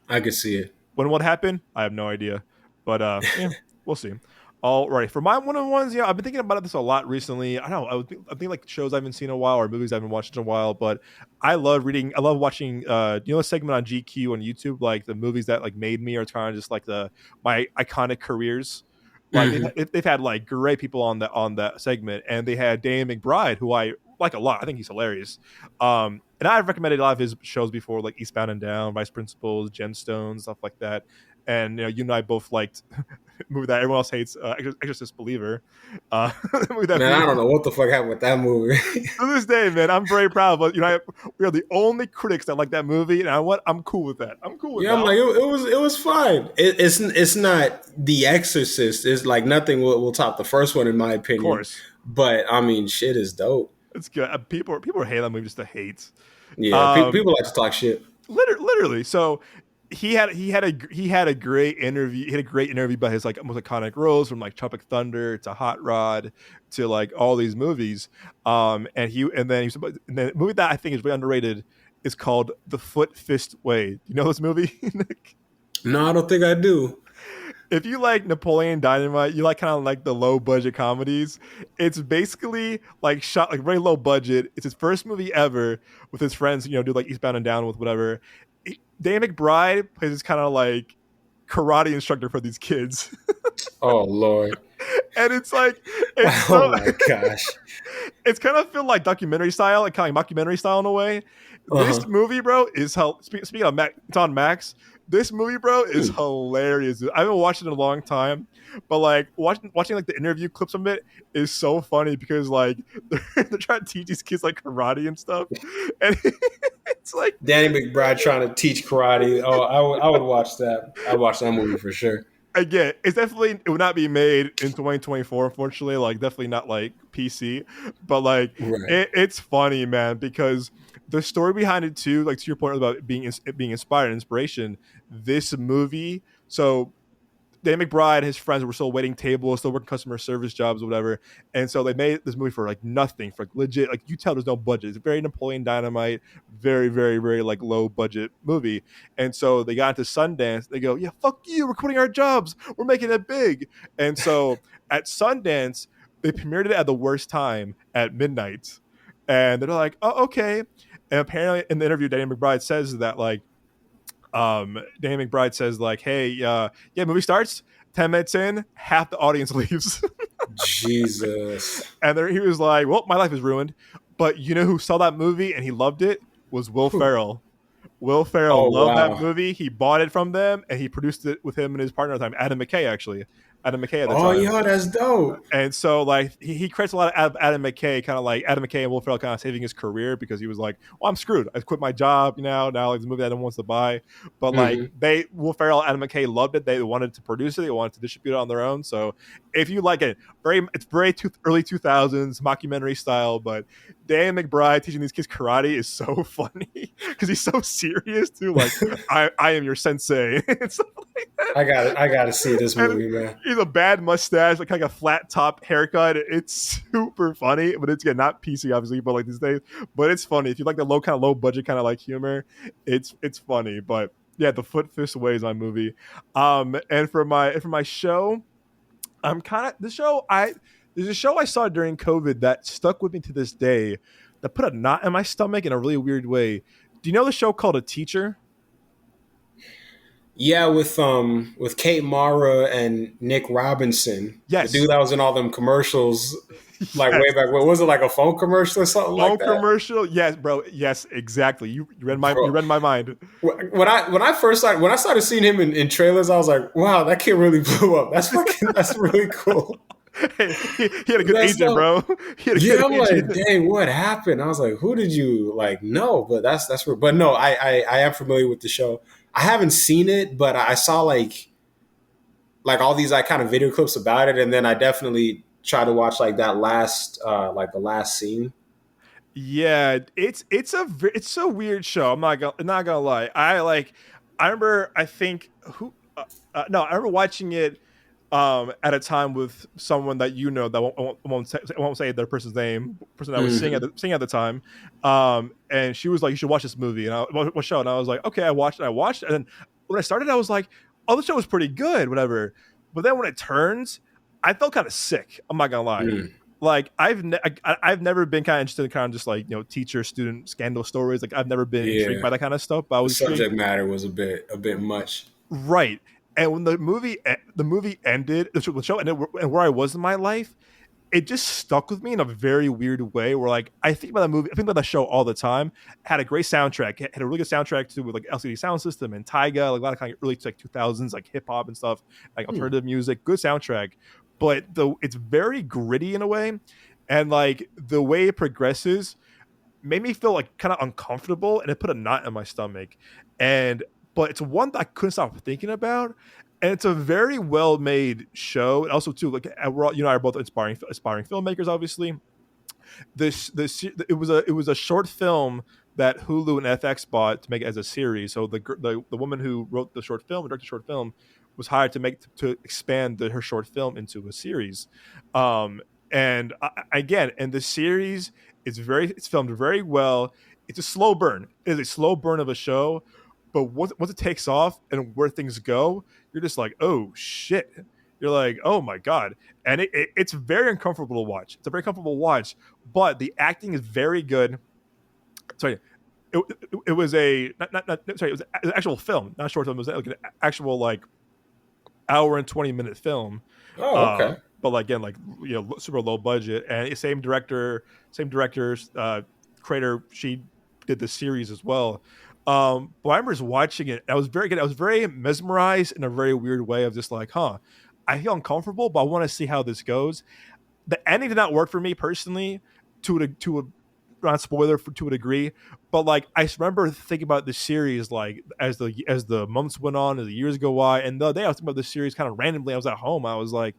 I could see it. When what happened, I have no idea. But yeah, we'll see. All right, for my one-on-ones, yeah, I've been thinking about this a lot recently. I don't know, I think like shows I haven't seen in a while or movies I haven't watched in a while. But I love reading. I love watching. A segment on GQ on YouTube, like the movies that like made me, or it's kind of just like the my iconic careers. Like Hmm. they've had like great people on that segment, and they had Dan McBride, who I like a lot. I think he's hilarious. And I've recommended a lot of his shows before, like Eastbound and Down, Vice Principals, Gemstones, stuff like that. and you and I both liked movie that everyone else hates, Exorcist Believer. Movie that Man, I don't know what the fuck happened with that movie. to this day, man, I'm very proud. But we are the only critics that like that movie, and I'm cool with that. I'm cool with Yeah, that. I'm like it was fine. It's not The Exorcist. It's like nothing will top the first one in my Of opinion. course, But I mean, shit is dope. it's good. People hate that movie just to hate. Yeah, Um, people like to talk shit. literally. So he had a great interview. He had a great interview about his like most iconic roles, from like Tropic Thunder to Hot Rod to like all these movies. And then the movie that I think is really underrated is called The Foot Fist Way. You know this movie, Nick? No, I don't think I do. If you like Napoleon Dynamite, you like kind of like the low budget comedies. It's basically like shot like very low budget. It's his first movie ever with his friends. Do like Eastbound and Down with whatever. Dan McBride plays this kind of like karate instructor for these kids, Oh Lord. and it's like it's Oh so my gosh. it's kind of feel like documentary style, like kind of mockumentary style in a way. This Uh-huh. movie, bro, is how. Speaking of Max, it's on Max. This movie, bro, is hilarious. I haven't watched it in a long time, but like watching like the interview clips from it is so funny because like they're trying to teach these kids like karate and stuff, and it's like Danny McBride trying to teach karate. Oh, I would watch that. I'd watch that movie for sure. again, it would not be made in 2024, unfortunately. Like definitely not like PC, but like Right. it's funny, man, because the story behind it too, like to your point about being inspired, inspiration. This movie, so Dan McBride and his friends were still waiting tables, still working customer service jobs or whatever. And so they made this movie for like nothing, for like legit, like you tell there's no budget. It's a very Napoleon Dynamite, very, very, very like low budget movie. And so they got into Sundance. They go, yeah, fuck you. We're quitting our jobs. We're making it big. And so at Sundance, they premiered it at the worst time at midnight. And they're like, oh, okay. And apparently in the interview, Danny McBride says that like, Danny McBride says like, hey, yeah, movie starts 10 minutes in, half the audience leaves. Jesus. And there he was like, well, my life is ruined. But you know who saw that movie and he loved it? Was Will Ferrell. Will Ferrell Oh loved that wow. movie. He bought it from them and he produced it with him and his partner at the time, Adam McKay, actually. Adam McKay at the Oh time. yeah, that's dope. And so, like, he credits a lot of Adam McKay, kind of like Adam McKay and Will Ferrell kind of saving his career because he was like, well, I'm screwed. I quit my job, now like the movie that no one wants to buy. But like, Hmm. Will Ferrell, Adam McKay loved it. They wanted to produce it. They wanted to distribute it on their own. So if you like it, it's very early 2000s mockumentary style. But Dan McBride teaching these kids karate is so funny because he's so serious too. Like, I am your sensei. And stuff like that. I gotta see this And movie, man. he's a bad mustache, like a flat top haircut. It's super funny, but it's not PC obviously, but like these days. But it's funny if you like the low budget kind of like humor. It's funny, but yeah, The Foot Fist Away is my movie. And for my show, I'm kind of the show I there's a show I saw during COVID that stuck with me to this day. That put a knot in my stomach in a really weird way. Do you know the show called A Teacher? Yeah, with Kate Mara and Nick Robinson, the Yes. dude that was in all them commercials, like Yes. way back. What was it, like a phone commercial or something Phone like that? commercial? Yes, bro. Yes, exactly. You Bro, read my mind. when I started seeing him in trailers, I was like, wow, that kid really blew up. That's really cool. Hey, he had a good That's agent, so bro. He had a Yeah, good I'm like, agent. dang, what happened? I was like, who did you like know? But that's real. But no, I am familiar with the show. I haven't seen it, but I saw like all these like kind of video clips about it, and then I definitely try to watch like that last like the last scene. Yeah, it's a weird show. I'm not gonna lie. I remember I think who no I remember watching it at a time with someone that that won't say their person's name, person that was Mhm. singing at the time, and she was like, you should watch this movie, and what show, and I was like, okay, I watched, and then when I started, I was like, oh, the show was pretty good, whatever, but then when it turns, I felt kind of sick. I'm not gonna lie. Mm. Like I've never been kind of interested in kind of just like teacher student scandal stories. Like I've never been intrigued by Yeah, that kind of stuff. But I the was intrigued. subject matter was a bit much. Right. And when the movie ended, the show ended, and where I was in my life, it just stuck with me in a very weird way. Where like I think about the movie, I think about the show all the time. Had a great soundtrack, had a really good soundtrack too, with like LCD sound system and Tyga, like a lot of kind of early like 2000s like hip hop and stuff, like Hmm. alternative music, good soundtrack. But it's very gritty in a way, and like the way it progresses made me feel like kind of uncomfortable, and it put a knot in my stomach. And but it's one that I couldn't stop thinking about, and it's a very well made show. And also too, like we're all, you and I are both aspiring filmmakers, obviously. This it was a short film that Hulu and FX bought to make it as a series. So the woman who wrote the short film, directed the short film, was hired to expand her short film into a series. Um, and again, and the series it's filmed very well. It's a slow burn. It is a slow burn of a show, but once it takes off and where things go, you're just like, oh shit. You're like, oh my god, and it's very uncomfortable to watch. It's a very comfortable watch, but the acting is very good. Sorry, it was a not sorry, it was an actual film, not a short film. It was like an actual like hour and 20-minute film. Oh, okay. But like, again, like, super low budget, and same directors, creator. She did the series as well. But I remember just watching it. I was very good. I was very mesmerized in a very weird way of just like, huh, I feel uncomfortable, but I want to see how this goes. The ending did not work for me personally, to a not spoiler to a degree, but like I remember thinking about the series like as the months went on, as the years go by, and the other day I was thinking about the series kind of randomly. I was at home, I was like,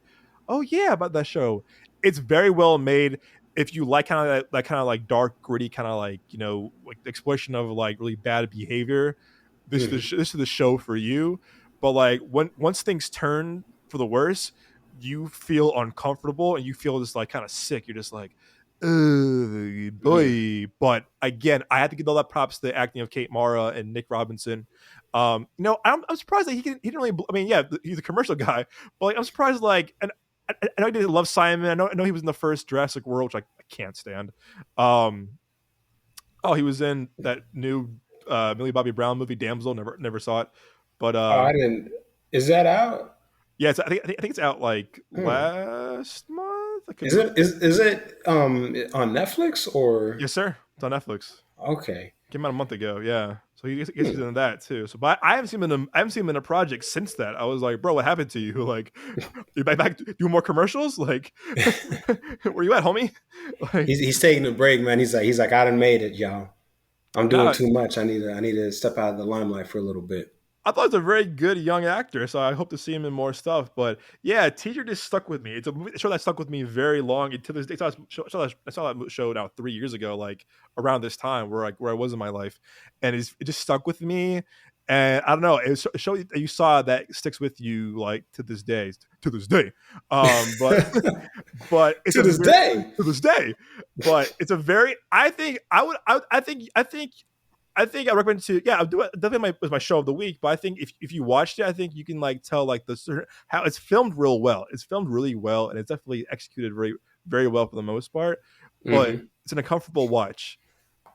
oh yeah, about that show. It's very well made. If you like kind of that kind of like dark, gritty, kind of like, like the explosion of like really bad behavior, Hmm. this is the show for you. But like once things turn for the worse, you feel uncomfortable and you feel just like kind of sick. You're just like, Hmm. boy. But again, I had to give all that props to the acting of Kate Mara and Nick Robinson. I'm surprised that he didn't really. I mean, yeah, he's a commercial guy, but like, I'm surprised. Like, and I know he didn't love Simon. I know he was in the first Jurassic World, which I can't stand. Um, oh, he was in that new Millie Bobby Brown movie, Damsel. Never saw it, but Oh, I didn't. Is that out? yeah, I think it's out like Hmm. last month. I could Is be. it is it on Netflix or Yes, sir. It's on Netflix. okay? Came out a month ago. Yeah. So he gets he's in that too. So, but I haven't seen him I haven't seen him in a project since that. I was like, bro, what happened to you? Like, you back doing more commercials? Like, where you at, homie? Like, He's taking a break, man. He's like I done made it, y'all. I'm doing nah, too much. I need to step out of the limelight for a little bit. I thought he was a very good young actor, so I hope to see him in more stuff. But yeah, Teacher just stuck with me. It's a show that stuck with me very long. And to this day, I saw that show now 3 years ago, like around this time where I was in my life, and it just stuck with me. And I don't know, it's a show that you saw that sticks with you like to this day, to this day. But but it's To a this very day. to this day. But it's a very. I think I would. I think I recommend to, yeah, I'll do it definitely my show of the week. But I think if you watched it, I think you can like tell like the certain how it's filmed real well. It's filmed really well, and it's definitely executed very well for the most part. But Hmm. it's an uncomfortable watch.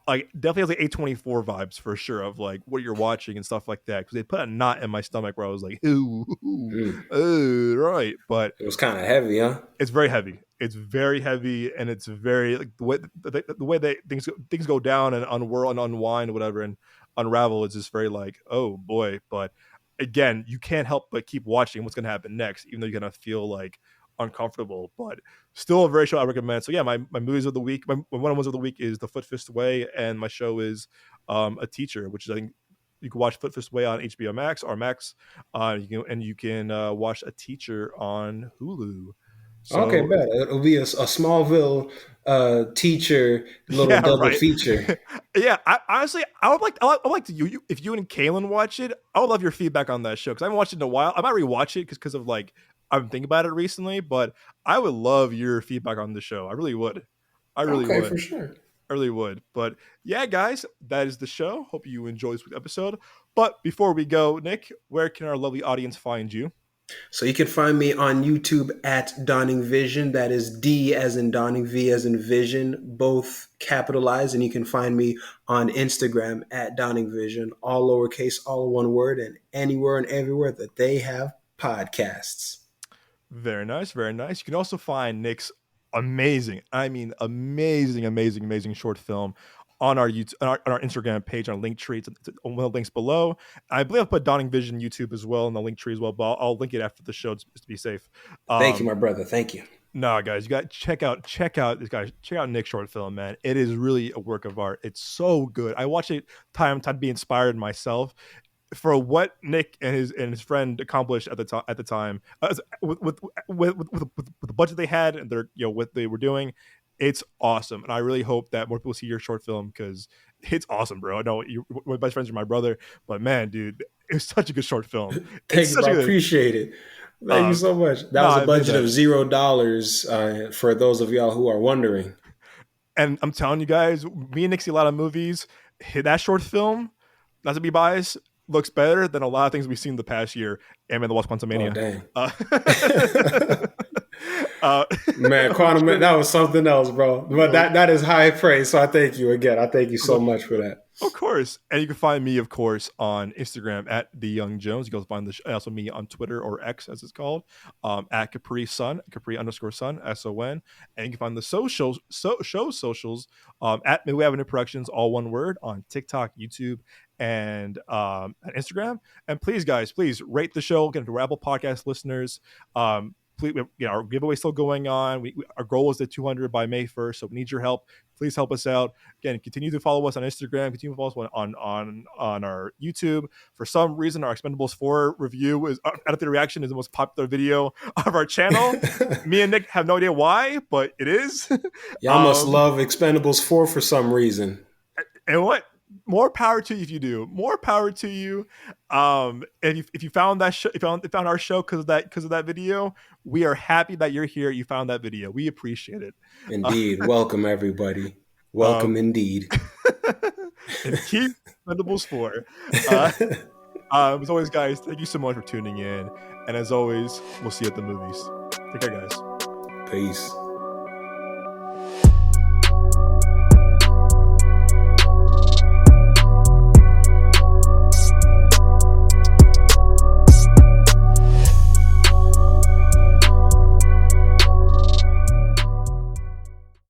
Like definitely has like A24 vibes for sure of like what you're watching and stuff like that. Because they put a knot in my stomach where I was like, ooh, Mm. right. But It was kind of heavy, huh? it's very heavy. It's very heavy, and it's very like the way that things go down and unwhirl and unwind, or whatever, and unravel is just very like, oh boy. But again, you can't help but keep watching what's going to happen next, even though you're going to feel like uncomfortable. But still a very show I recommend. So yeah, my movies of the week, my one of ones of the week is The Foot Fist Way, and my show is A Teacher, which is I think you can watch Foot Fist Way on HBO Max or Max. You can watch A Teacher on Hulu. Okay, So bet it'll be a Smallville teacher little yeah, double right. feature. Yeah, honestly, I would like to if you and Kaylin watch it. I would love your feedback on that show because I haven't watched it in a while. I might rewatch it because of like I've been thinking about it recently, but I would love your feedback on the show. I really would. I really Okay, would. for sure. I really would. But yeah, guys, that is the show. Hope you enjoy this week's episode. But before we go, Nick, where can our lovely audience find you? So you can find me on YouTube at Dawning Vision. That is D as in Dawning, V as in Vision, both capitalized. And you can find me on Instagram at Dawning Vision, all lowercase, all one word, and anywhere and everywhere that they have podcasts. Very nice, very nice. You can also find Nick's amazing. I mean, amazing, amazing, amazing short film on our YouTube, on our Instagram page, on our link tree. It's one of the links below. I believe I'll put Dawning Vision YouTube as well in the link tree as well, but I'll link it after the show just to be safe. Thank you, my brother. Thank you. No, guys, you got to check out this guy. Check out Nick's short film, man. It is really a work of art. It's so good. I watch it time to be inspired myself for what Nick and his friend accomplished at the time with the budget they had and their what they were doing. It's awesome, and I really hope that more people see your short film because it's awesome, bro. I know my best friends are my brother, but man, dude, it's such a good short film. Thank you, bro. I appreciate it. Thank you so much. That was a budget of $0 for those of y'all who are wondering. And I'm telling you guys, me and Nick see a lot of movies. That short film, not to be biased, looks better than a lot of things we've seen the past year. Ant-Man the Wasp: Quantumania. Oh, dang. Man, Quantum, that was something else, bro. But that is high praise. So I thank you again. I thank you so much for that. Of course. And you can find me, of course, on Instagram at The Young Jones. You can also find also me on Twitter, or X as it's called, at Capri Sun, Capri_Sun, SON. And you can find the socials at Midway Avenue Productions, all one word, on TikTok, YouTube, and Instagram. And please, guys, please rate the show. Get into Apple Podcast listeners. Please, our giveaway still going on. Our goal is at 200 by May 1st, so we need your help. Please help us out. Again, continue to follow us on Instagram. Continue to follow us on our YouTube. For some reason, our Expendables 4 review is out of the reaction is the most popular video of our channel. Me and Nick have no idea why, but it is. Y'all must love Expendables 4 for some reason. And what? More power to you if you do. More power to you. If you found that show, if you found our show because of that video, we are happy that you're here. You found that video. We appreciate it. Indeed. Welcome everybody. Welcome indeed. And keep Expendables 4. As always, guys, thank you so much for tuning in. And as always, we'll see you at the movies. Take care, guys. Peace.